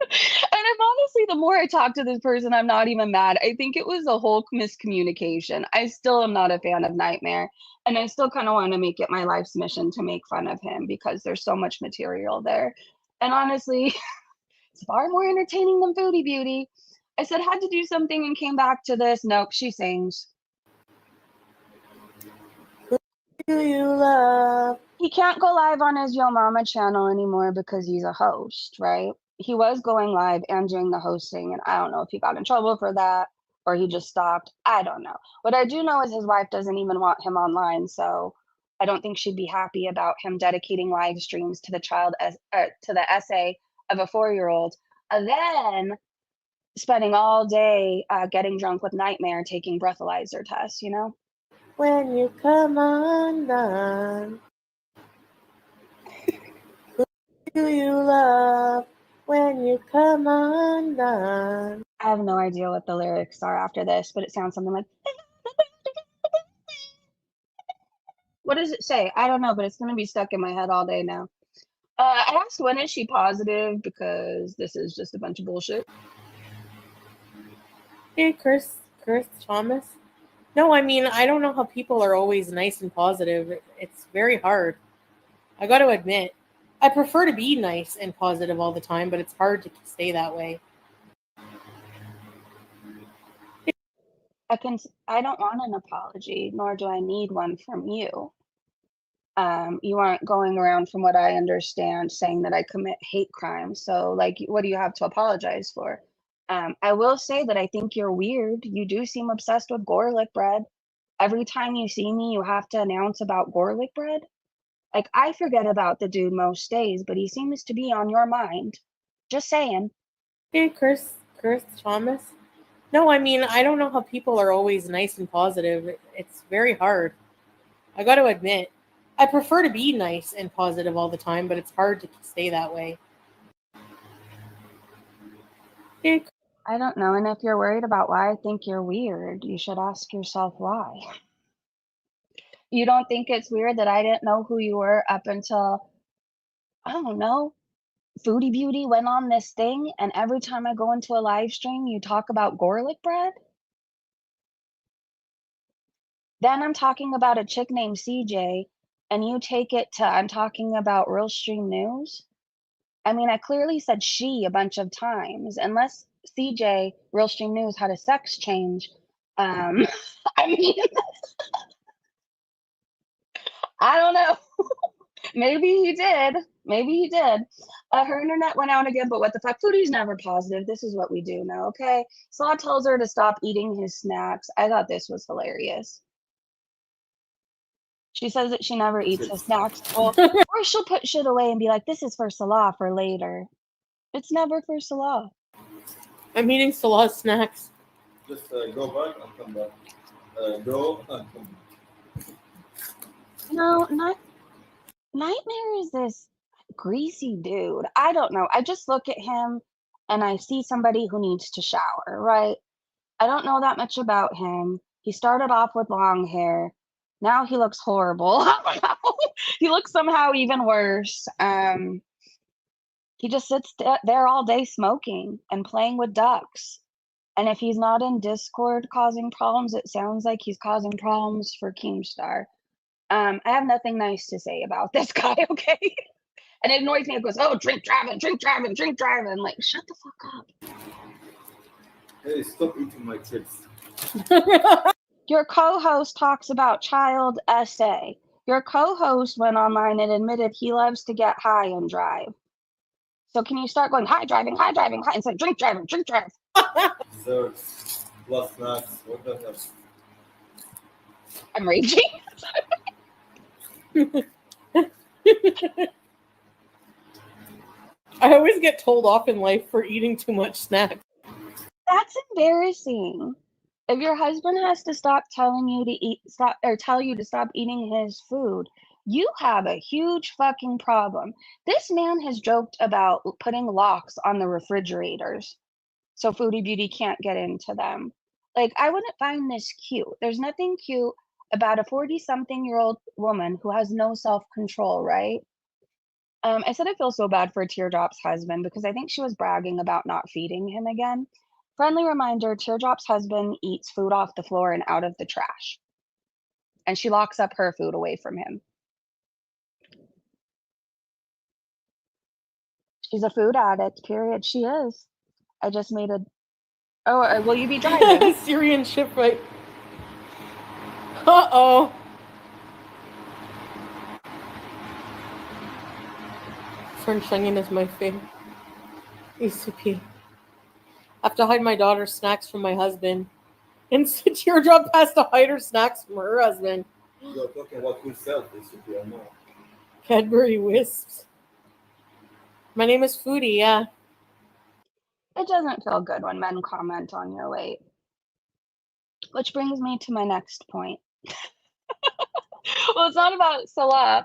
And I'm honestly, the more I talk to this person, I'm not even mad. I think it was a whole miscommunication. I still am not a fan of Nightmare. And I still kind of want to make it my life's mission to make fun of him because there's so much material there. And honestly, it's far more entertaining than Foodie Beauty. I said, had to do something and came back to this. Nope, she sings. Do you love? He can't go live on his Yo Mama channel anymore because he's a host, right? He was going live and doing the hosting, and I don't know if he got in trouble for that or he just stopped. I don't know. What I do know is his wife doesn't even want him online, so I don't think she'd be happy about him dedicating live streams to the child as to the essay of a 4-year-old, and then spending all day getting drunk with Nightmare taking breathalyzer tests, you know? When you come undone, who do you love? When you come undone. I have no idea what the lyrics are after this, but it sounds something like, what does it say? I don't know, but it's going to be stuck in my head all day now. I asked when is she positive because this is just a bunch of bullshit. Hey, Chris Thomas. No, I mean, I don't know how people are always nice and positive. It's very hard. I got to admit, I prefer to be nice and positive all the time, but it's hard to stay that way. I don't want an apology, nor do I need one from you. You aren't going around, from what I understand, saying that I commit hate crimes. So, like, what do you have to apologize for? I will say that I think you're weird. You do seem obsessed with garlic bread. Every time you see me, you have to announce about garlic bread. Like, I forget about the dude most days, but he seems to be on your mind. Just saying. Hey, Chris Thomas. No, I mean, I don't know how people are always nice and positive. It's very hard. I got to admit, I prefer to be nice and positive all the time, but it's hard to stay that way. Hey, I don't know. And if you're worried about why I think you're weird, you should ask yourself why. You don't think it's weird that I didn't know who you were up until, I don't know, Foodie Beauty went on this thing, and every time I go into a live stream, you talk about garlic bread? Then I'm talking about a chick named CJ, and you take it to I'm talking about Real Stream News? I mean, I clearly said she a bunch of times. Unless CJ, Real Stream News, had a sex change. I mean, I don't know. Maybe he did. Maybe he did. Her internet went out again, but what the fuck? Foodie's never positive. This is what we do now, okay? Salah tells her to stop eating his snacks. I thought this was hilarious. She says that she never eats his snacks. Well, or she'll put shit away and be like, this is for Salah for later. It's never for Salah. I'm eating Salah's snacks. Just go back and come back. Go and come back. No, Nightmare is this greasy dude. I don't know. I just look at him and I see somebody who needs to shower, right? I don't know that much about him. He started off with long hair. Now he looks horrible. He looks somehow even worse. He just sits there all day smoking and playing with ducks. And if he's not in Discord causing problems, it sounds like he's causing problems for Keemstar. I have nothing nice to say about this guy, okay? And it annoys me. It goes, oh, drink driving, drink driving, drink driving. Like, shut the fuck up. Hey, stop eating my chips. Your co-host talks about child essay. Your co-host went online and admitted he loves to get high and drive. So can you start going high driving, instead of drink driving, drink drive? Desserts, plus snacks, what the hell? I'm raging. I always get told off in life for eating too much snacks. That's embarrassing. If your husband has to stop telling you to tell you to stop eating his food, you have a huge fucking problem. This man has joked about putting locks on the refrigerators so Foodie Beauty can't get into them. Like, I wouldn't find this cute. There's nothing cute about a 40-something-year-old woman who has no self-control, right? I said I feel so bad for Teardrop's husband because I think she was bragging about not feeding him again. Friendly reminder, Teardrop's husband eats food off the floor and out of the trash. And she locks up her food away from him. She's a food addict, period. She is. I just made a... Oh, will you be driving? Syrian shipwright. Uh-oh. French onion is my favorite. ECP. I have to hide my daughter's snacks from my husband. And Teardrop has to hide her snacks from her husband. You're talking about good self-discipline or not. Cadbury Wisps. My name is Foodie, yeah. It doesn't feel good when men comment on your weight. Which brings me to my next point. Well, it's not about Salah.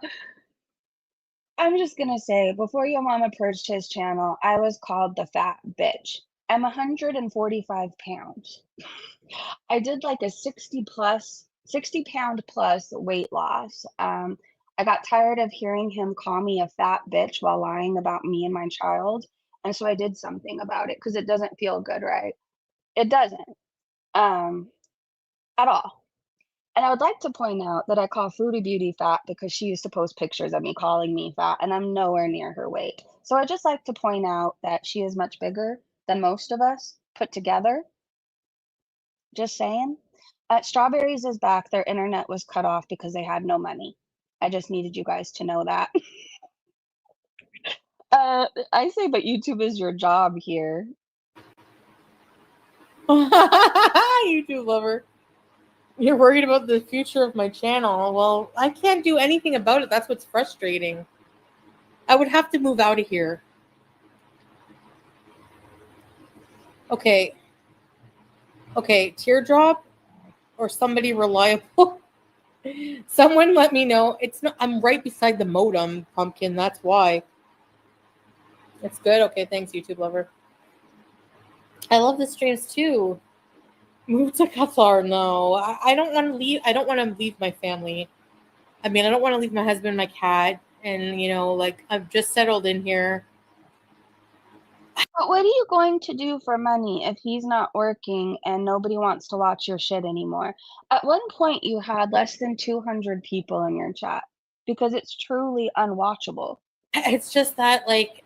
I'm just gonna say, before your mama purged his channel, I was called the fat bitch. I'm 145 pounds. I did like a 60 pound plus weight loss. I got tired of hearing him call me a fat bitch while lying about me and my child. And so I did something about it because it doesn't feel good, right? It doesn't, um, at all. And I would like to point out that I call Foodie Beauty fat because she used to post pictures of me calling me fat, and I'm nowhere near her weight. So I just like to point out that she is much bigger than most of us put together. Just saying. Strawberries is back. Their internet was cut off because they had no money. I just needed you guys to know that. I say, but YouTube is your job here. YouTube lover. You're worried about the future of my channel. Well, I can't do anything about it. That's what's frustrating. I would have to move out of here. Okay. Okay, teardrop or somebody reliable. Someone let me know. It's not. I'm right beside the modem, pumpkin. That's why. It's good. Okay, thanks, YouTube lover. I love the streams too. Move to Qatar. No, I don't want to leave. I don't want to leave my family. I mean, I don't want to leave my husband, my cat, and like I've just settled in here. But what are you going to do for money if he's not working and nobody wants to watch your shit anymore? At one point, you had less than 200 people in your chat because it's truly unwatchable. It's just that, like,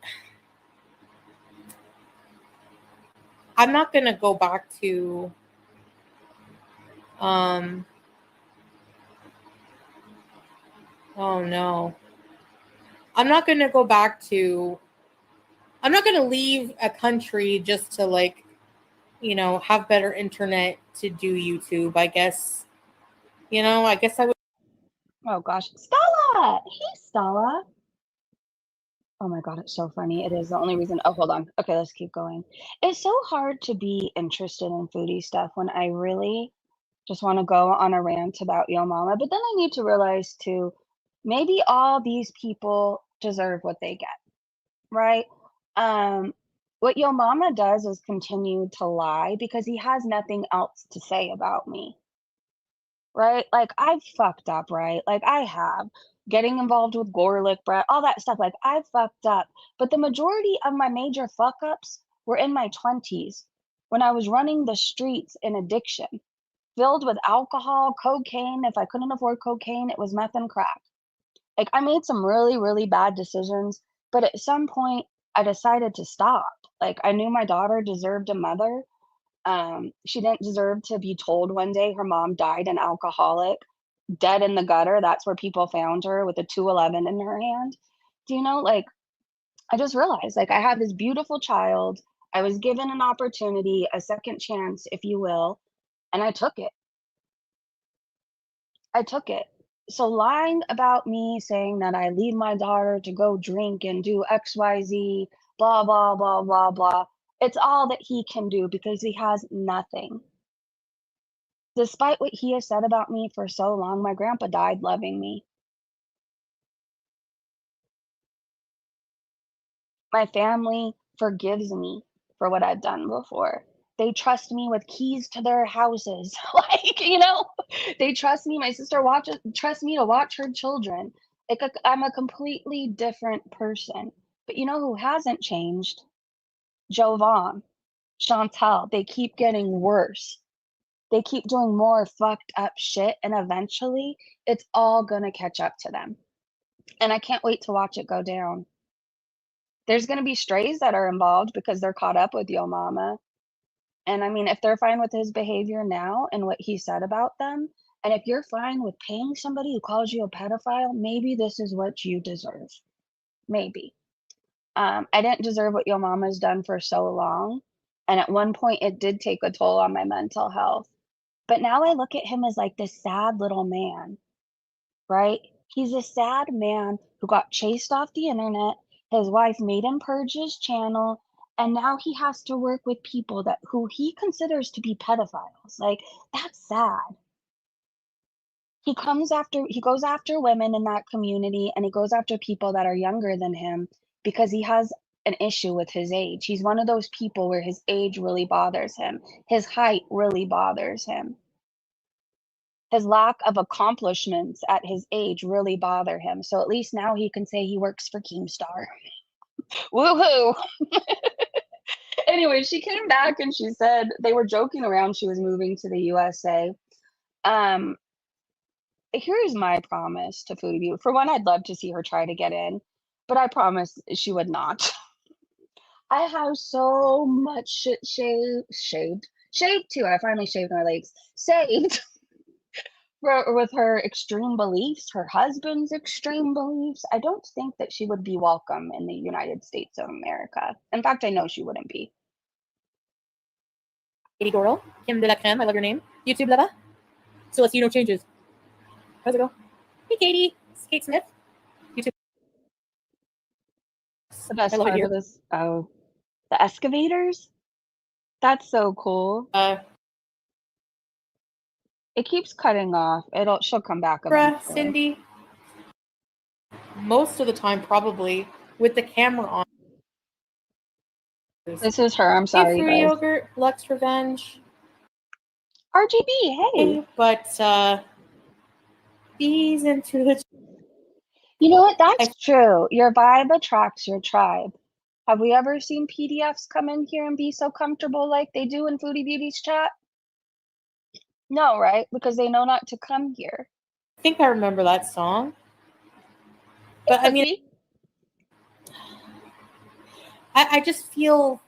I'm not gonna go back to oh no. I'm not gonna go back to I'm not gonna leave a country just to have better internet to do YouTube. I guess I guess I would. Oh gosh, Stella! Hey, Stella. Oh my god, it's so funny. It is the only reason. Oh, hold on. Okay, let's keep going. It's so hard to be interested in foodie stuff when I really just want to go on a rant about Yo Mama. But then I need to realize too, maybe all these people deserve what they get, right? Um, what Yo Mama does is continue to lie because he has nothing else to say about me, right? Like I've fucked up, right? Like I have getting involved with Gorlick, Brett, all that stuff. Like I've fucked up, but the majority of my major fuck ups were in my 20s when I was running the streets in addiction, filled with alcohol, cocaine. If I couldn't afford cocaine, it was meth and crack. Like I made some really, really bad decisions, but at some point I decided to stop. Like I knew my daughter deserved a mother. She didn't deserve to be told one day her mom died an alcoholic, dead in the gutter. That's where people found her with a 211 in her hand. Do you know, like, I just realized, like, I have this beautiful child. I was given an opportunity, a second chance, if you will, and I took it. I took it. So lying about me saying that I leave my daughter to go drink and do XYZ, blah, blah, blah, blah, blah. It's all that he can do because he has nothing. Despite what he has said about me for so long, my grandpa died loving me. My family forgives me for what I've done before. They trust me with keys to their houses. Like, they trust me. My sister trusts me to watch her children. Like, I'm a completely different person. But you know who hasn't changed? Jovan, Chantel. They keep getting worse. They keep doing more fucked up shit, and eventually it's all gonna catch up to them. And I can't wait to watch it go down. There's gonna be strays that are involved because they're caught up with Yo Mama. And I mean, if they're fine with his behavior now and what he said about them, and if you're fine with paying somebody who calls you a pedophile, maybe this is what you deserve. Maybe. I didn't deserve what Yo Mama's done for so long. And at one point, it did take a toll on my mental health. But now I look at him as like this sad little man. right? He's a sad man who got chased off the internet. His wife made him purge his channel, and now he has to work with people who he considers to be pedophiles. Like, that's sad. He goes after women in that community, and he goes after people that are younger than him because he has an issue with his age. He's one of those people where his age really bothers him. His height really bothers him. His lack of accomplishments at his age really bother him. So at least now he can say he works for Keemstar. Woohoo! Anyway, she came back and she said they were joking around she was moving to the USA. Here's my promise to Foodie Beauty. For one, I'd love to see her try to get in, but I promise she would not. I have so much shit shaved too. I finally shaved my legs. Saved with her extreme beliefs, her husband's extreme beliefs. I don't think that she would be welcome in the United States of America. In fact, I know she wouldn't be. Katie Doral, Kim de la Creme, I love your name. YouTube lover. So let's see no changes. How's it go? Hey Katie, it's Kate Smith. YouTube. The best I love it part here. of this, the excavators. That's so cool. It keeps cutting off. She'll come back eventually. Cindy. Most of the time, probably with the camera on. This is her. I'm sorry, Hey, Fruit guys. Yogurt, Lux Revenge. RGB, hey. But bees into the. You know what? That's true. Your vibe attracts your tribe. Have we ever seen PDFs come in here and be so comfortable like they do in Foodie Beauty's chat? No, right? Because they know not to come here. I think I remember that song. But I mean, I just feel.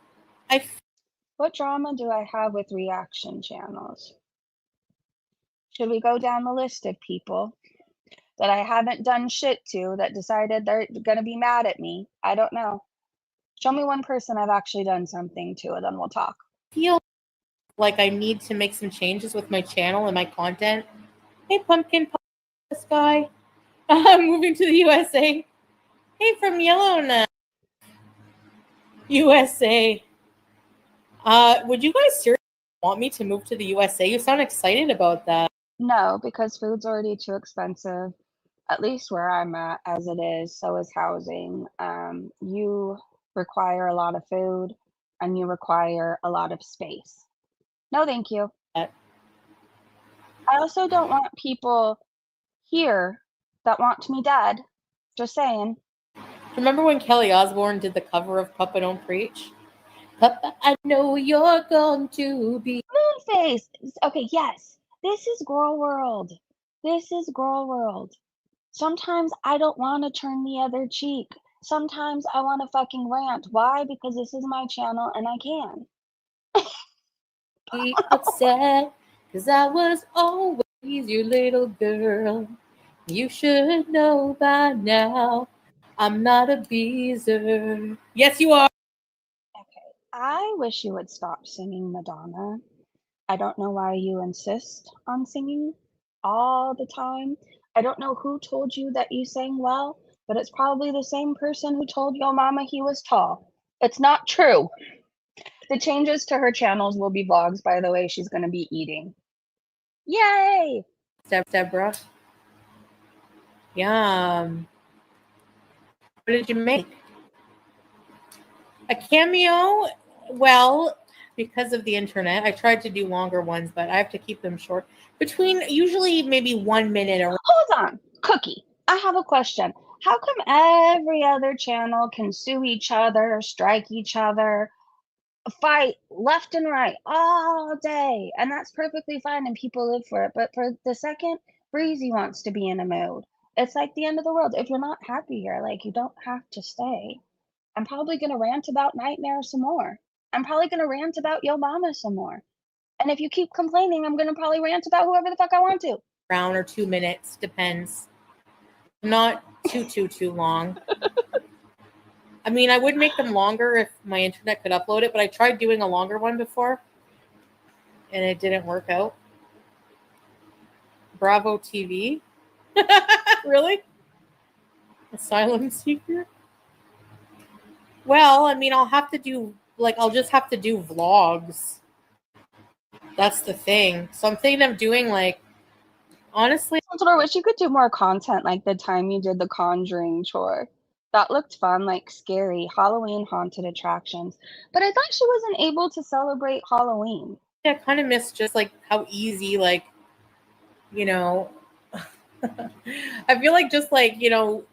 What drama do I have with reaction channels? Should we go down the list of people that I haven't done shit to that decided they're going to be mad at me? I don't know. Show me one person I've actually done something to, and then we'll talk. Feel like I need to make some changes with my channel and my content. Hey, Pumpkin Pie, this guy. I'm moving to the USA. Hey, from Yellowknife, USA. Would you guys seriously want me to move to the USA? You sound excited about that. No, because food's already too expensive, at least where I'm at, as it is. So is housing. You require a lot of food, and you require a lot of space. No, thank you. I also don't want people here that want me dead. Just saying. Remember when Kelly Osbourne did the cover of Papa Don't Preach? Papa, I know you're going to be. Moonface! Okay, yes. This is Girl World. This is Girl World. Sometimes I don't want to turn the other cheek. Sometimes I want to fucking rant. Why? Because this is my channel and I can. Be upset, because I was always your little girl. You should know by now, I'm not a beezer. Yes, you are. Okay, I wish you would stop singing Madonna. I don't know why you insist on singing all the time. I don't know who told you that you sang well, but it's probably the same person who told your mama he was tall. It's not true. The changes to her channels will be vlogs, by the way. She's going to be eating. Yay! Deborah. Yum. What did you make? A cameo? Well, because of the internet, I tried to do longer ones, but I have to keep them short. Between usually maybe 1 minute or. Hold on. Cookie, I have a question. How come every other channel can sue each other, strike each other, fight left and right all day, and that's perfectly fine and people live for it, but for the second Breezy wants to be in a mood, it's like the end of the world. If you're not happy here, like, you don't have to stay. I'm probably going to rant about Nightmare some more. I'm probably going to rant about Yo Mama some more, and if you keep complaining, I'm going to probably rant about whoever the fuck I want to. Round or 2 minutes, depends. Not too long. I mean, I would make them longer if my internet could upload it, but I tried doing a longer one before, and it didn't work out. Bravo TV. Really? Asylum seeker? Well, I mean, I'll just have to do vlogs. That's the thing. So I'm thinking of doing honestly. That's what I wish you could do more content like the time you did the Conjuring chore. That looked fun, like scary Halloween haunted attractions. But I thought she wasn't able to celebrate Halloween. I kind of miss just how easy, you know, I feel like just Cookie,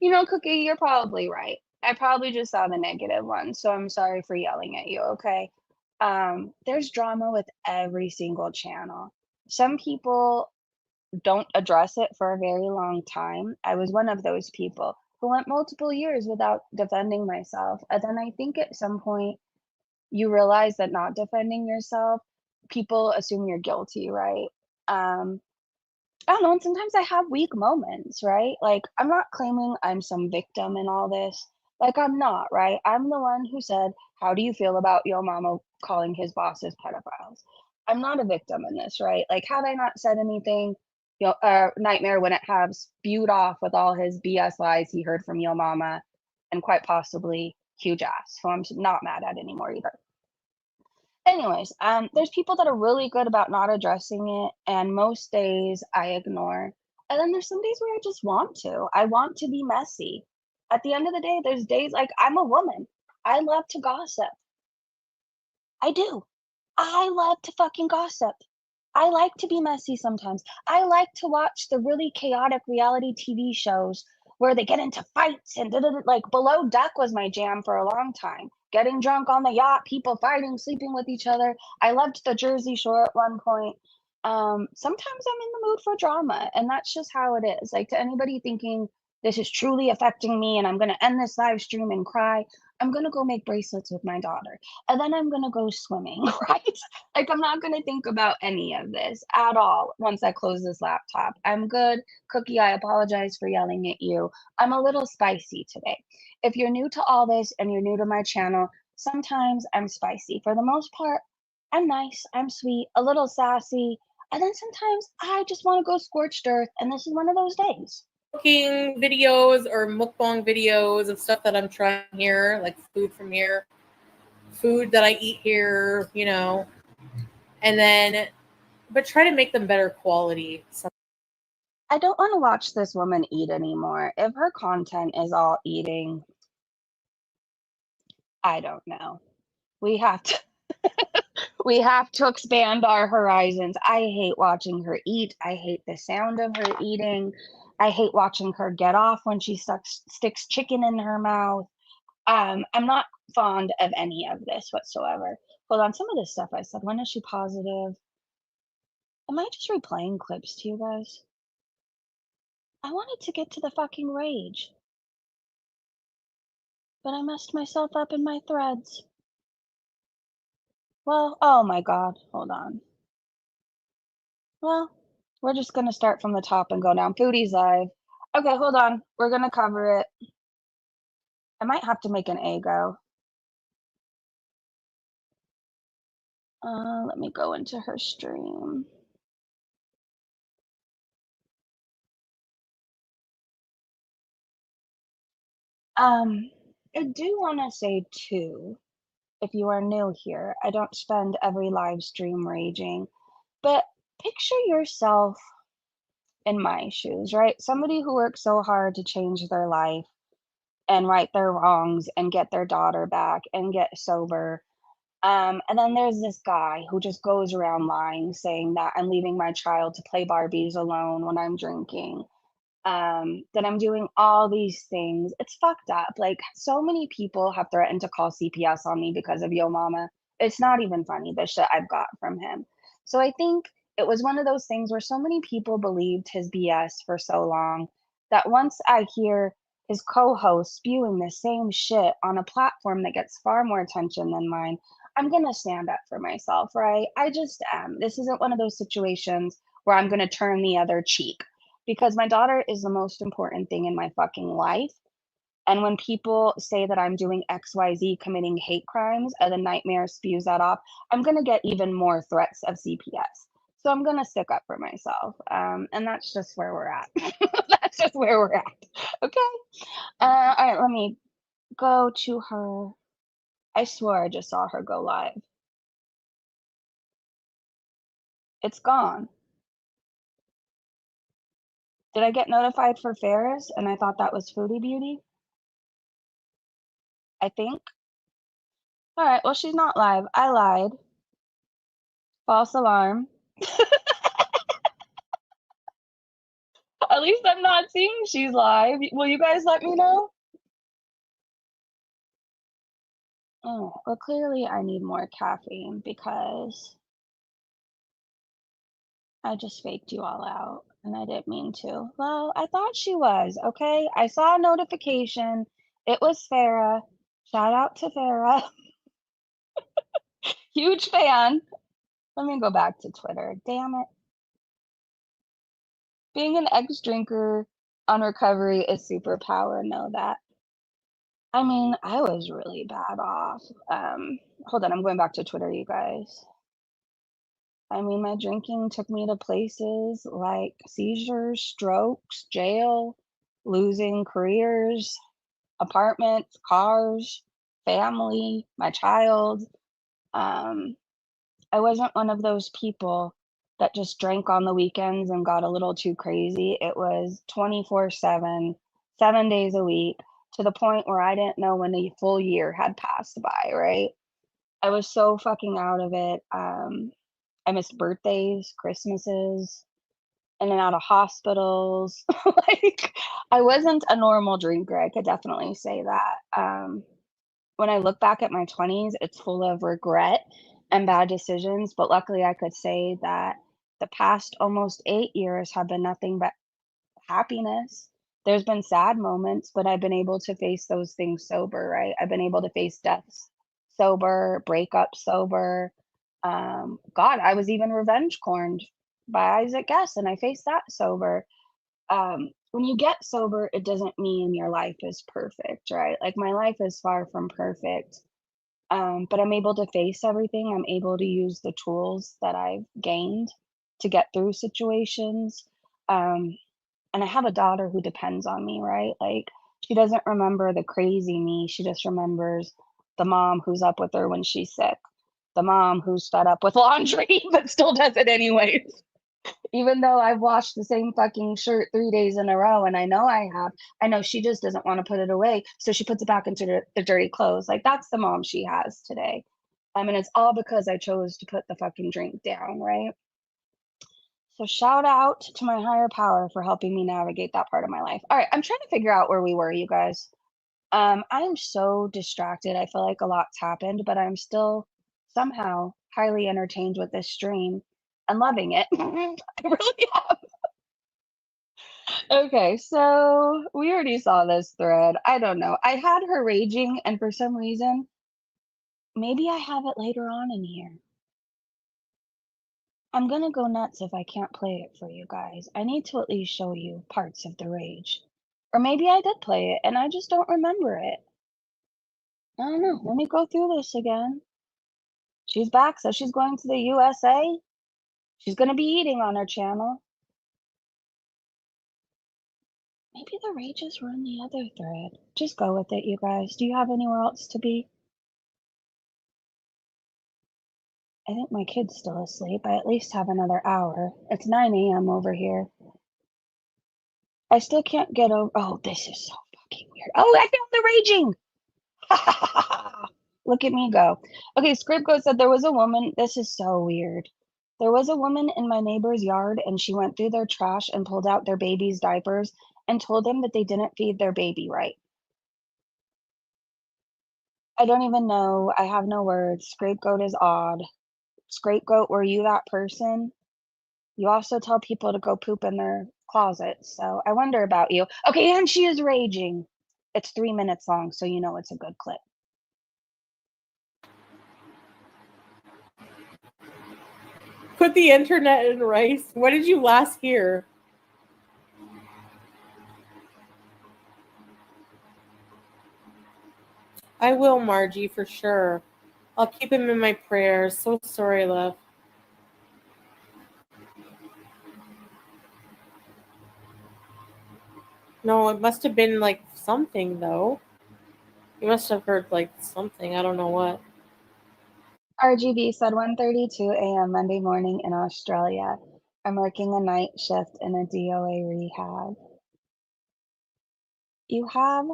you're probably right. I probably just saw the negative one, so I'm sorry for yelling at you, okay? There's drama with every single channel. Some people don't address it for a very long time. I was one of those people who went multiple years without defending myself. And then I think at some point you realize that not defending yourself, people assume you're guilty, right? Um, I don't know, and sometimes I have weak moments, right? Like, I'm not claiming I'm some victim in all this. Like, I'm not, right? I'm the one who said, "How do you feel about your mama calling his bosses pedophiles?" I'm not a victim in this, right? Like, had I not said anything, Nightmare wouldn't have spewed off with all his BS lies he heard from Yo Mama and quite possibly huge ass, who I'm not mad at anymore either. Anyways, there's people that are really good about not addressing it, and most days I ignore. And then there's some days where I just want to. I want to be messy. At the end of the day, there's days like I'm a woman. I love to gossip. I do. I love to fucking gossip. I like to be messy sometimes. I like to watch the really chaotic reality TV shows where they get into fights and like Below Deck was my jam for a long time. Getting drunk on the yacht, people fighting, sleeping with each other. I loved the Jersey Shore at one point. Sometimes I'm in the mood for drama, and that's just how it is. Like to anybody thinking this is truly affecting me and I'm gonna end this live stream and cry, I'm gonna go make bracelets with my daughter. And then I'm gonna go swimming, right? Like, I'm not gonna think about any of this at all once I close this laptop. I'm good. Cookie, I apologize for yelling at you. I'm a little spicy today. If you're new to all this and you're new to my channel, sometimes I'm spicy. For the most part, I'm nice, I'm sweet, a little sassy, and then sometimes I just want to go scorched earth, and this is one of those days. Cooking videos or mukbang videos of stuff that I'm trying here, like food from here, food that I eat here, and then, but try to make them better quality. I don't want to watch this woman eat anymore. If her content is all eating, I don't know. We have to we have to expand our horizons. I hate watching her eat. I hate the sound of her eating. I hate watching her get off when she sticks chicken in her mouth. I'm not fond of any of this whatsoever. Hold on, some of this stuff I said, when is she positive? Am I just replaying clips to you guys? I wanted to get to the fucking rage. But I messed myself up in my threads. Well, oh my god, hold on. Well, we're just gonna start from the top and go down. Foodie's live. Okay, hold on. We're gonna cover it. I might have to make an Ago. Let me go into her stream. I do want to say too, if you are new here, I don't spend every live stream raging, but picture yourself in my shoes, right? Somebody who works so hard to change their life and right their wrongs and get their daughter back and get sober. And then there's this guy who just goes around lying, saying that I'm leaving my child to play Barbies alone when I'm drinking. That I'm doing all these things. It's fucked up. Like, so many people have threatened to call CPS on me because of Yo Mama. It's not even funny, the shit I've got from him. So I think it was one of those things where so many people believed his BS for so long that once I hear his co-host spewing the same shit on a platform that gets far more attention than mine, I'm gonna stand up for myself, right? I just am. This isn't one of those situations where I'm gonna turn the other cheek because my daughter is the most important thing in my fucking life. And when people say that I'm doing XYZ committing hate crimes and the Nightmare spews that off, I'm going to get even more threats of CPS. So I'm going to stick up for myself. And that's just where we're at. just where we're at. Okay. All right, let me go to her. I swore I just saw her go live. It's gone. Did I get notified for Ferris and I thought that was Foodie Beauty? I think. All right, well, she's not live. I lied. False alarm. At least I'm not seeing she's live. Will you guys let me know? Oh, well, clearly I need more caffeine because I just faked you all out and I didn't mean to. Well, I thought she was, okay? I saw a notification. It was Farah. Shout out to Farah. Huge fan. Let me go back to Twitter. Damn it. Being an ex-drinker on recovery is superpower, know that. I mean, I was really bad off. Hold on, I'm going back to Twitter, you guys. I mean, my drinking took me to places like seizures, strokes, jail, losing careers, apartments, cars, family, my child. I wasn't one of those people that just drank on the weekends and got a little too crazy. It was 24/7, 7 days a week, to the point where I didn't know when a full year had passed by, right? I was so fucking out of it. I missed birthdays, Christmases, in and out of hospitals. Like, I wasn't a normal drinker. I could definitely say that. When I look back at my 20s, it's full of regret and bad decisions. But luckily, I could say that the past almost 8 years have been nothing but happiness. There's been sad moments, but I've been able to face those things sober, right? I've been able to face deaths sober, breakup sober. God, I was even revenge corned by Isaac Guest, and I faced that sober. When you get sober, it doesn't mean your life is perfect, right? Like, my life is far from perfect. But I'm able to face everything. I'm able to use the tools that I've gained to get through situations. Um, and I have a daughter who depends on me, right? Like, she doesn't remember the crazy me. She just remembers the mom who's up with her when she's sick, the mom who's fed up with laundry but still does it anyways. Even though I've washed the same fucking shirt 3 days in a row, and I know I have, I know she just doesn't want to put it away, so she puts it back into the dirty clothes. Like, that's the mom she has today. And it's all because I chose to put the fucking drink down, right? So shout out to my higher power for helping me navigate that part of my life. All right, I'm trying to figure out where we were, you guys. I'm so distracted. I feel like a lot's happened, but I'm still somehow highly entertained with this stream and loving it. I really am. Okay, so we already saw this thread. I don't know. I had her raging, and for some reason, maybe I have it later on in here. I'm gonna go nuts if I can't play it for you guys. I need to at least show you parts of the rage. Or maybe I did play it and I just don't remember it. I don't know. Let me go through this again. She's back, so she's going to the USA. She's gonna be eating on her channel. Maybe the rages were in the other thread. Just go with it, you guys. Do you have anywhere else to be? I think my kid's still asleep. I at least have another hour. It's 9 a.m. over here. I still can't get over. Oh, this is so fucking weird. Oh, I found the raging. Look at me go. Okay, Scriptgo said there was a woman. This is so weird. There was a woman in my neighbor's yard, and she went through their trash and pulled out their baby's diapers and told them that they didn't feed their baby right. I don't even know. I have no words. Scapegoat is odd. Scapegoat, were you that person? You also tell people to go poop in their closets, so I wonder about you. Okay, and she is raging. It's 3 minutes long, so you know it's a good clip. Put the internet in rice. What did you last hear? I will, Margie, for sure. I'll keep him in my prayers. So sorry, love. No, it must have been like something though. You must have heard like something. I don't know what. RGB said 1:32 a.m. Monday morning in Australia. I'm working a night shift in a DOA rehab. You have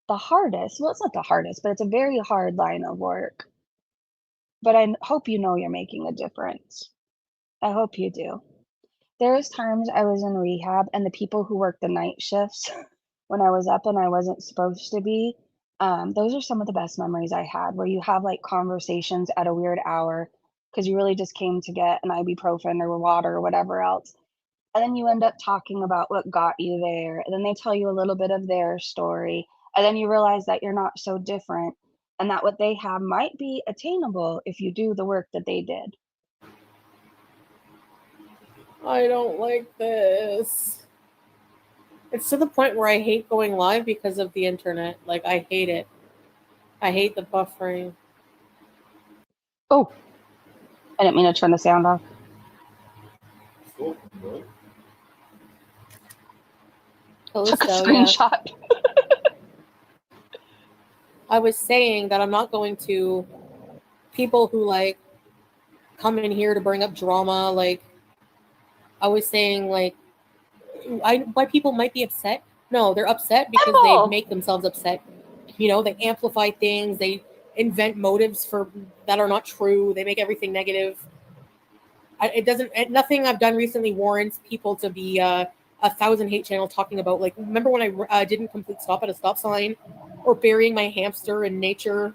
the hardest, well, it's not the hardest, but it's a very hard line of work. But I hope you know you're making a difference. I hope you do. There's times I was in rehab and the people who work the night shifts when I was up and I wasn't supposed to be, those are some of the best memories I had where you have like conversations at a weird hour because you really just came to get an ibuprofen or water or whatever else. And then you end up talking about what got you there. And then they tell you a little bit of their story. And then you realize that you're not so different and that what they have might be attainable if you do the work that they did. I don't like this. It's to the point where I hate going live because of the internet. Like, I hate it. I hate the buffering. Oh, I didn't mean to turn the sound off. Cool, bro. Took a Callisto, yeah. screenshot. I was saying that I'm not going to people who like come in here to bring up drama. Like, I was saying, like, why people might be upset. No, they're upset because they Oh, make themselves upset. You know, they amplify things. They invent motives for that are not true. They make everything negative. Nothing I've done recently warrants people to be 1,000 hate channel talking about, like, remember when I didn't complete stop at a stop sign or burying my hamster in nature.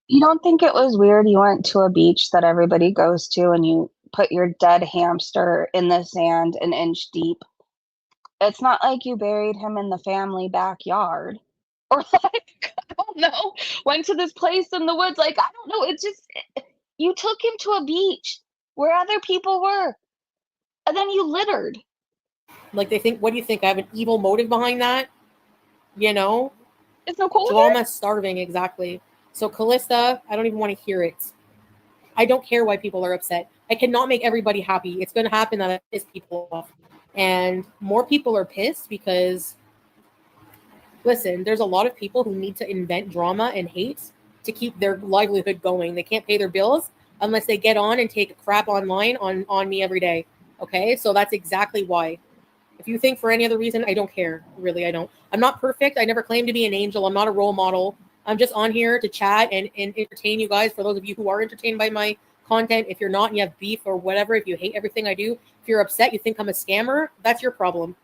you don't think it was weird you went to a beach that everybody goes to and you put your dead hamster in the sand an inch deep? It's not like you buried him in the family backyard. Or like, I don't know, went to this place in the woods. Like, I don't know. It's just, you took him to a beach where other people were, and then you littered. Like, they think, what do you think? I have an evil motive behind that? You know? Is Nicole here? Drama starving, exactly. So, Callista, I don't even want to hear it. I don't care why people are upset. I cannot make everybody happy. It's going to happen that I piss people off. And more people are pissed because, listen, there's a lot of people who need to invent drama and hate to keep their livelihood going. They can't pay their bills unless they get on and take a crap online on me every day. Okay? So that's exactly why. If you think for any other reason, I don't care. Really, I don't. I'm not perfect. I never claimed to be an angel. I'm not a role model. I'm just on here to chat and entertain you guys. For those of you who are entertained by my content, if you're not and you have beef or whatever, if you hate everything I do, if you're upset, you think I'm a scammer, that's your problem.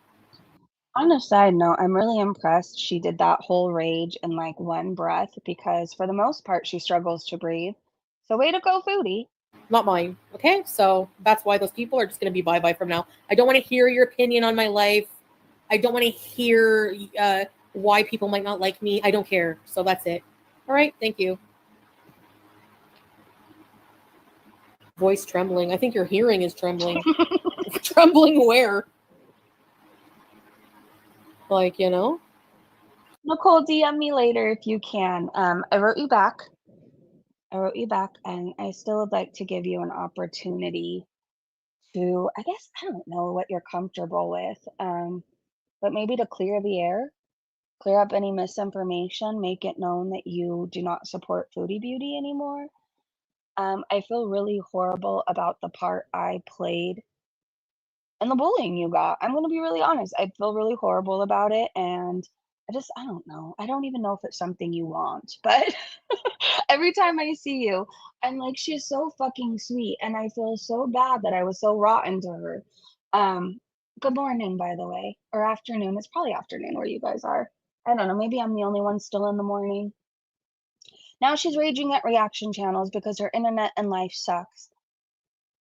On a side note, I'm really impressed she did that whole rage in like one breath because for the most part she struggles to breathe. So way to go, Foodie. Not mine. Okay? So that's why those people are just going to be bye-bye from now. I don't want to hear your opinion on my life. I don't want to hear why people might not like me. I don't care. So that's it. All right. Thank you. Voice trembling. I think your hearing is trembling. Trembling where? Like, you know? Nicole, DM me later if you can. I wrote you back. And I still would like to give you an opportunity to, I guess, I don't know what you're comfortable with, but maybe to clear the air, clear up any misinformation, make it known that you do not support Foodie Beauty anymore. I feel really horrible about the part I played and the bullying you got. I'm going to be really honest. I feel really horrible about it. And I don't know. I don't even know if it's something you want, but every time I see you, I'm like, she's so fucking sweet. And I feel so bad that I was so rotten to her. Um, Good morning, by the way, or afternoon. It's probably afternoon where you guys are. I don't know. Maybe I'm the only one still in the morning. Now she's raging at reaction channels because her internet and life sucks.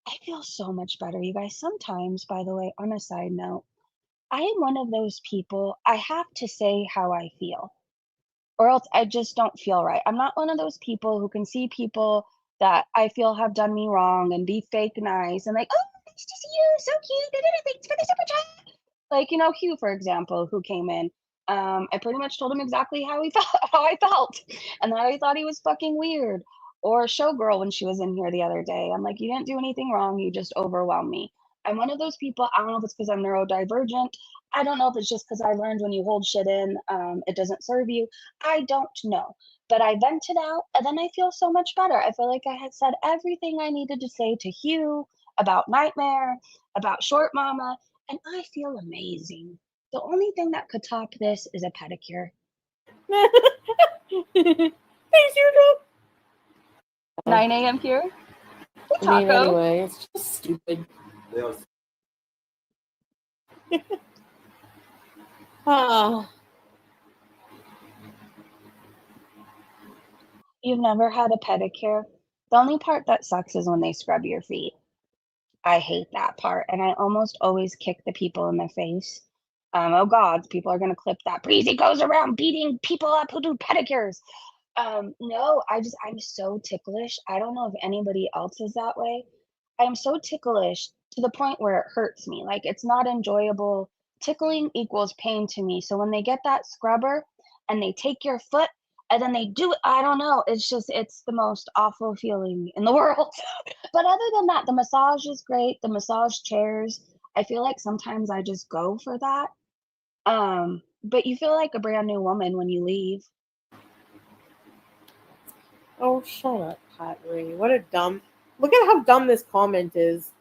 I feel so much better, you guys. Sometimes, by the way, on a side note, I am one of those people, I have to say how I feel, or else I just don't feel right. I'm not one of those people who can see people that I feel have done me wrong and be fake nice and like, oh, nice to see you, so cute, thanks for the super chat. Like, you know, Hugh, for example, who came in. I pretty much told him exactly how he felt, how I felt, and that I thought he was fucking weird. Or Showgirl when she was in here the other day. I'm like, you didn't do anything wrong, you just overwhelmed me. I'm one of those people, I don't know if it's because I'm neurodivergent. I don't know if it's just because I learned when you hold shit in, it doesn't serve you. I don't know. But I vented out and then I feel so much better. I feel like I had said everything I needed to say to Hugh about Nightmare, about Short Mama, and I feel amazing. The only thing that could top this is a pedicure. Thanks, Deirdre. 9 a.m. here. I mean, Taco. anyway, it's just stupid. They are Ah, You've never had a pedicure? The only part that sucks is when they scrub your feet. I hate that part, and I almost always kick the people in the face. Oh God, people are gonna clip that. Breezy goes around beating people up who do pedicures. No, I'm so ticklish. I don't know if anybody else is that way. I'm so ticklish to the point where it hurts me. Like it's not enjoyable. Tickling equals pain to me. So when they get that scrubber and they take your foot and then they do it, I don't know. It's the most awful feeling in the world. But other than that, the massage is great. The massage chairs, I feel like sometimes I just go for that. But you feel like a brand new woman when you leave. oh, shut up, Pat Ray. What a dumb. Look at how dumb this comment is.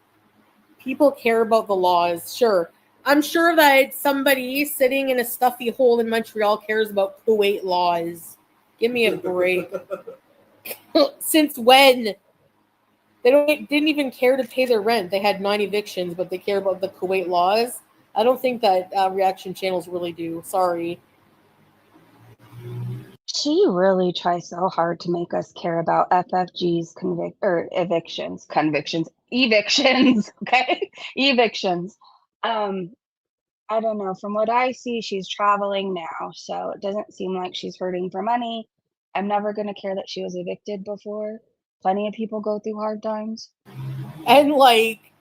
People care about the laws. Sure. I'm sure that somebody sitting in a stuffy hole in Montreal cares about Kuwait laws. Give me a break. Since when? Didn't even care to pay their rent. They had 9 evictions, but they care about the Kuwait laws. I don't think that reaction channels really do. Sorry. She really tries so hard to make us care about FFG's evictions, okay? Evictions. I don't know. From what I see, she's traveling now, so it doesn't seem like she's hurting for money. I'm never gonna care that she was evicted before. Plenty of people go through hard times. And like,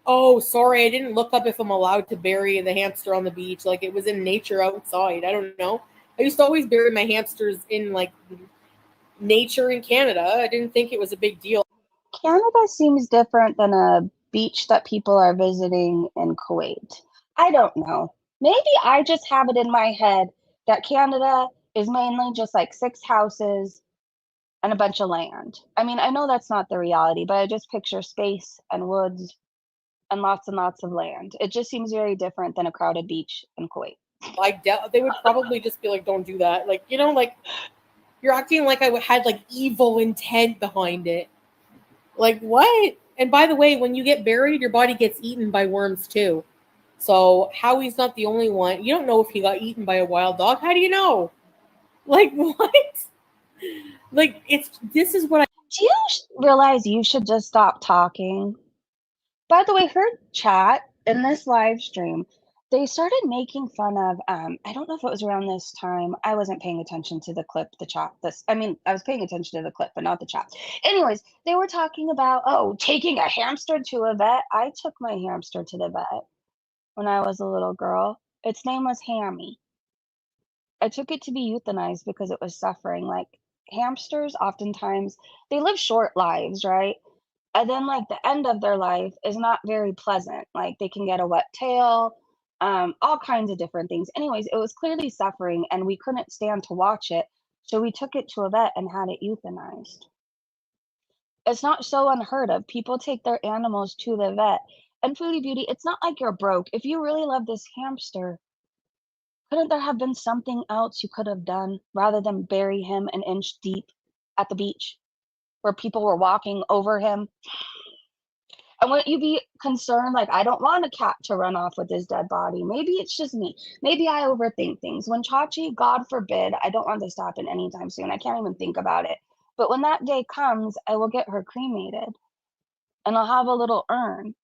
oh, sorry, I didn't look up if I'm allowed to bury the hamster on the beach. Like it was in nature outside. I don't know. I used to always bury my hamsters in like nature in Canada. I didn't think it was a big deal. Canada seems different than a beach that people are visiting in Kuwait. I don't know. Maybe I just have it in my head that Canada is mainly just like 6 houses and a bunch of land. I mean, I know that's not the reality, but I just picture space and woods and lots of land. It just seems very different than a crowded beach in Kuwait. I doubt they would probably just be like, "Don't do that." Like like you're acting like I had like evil intent behind it. Like what? And by the way, when you get buried, your body gets eaten by worms too. So Howie's not the only one. You don't know if he got eaten by a wild dog. How do you know? Like what? Like this is what I Do you realize you should just stop talking? By the way, her chat in this live stream, they started making fun of, I don't know if it was around this time. I wasn't paying attention to the clip, the chat. I was paying attention to the clip, but not the chat. Anyways, they were talking about, oh, taking a hamster to a vet. I took my hamster to the vet when I was a little girl. Its name was Hammy. I took it to be euthanized because it was suffering. Like hamsters, oftentimes, they live short lives, right? And then like the end of their life is not very pleasant. Like they can get a wet tail, all kinds of different things. Anyways, it was clearly suffering and we couldn't stand to watch it. So we took it to a vet and had it euthanized. It's not so unheard of. People take their animals to the vet. And Foodie Beauty, it's not like you're broke. If you really love this hamster, couldn't there have been something else you could have done rather than bury him an inch deep at the beach where people were walking over him? And wouldn't you be concerned? Like, I don't want a cat to run off with his dead body. Maybe it's just me. Maybe I overthink things. When Chachi, God forbid, I don't want this to happen anytime soon. I can't even think about it. But when that day comes, I will get her cremated and I'll have a little urn.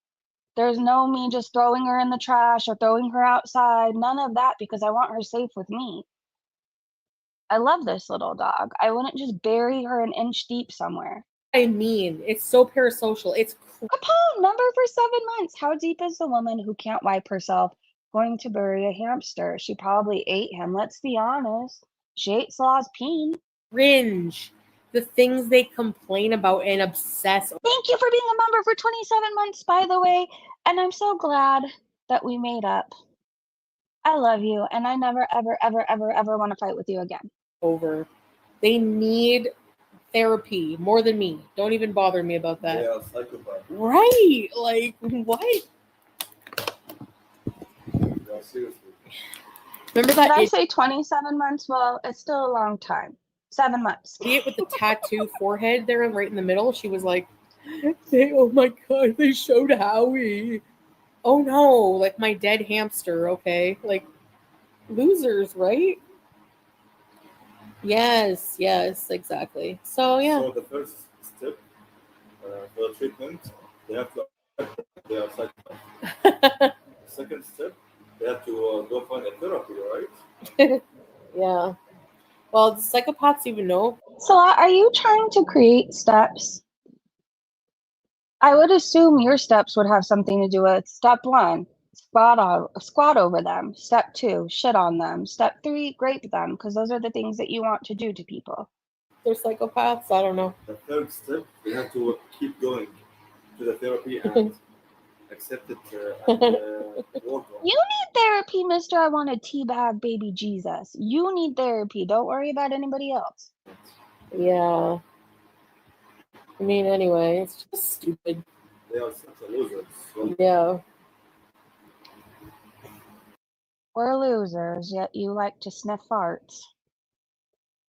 There's no me just throwing her in the trash or throwing her outside. None of that because I want her safe with me. I love this little dog. I wouldn't just bury her an inch deep somewhere. mean. It's so parasocial. It's Capone, member for 7 months. How deep is the woman who can't wipe herself going to bury a hamster? She probably ate him. Let's be honest. She ate Salah's peen. cringe. The things they complain about and obsess. Thank you for being a member for 27 months, by the way. And I'm so glad that we made up. I love you, and I never, ever, ever, ever, ever want to fight with you again. Over. They need therapy more than me. Don't even bother me about They that. are psychopaths. Right? Like, what? They are seriously. Remember Did that I say 27 months? Well, it's still a long time. 7 months. idiot with the tattoo forehead there right in the middle? She was like, oh my God, they showed Howie. Oh no, like my dead hamster, okay? Like, losers, right? Yes, exactly. So, yeah. So the first step for treatment, they have to they are psychopaths. Second step, they have to go find a therapy, right? Yeah. Well, do psychopaths even know? Salah, are you trying to create steps? I would assume your steps would have something to do with step 1, squat over them. Step 2, shit on them. Step 3, grape them, because those are the things that you want to do to people. They're psychopaths? I don't know. The third step, they have to keep going to the therapy and accept it and work on. You need therapy, mister. I want to teabag baby Jesus. You need therapy. Don't worry about anybody else. Yeah. I mean, anyway, it's just stupid. They are such a losers. So Yeah. We're losers, yet you like to sniff farts.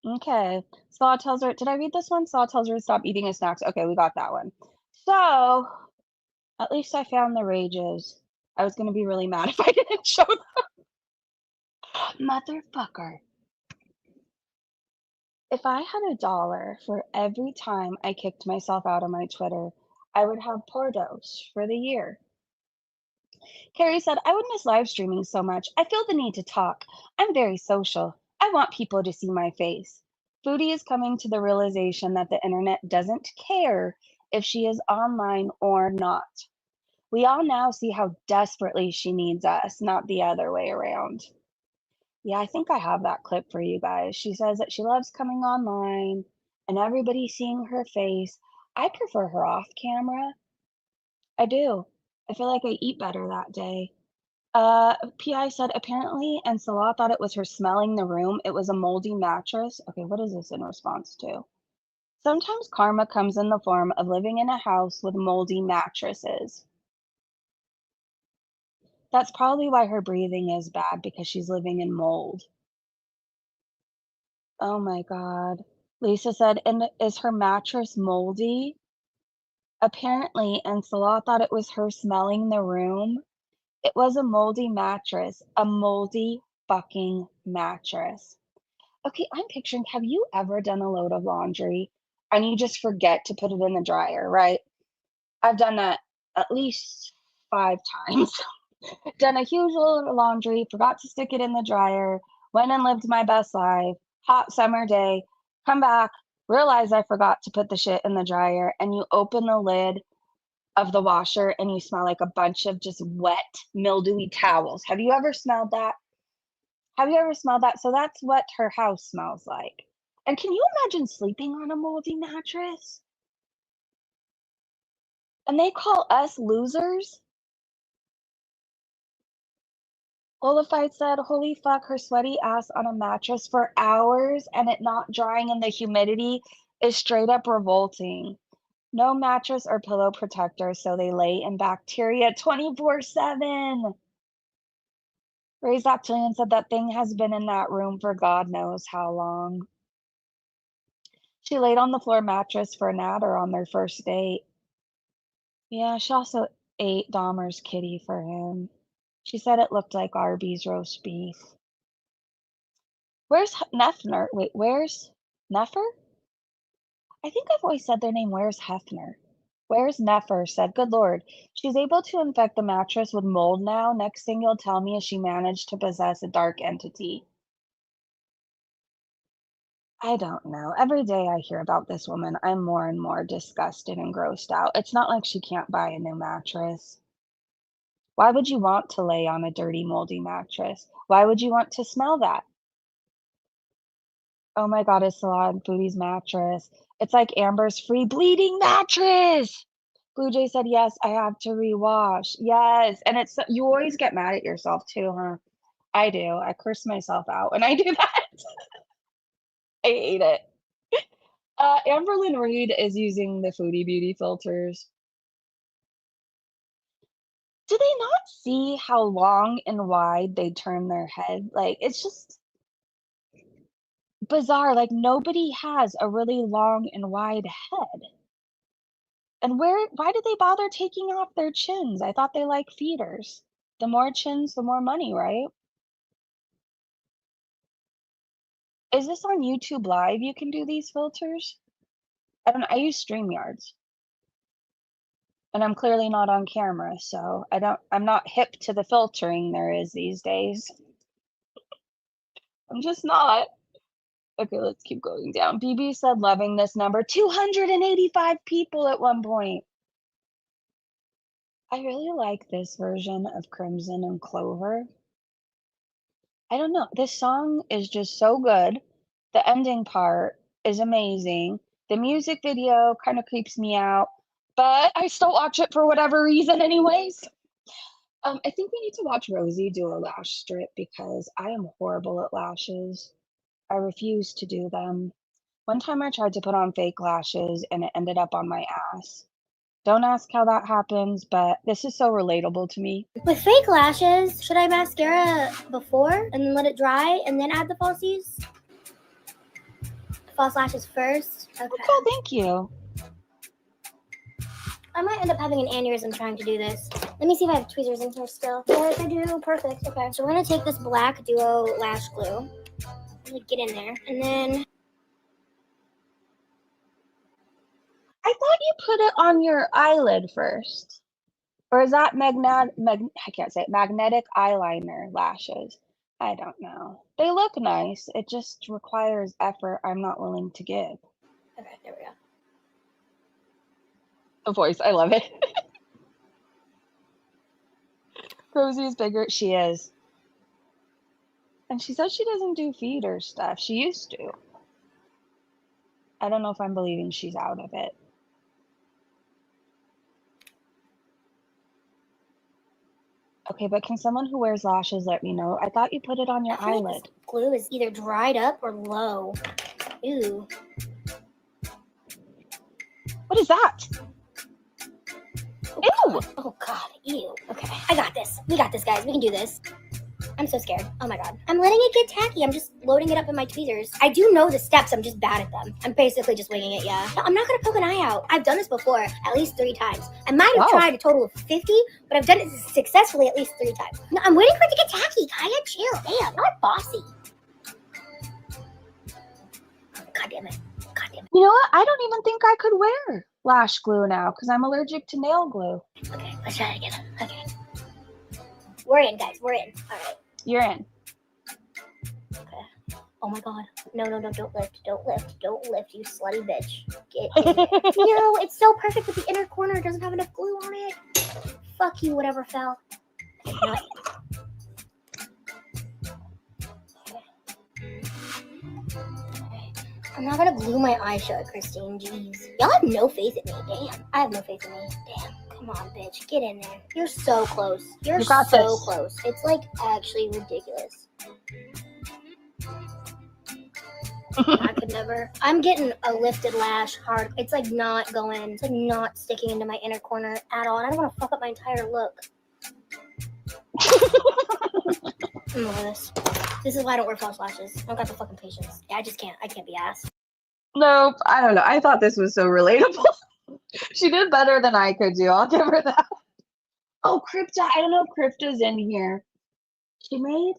Okay. Saw tells her, did I read this one? Saw tells her to stop eating his snacks. Okay, we got that one. So, at least I found the rages. I was going to be really mad if I didn't show them. Motherfucker. If I had $1 for every time I kicked myself out of my Twitter, I would have Portos for the year. Carrie said, I would miss live streaming so much. I feel the need to talk. I'm very social. I want people to see my face. Foodie is coming to the realization that the internet doesn't care if she is online or not. We all now see how desperately she needs us, not the other way around. Yeah, I think I have that clip for you guys. She says that she loves coming online and everybody seeing her face. I prefer her off camera. I do. I feel like I eat better that day. PI said apparently, and Salah thought it was her smelling the room. It was a moldy mattress. Okay, what is this in response to? Sometimes karma comes in the form of living in a house with moldy mattresses. That's probably why her breathing is bad, because she's living in mold. Oh my God. Lisa said, and is her mattress moldy? Apparently, and Salah thought it was her smelling the room. It was a moldy mattress, a moldy fucking mattress. Okay, I'm picturing, have you ever done a load of laundry and you just forget to put it in the dryer, right? I've done that at least 5 times. Done a huge load of laundry, forgot to stick it in the dryer, went and lived my best life, hot summer day, come back, realize I forgot to put the shit in the dryer, and you open the lid of the washer and you smell like a bunch of just wet, mildewy towels. Have you ever smelled that? Have you ever smelled that? So that's what her house smells like. And can you imagine sleeping on a moldy mattress? And they call us losers? Olafite said, holy fuck, her sweaty ass on a mattress for hours and it not drying in the humidity is straight up revolting. No mattress or pillow protector, so they lay in bacteria 24/7. Ray's Octillion said that thing has been in that room for God knows how long. She laid on the floor mattress for Nader on their first date. Yeah, she also ate Dahmer's kitty for him. She said it looked like Arby's roast beef. Where's Neffner? Wait, where's Neffer? I think I've always said their name. Where's Hefner? Where's Neffer? Said, good Lord. She's able to infect the mattress with mold now. Next thing you'll tell me is she managed to possess a dark entity. I don't know. Every day I hear about this woman, I'm more and more disgusted and grossed out. It's not like she can't buy a new mattress. Why would you want to lay on a dirty, moldy mattress? Why would you want to smell that? Oh my God, it's Salah and Foodie's mattress. It's like Amber's free bleeding mattress. Blue Jay said, yes, I have to rewash. Yes. And it's, you always get mad at yourself too, huh? I do. I curse myself out when I do that. I hate it. Amberlynn Reed is using the Foodie Beauty filters. Do they not see how long and wide they turn their head? Like, it's just bizarre. Like, nobody has a really long and wide head. And why did they bother taking off their chins? I thought they like feeders. The more chins, the more money, right? Is this on YouTube Live you can do these filters? I don't know. I use StreamYards. And I'm clearly not on camera, so I'm not hip to the filtering there is these days. I'm just not. Okay, let's keep going down. BB said loving this number. 285 people at one point. I really like this version of Crimson and Clover. I don't know. This song is just so good. The ending part is amazing. The music video kind of creeps me out, but I still watch it for whatever reason anyways. I think we need to watch Rosie do a lash strip because I am horrible at lashes. I refuse to do them. One time I tried to put on fake lashes and it ended up on my ass. Don't ask how that happens, but this is so relatable to me. With fake lashes, should I mascara before and then let it dry and then add the falsies? False lashes first? Okay. Oh, cool, thank you. I might end up having an aneurysm trying to do this. Let me see if I have tweezers in here still. Yes, I do. Perfect. Okay. So we're going to take this black duo lash glue. Really get in there. And then... I thought you put it on your eyelid first. Or is that I can't say it, magnetic eyeliner lashes? I don't know. They look nice. It just requires effort I'm not willing to give. Okay, there we go. The voice, I love it. Rosie's bigger. She is. And she says she doesn't do feeder stuff. She used to. I don't know if I'm believing she's out of it. Okay, but can someone who wears lashes let me know? I thought you put it on your eyelid. This glue is either dried up or low. Ew. What is that? Ew! Oh god, ew. Okay, I got this. We got this, guys. We can do this. I'm so scared. Oh my god. I'm letting it get tacky. I'm just loading it up in my tweezers. I do know the steps. I'm just bad at them. I'm basically just winging it, yeah. No, I'm not gonna poke an eye out. I've done this before at least 3 times. I might have tried a total of 50, but I've done it successfully at least 3 times. No, I'm waiting for it to get tacky. Kaya, chill. Damn, not bossy. God damn it. God damn it. You know what? I don't even think I could wear lash glue now because I'm allergic to nail glue. Okay, let's try it again. Okay. We're in, guys. We're in. All right. You're in. Okay. Oh my god. No, don't lift. Don't lift. Don't lift, you slutty bitch. Get in there. No, it's so perfect with the inner corner. It doesn't have enough glue on it. Fuck you, whatever fell. Okay, no. I'm not gonna glue my eye shut, Christine. Jeez. Y'all have no faith in me. Damn. I have no faith in me. Damn. Come on, bitch. Get in there. You're so close. You're so close. It's like actually ridiculous. I could never. I'm getting a lifted lash hard. It's like not going. It's like not sticking into my inner corner at all. And I don't want to fuck up my entire look. I'm over this. This is why I don't wear false lashes. I don't got the fucking patience. I just can't. I can't be asked. Nope. I don't know. I thought this was so relatable. She did better than I could do. I'll give her that. Oh, Crypta. I don't know if Crypta's in here. She made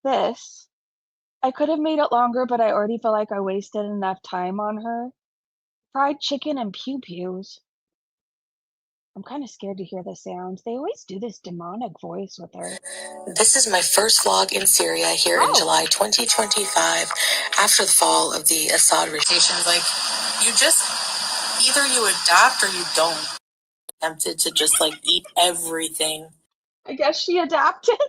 this. I could have made it longer, but I already feel like I wasted enough time on her. Fried chicken and pew-pews. I'm kind of scared to hear the sounds. They always do this demonic voice with her. This is my first vlog in Syria here in July 2025 after the fall of the Assad regime. Like, you just, either you adapt or you don't. Tempted to just like eat everything. I guess she adapted.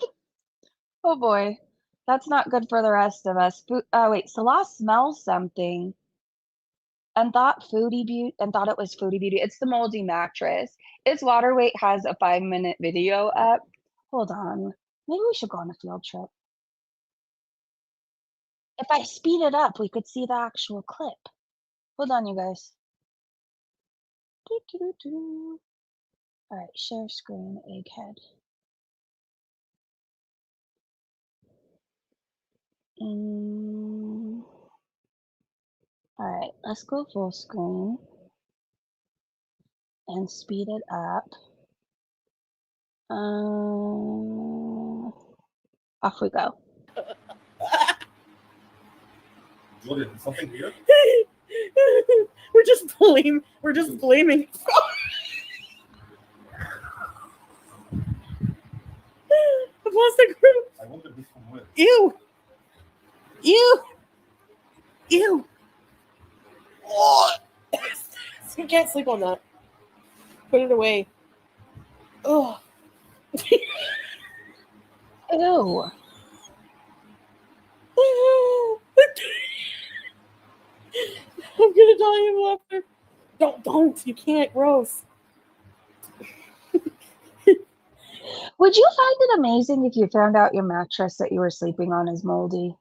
Oh boy. That's not good for the rest of us. Wait, Salah smells something and thought it was Foodie Beauty. It's the moldy mattress. Its water weight has a 5-minute video up. Hold on. Maybe we should go on a field trip. If I speed it up, we could see the actual clip. Hold on, you guys. All right, share screen, egghead. All right, let's go full screen and speed it up. Off we go. Jordan, something here? We're just blaming. The plastic group. I wonder this from where. Ew. Oh. You can't sleep on that. Put it away. Oh. Ew. I'm gonna die of laughter. Don't. You can't. Gross. Would you find it amazing if you found out your mattress that you were sleeping on is moldy?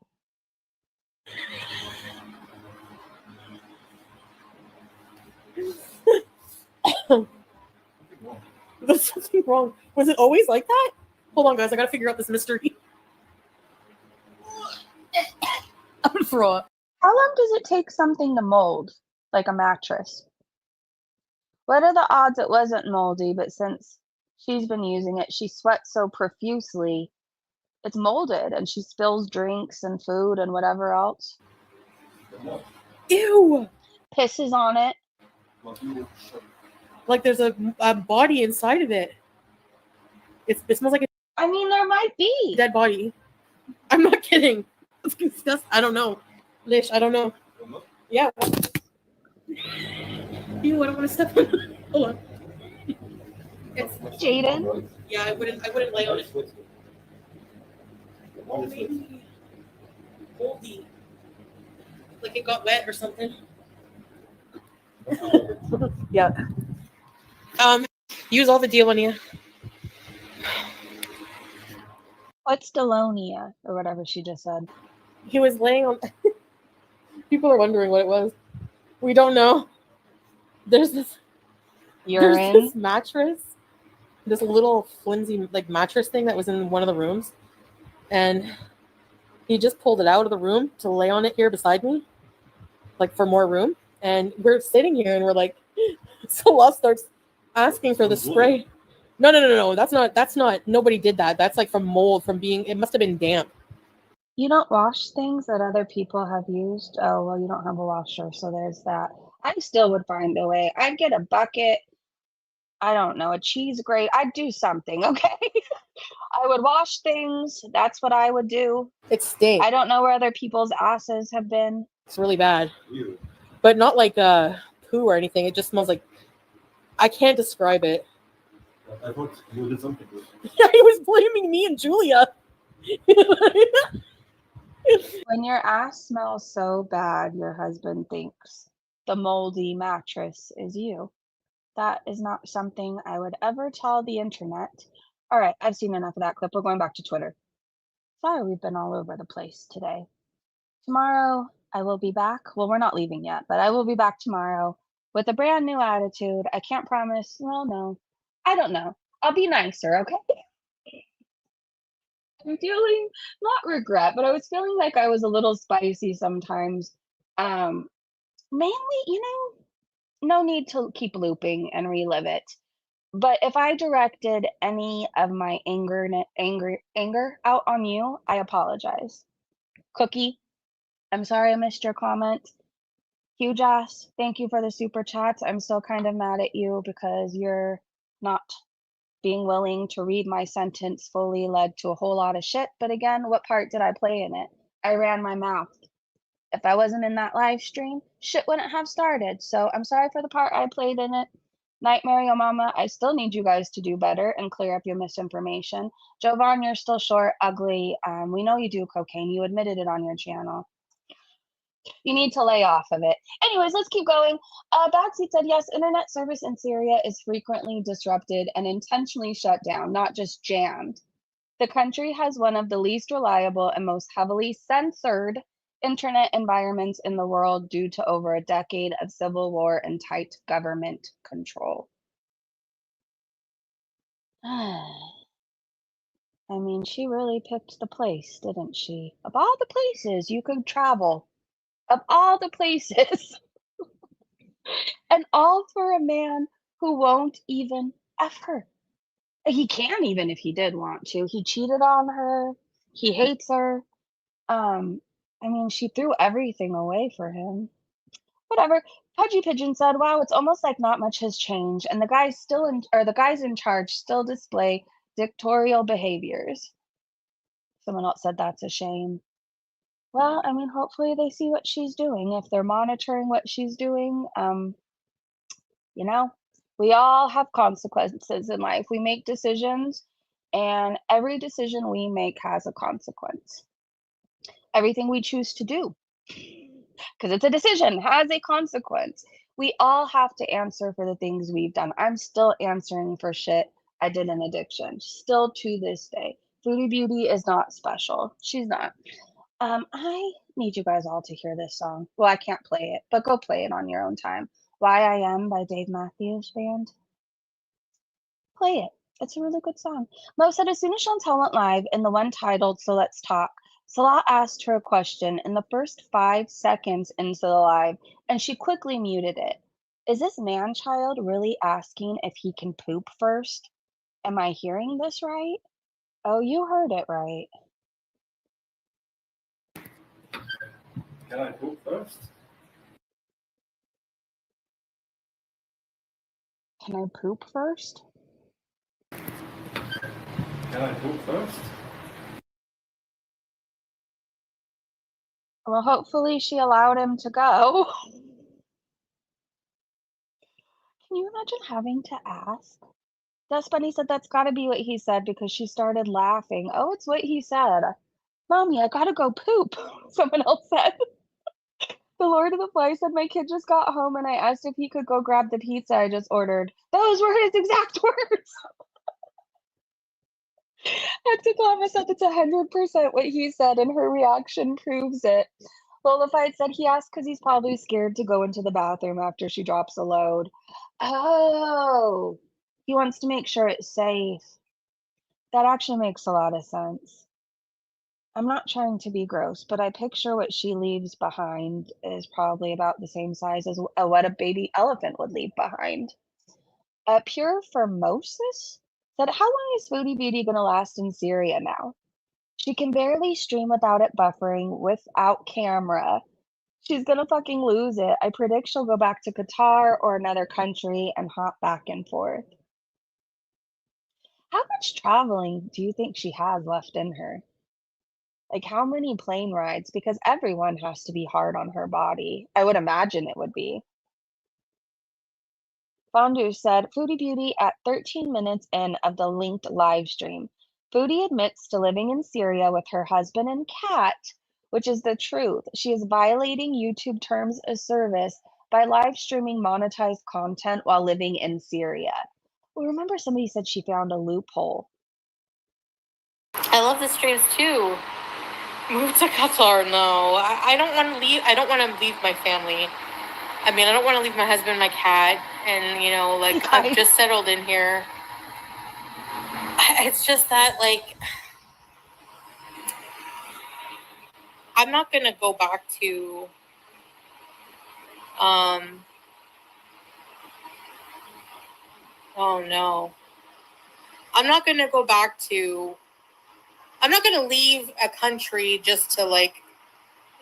There's something wrong. Was it always like that? Hold on, guys. I gotta figure out this mystery. I'm gonna throw up. How long does it take something to mold, like a mattress? What are the odds it wasn't moldy, but since she's been using it, she sweats so profusely, it's molded, and she spills drinks and food and whatever else. Ew. Pisses on it. Like there's a body inside of it. It smells like I mean, there might be. a dead body. I'm not kidding. It's disgusting. I don't know. Lish, I don't know. Yeah. Ew, I don't want to step on it. Hold on. It's Jaden? Yeah, I wouldn't lay on it. Moldy. Like it got wet or something. Yeah. Use all the Dealonia. What's Delonia, or whatever she just said? He was laying on. People are wondering what it was. We don't know. There's this mattress, this little flimsy like mattress thing that was in one of the rooms, and he just pulled it out of the room to lay on it here beside me, like for more room. And we're sitting here and we're like, Salah starts asking for the spray. No. That's not. Nobody did that. That's like from mold, from being. It must have been damp. You don't wash things that other people have used? Oh, well, you don't have a washer, so there's that. I still would find a way. I'd get a bucket. I don't know, a cheese grate. I'd do something, okay? I would wash things. That's what I would do. It stinks. I don't know where other people's asses have been. It's really bad. But not like poo or anything. It just smells like. I can't describe it. I thought you did something. Yeah, he was blaming me and Julia. When your ass smells so bad, your husband thinks the moldy mattress is you. That is not something I would ever tell the internet. All right, I've seen enough of that clip. We're going back to Twitter. Sorry, we've been all over the place today. Tomorrow, I will be back. Well, we're not leaving yet, but I will be back tomorrow with a brand new attitude. I can't promise. Well, no, I don't know. I'll be nicer, okay? I'm feeling not regret, but I was feeling like I was a little spicy sometimes. Mainly, no need to keep looping and relive it. But if I directed any of my anger out on you, I apologize. Cookie, I'm sorry I missed your comment. Huge ass, thank you for the super chats. I'm still kind of mad at you because you're not being willing to read my sentence fully led to a whole lot of shit. But again, what part did I play in it? I ran my mouth. If I wasn't in that live stream, shit wouldn't have started. So I'm sorry for the part I played in it. Nightmare, yo mama, I still need you guys to do better and clear up your misinformation. Jovan, you're still short, ugly. We know you do cocaine. You admitted it on your channel. You need to lay off of it. Anyways, let's keep going. Backseat said, yes, internet service in Syria is frequently disrupted and intentionally shut down, not just jammed. The country has one of the least reliable and most heavily censored internet environments in the world due to over a decade of civil war and tight government control. I mean, she really picked the place, didn't she? Of all the places you could travel, of all the places, and all for a man who won't even F her. He can't even if he did want to. He cheated on her. He hates her. I mean, she threw everything away for him. Whatever. Pudgy Pigeon said, "Wow, it's almost like not much has changed, and the guys in charge still display dictatorial behaviors." Someone else said that's a shame. Well, I mean, hopefully they see what she's doing. If they're monitoring what she's doing, you know, we all have consequences in life. We make decisions, and every decision we make has a consequence. Everything we choose to do, because it's a decision, has a consequence. We all have to answer for the things we've done. I'm still answering for shit I did in addiction, still to this day. Foodie Beauty is not special. She's not. I need you guys all to hear this song. Well, I can't play it, but go play it on your own time. Why I Am by Dave Matthews Band. Play it. It's a really good song. Mo said as soon as Chantel went live in the one titled So Let's Talk, Salah asked her a question in the first 5 seconds into the live, and she quickly muted it. Is this man-child really asking if he can poop first? Am I hearing this right? Oh, you heard it right. Can I poop first? Can I poop first? Can I poop first? Well, hopefully she allowed him to go. Can you imagine having to ask? Des Bunny said that's gotta be what he said because she started laughing. Oh, it's what he said. Mommy, I gotta go poop, someone else said. The Lord of the Flies said my kid just got home and I asked if he could go grab the pizza I just ordered. Those were his exact words. Hexaglama said it's 100% what he said, and her reaction proves it. Lola Fight said he asked because he's probably scared to go into the bathroom after she drops a load. Oh, he wants to make sure it's safe. That actually makes a lot of sense. I'm not trying to be gross, but I picture what she leaves behind is probably about the same size as what a baby elephant would leave behind. Pure Formosus said, how long is Foodie Beauty going to last in Syria now? She can barely stream without it buffering, without camera. She's going to fucking lose it. I predict she'll go back to Qatar or another country and hop back and forth. How much traveling do you think she has left in her? Like, how many plane rides? Because everyone has to be hard on her body. I would imagine it would be. Fondue said, Foodie Beauty at 13 minutes in of the linked live stream. Foodie admits to living in Syria with her husband and cat, which is the truth. She is violating YouTube terms of service by live streaming monetized content while living in Syria. Well, remember somebody said she found a loophole. I love the streams too. Move to Qatar? No, I don't want to leave. I don't want to leave my family. I mean, I don't want to leave my husband, my cat, and like I've just settled in here. It's just that, like, I'm not gonna go back to oh no. I'm not gonna go back to I'm not gonna leave a country just to, like,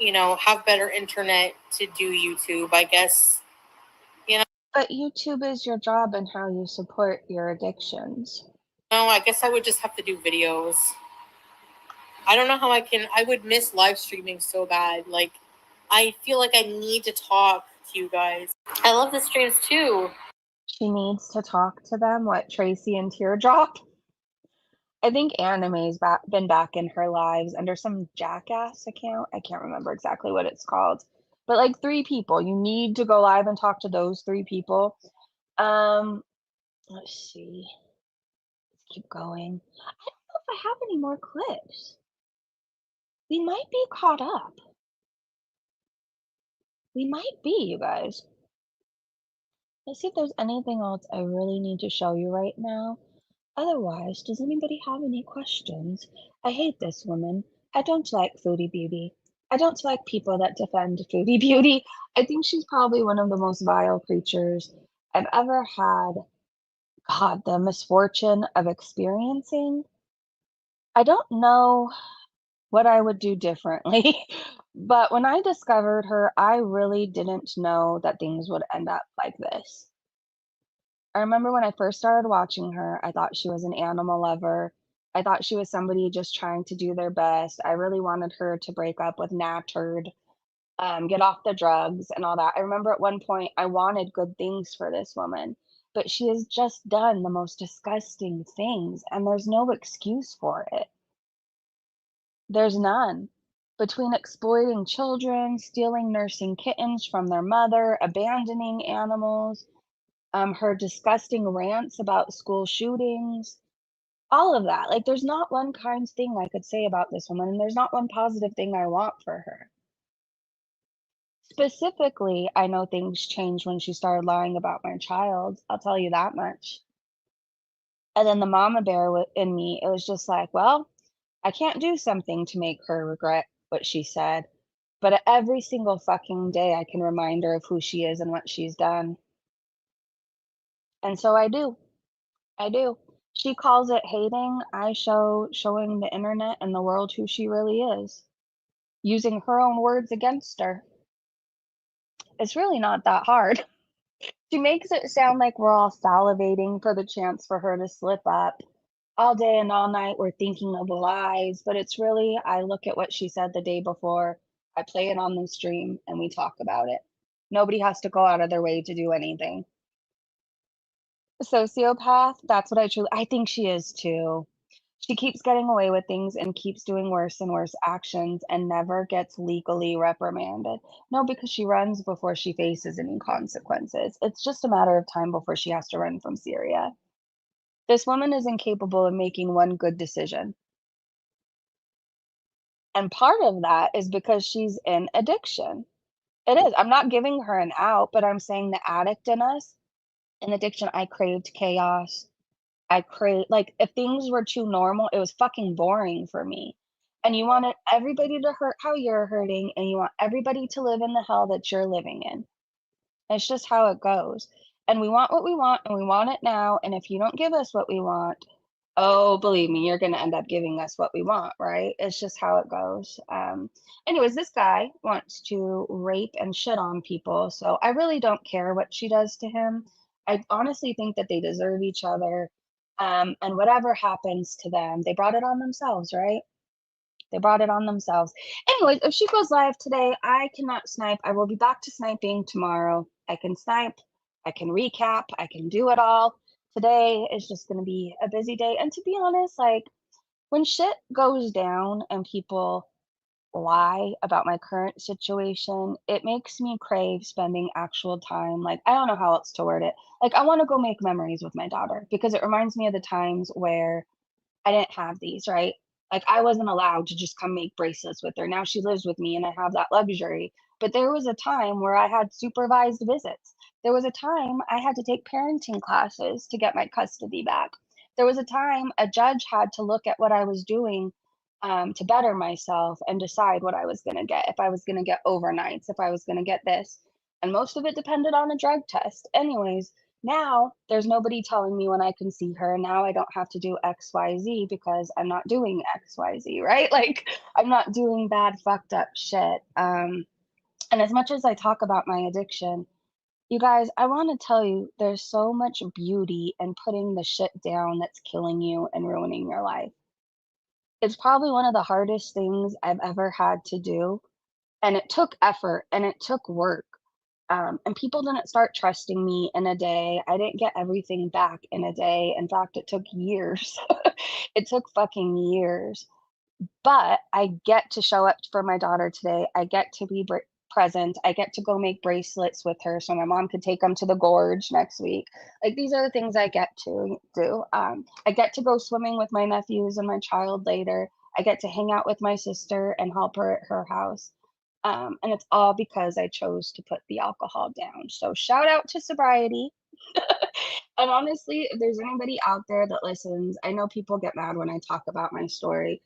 have better internet to do YouTube, I guess. But YouTube is your job and how you support your addictions. No, I guess I would just have to do videos. I don't know how I would miss live streaming so bad. Like, I feel like I need to talk to you guys. I love the streams too. She needs to talk to them. What, Tracy and Teardrop? I think Anime's been back in her lives under some Jackass account. I can't remember exactly what it's called. But like 3 people. You need to go live and talk to those 3 people. Let's see. Let's keep going. I don't know if I have any more clips. We might be caught up. We might be, you guys. Let's see if there's anything else I really need to show you right now. Otherwise, does anybody have any questions? I hate this woman. I don't like Foodie Beauty. I don't like people that defend Foodie Beauty. I think she's probably one of the most vile creatures I've ever had, God, the misfortune of experiencing. I don't know what I would do differently, but when I discovered her, I really didn't know that things would end up like this. I remember when I first started watching her, I thought she was an animal lover. I thought she was somebody just trying to do their best. I really wanted her to break up with Natterd, get off the drugs and all that. I remember at one point I wanted good things for this woman, but she has just done the most disgusting things, and there's no excuse for it. There's none. Between exploiting children, stealing nursing kittens from their mother, abandoning animals, her disgusting rants about school shootings, all of that. Like, there's not one kind thing I could say about this woman, and there's not one positive thing I want for her. Specifically, I know things changed when she started lying about my child. I'll tell you that much. And then the mama bear in me, it was just like, well, I can't do something to make her regret what she said, but every single fucking day I can remind her of who she is and what she's done. And so I do. I do. She calls it hating. I showing the internet and the world who she really is, using her own words against her. It's really not that hard. She makes it sound like we're all salivating for the chance for her to slip up. All day and all night, we're thinking of lies, but it's really, I look at what she said the day before, I play it on the stream, and we talk about it. Nobody has to go out of their way to do anything. Sociopath, that's what I think she is too. She keeps getting away with things and keeps doing worse and worse actions and never gets legally reprimanded. No, because she runs before she faces any consequences. It's just a matter of time before she has to run from Syria. This woman is incapable of making one good decision. And part of that is because she's in addiction. It is. I'm not giving her an out, but I'm saying the addict in us, in addiction, I craved chaos. I crave like, if things were too normal, it was fucking boring for me. And you wanted everybody to hurt how you're hurting, and you want everybody to live in the hell that you're living in. It's just how it goes. And we want what we want, and we want it now. And if you don't give us what we want, oh, believe me, you're going to end up giving us what we want, right? It's just how it goes. Anyways, this guy wants to rape and shit on people. So I really don't care what she does to him. I honestly think that they deserve each other. And whatever happens to them, they brought it on themselves, right? They brought it on themselves. Anyways, if she goes live today, I cannot snipe. I will be back to sniping tomorrow. I can snipe, I can recap, I can do it all. Today is just going to be a busy day. And to be honest, like, when shit goes down and people lie about my current situation, it makes me crave spending actual time. Like, I don't know how else to word it. Like, I want to go make memories with my daughter because it reminds me of the times where I didn't have these, right? Like, I wasn't allowed to just come make bracelets with her. Now she lives with me and I have that luxury. But there was a time where I had supervised visits. There was a time I had to take parenting classes to get my custody back. There was a time a judge had to look at what I was doing to better myself and decide what I was going to get, if I was going to get overnights, if I was going to get this. And most of it depended on a drug test. Anyways, now there's nobody telling me when I can see her. Now I don't have to do XYZ because I'm not doing XYZ, right? Like, I'm not doing bad, fucked up shit. And as much as I talk about my addiction, you guys, I want to tell you there's so much beauty in putting the shit down that's killing you and ruining your life. It's probably one of the hardest things I've ever had to do. And it took effort and it took work. And people didn't start trusting me in a day. I didn't get everything back in a day. In fact, it took years. It took fucking years. But I get to show up for my daughter today. I get to be present. I get to go make bracelets with her so my mom could take them to the gorge next week. Like, these are the things I get to do. I get to go swimming with my nephews and my child later. I get to hang out with my sister and help her at her house. And it's all because I chose to put the alcohol down. So shout out to sobriety. And honestly, if there's anybody out there that listens, I know people get mad when I talk about my story,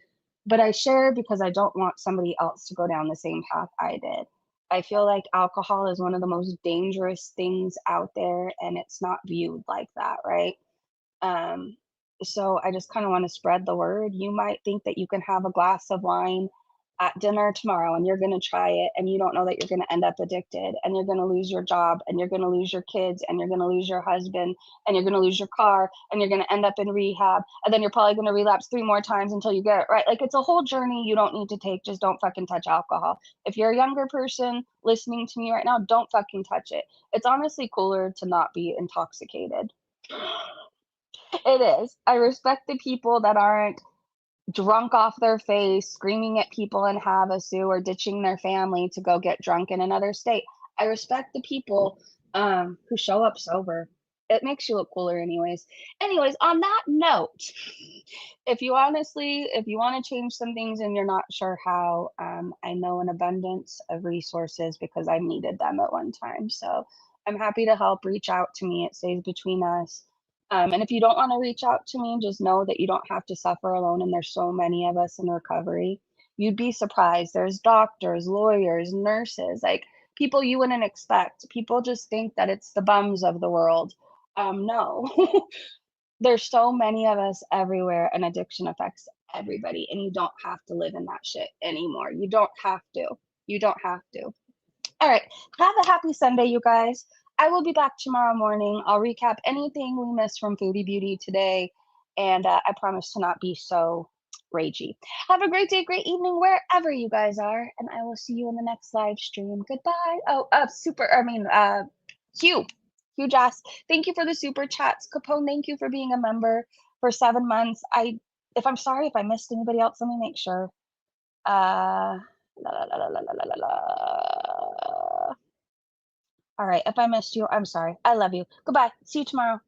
but I share because I don't want somebody else to go down the same path I did. I feel like alcohol is one of the most dangerous things out there, and it's not viewed like that, right? Um, so I just kind of want to spread the word. You might think that you can have a glass of wine at dinner tomorrow and you're going to try it, and you don't know that you're going to end up addicted, and you're going to lose your job, and you're going to lose your kids, and you're going to lose your husband, and you're going to lose your car, and you're going to end up in rehab, and then you're probably going to relapse 3 more times until you get it right. Like, it's a whole journey you don't need to take. Just don't fucking touch alcohol. If you're a younger person listening to me right now, don't fucking touch it. It's honestly cooler to not be intoxicated. It is. I respect the people that aren't drunk off their face, screaming at people in Havasu, or ditching their family to go get drunk in another state. I respect the people who show up sober. It makes you look cooler anyways. Anyways, on that note, if you want to change some things and you're not sure how, I know an abundance of resources because I needed them at one time. So I'm happy to help. Reach out to me. It stays between us. And if you don't want to reach out to me, just know that you don't have to suffer alone. And there's so many of us in recovery. You'd be surprised. There's doctors, lawyers, nurses, like people you wouldn't expect. People just think that it's the bums of the world. No, there's so many of us everywhere, and addiction affects everybody. And you don't have to live in that shit anymore. You don't have to. You don't have to. All right. Have a happy Sunday, you guys. I will be back tomorrow morning. I'll recap anything we missed from Foodie Beauty today. And I promise to not be so ragey. Have a great day, great evening, wherever you guys are. And I will see you in the next live stream. Goodbye. Oh, Hugh. Hugh Joss, thank you for the super chats. Capone, thank you for being a member for 7 months. If I'm sorry if I missed anybody else, let me make sure. La, la, la, la, la, la, la, la. All right, if I missed you, I'm sorry. I love you. Goodbye. See you tomorrow.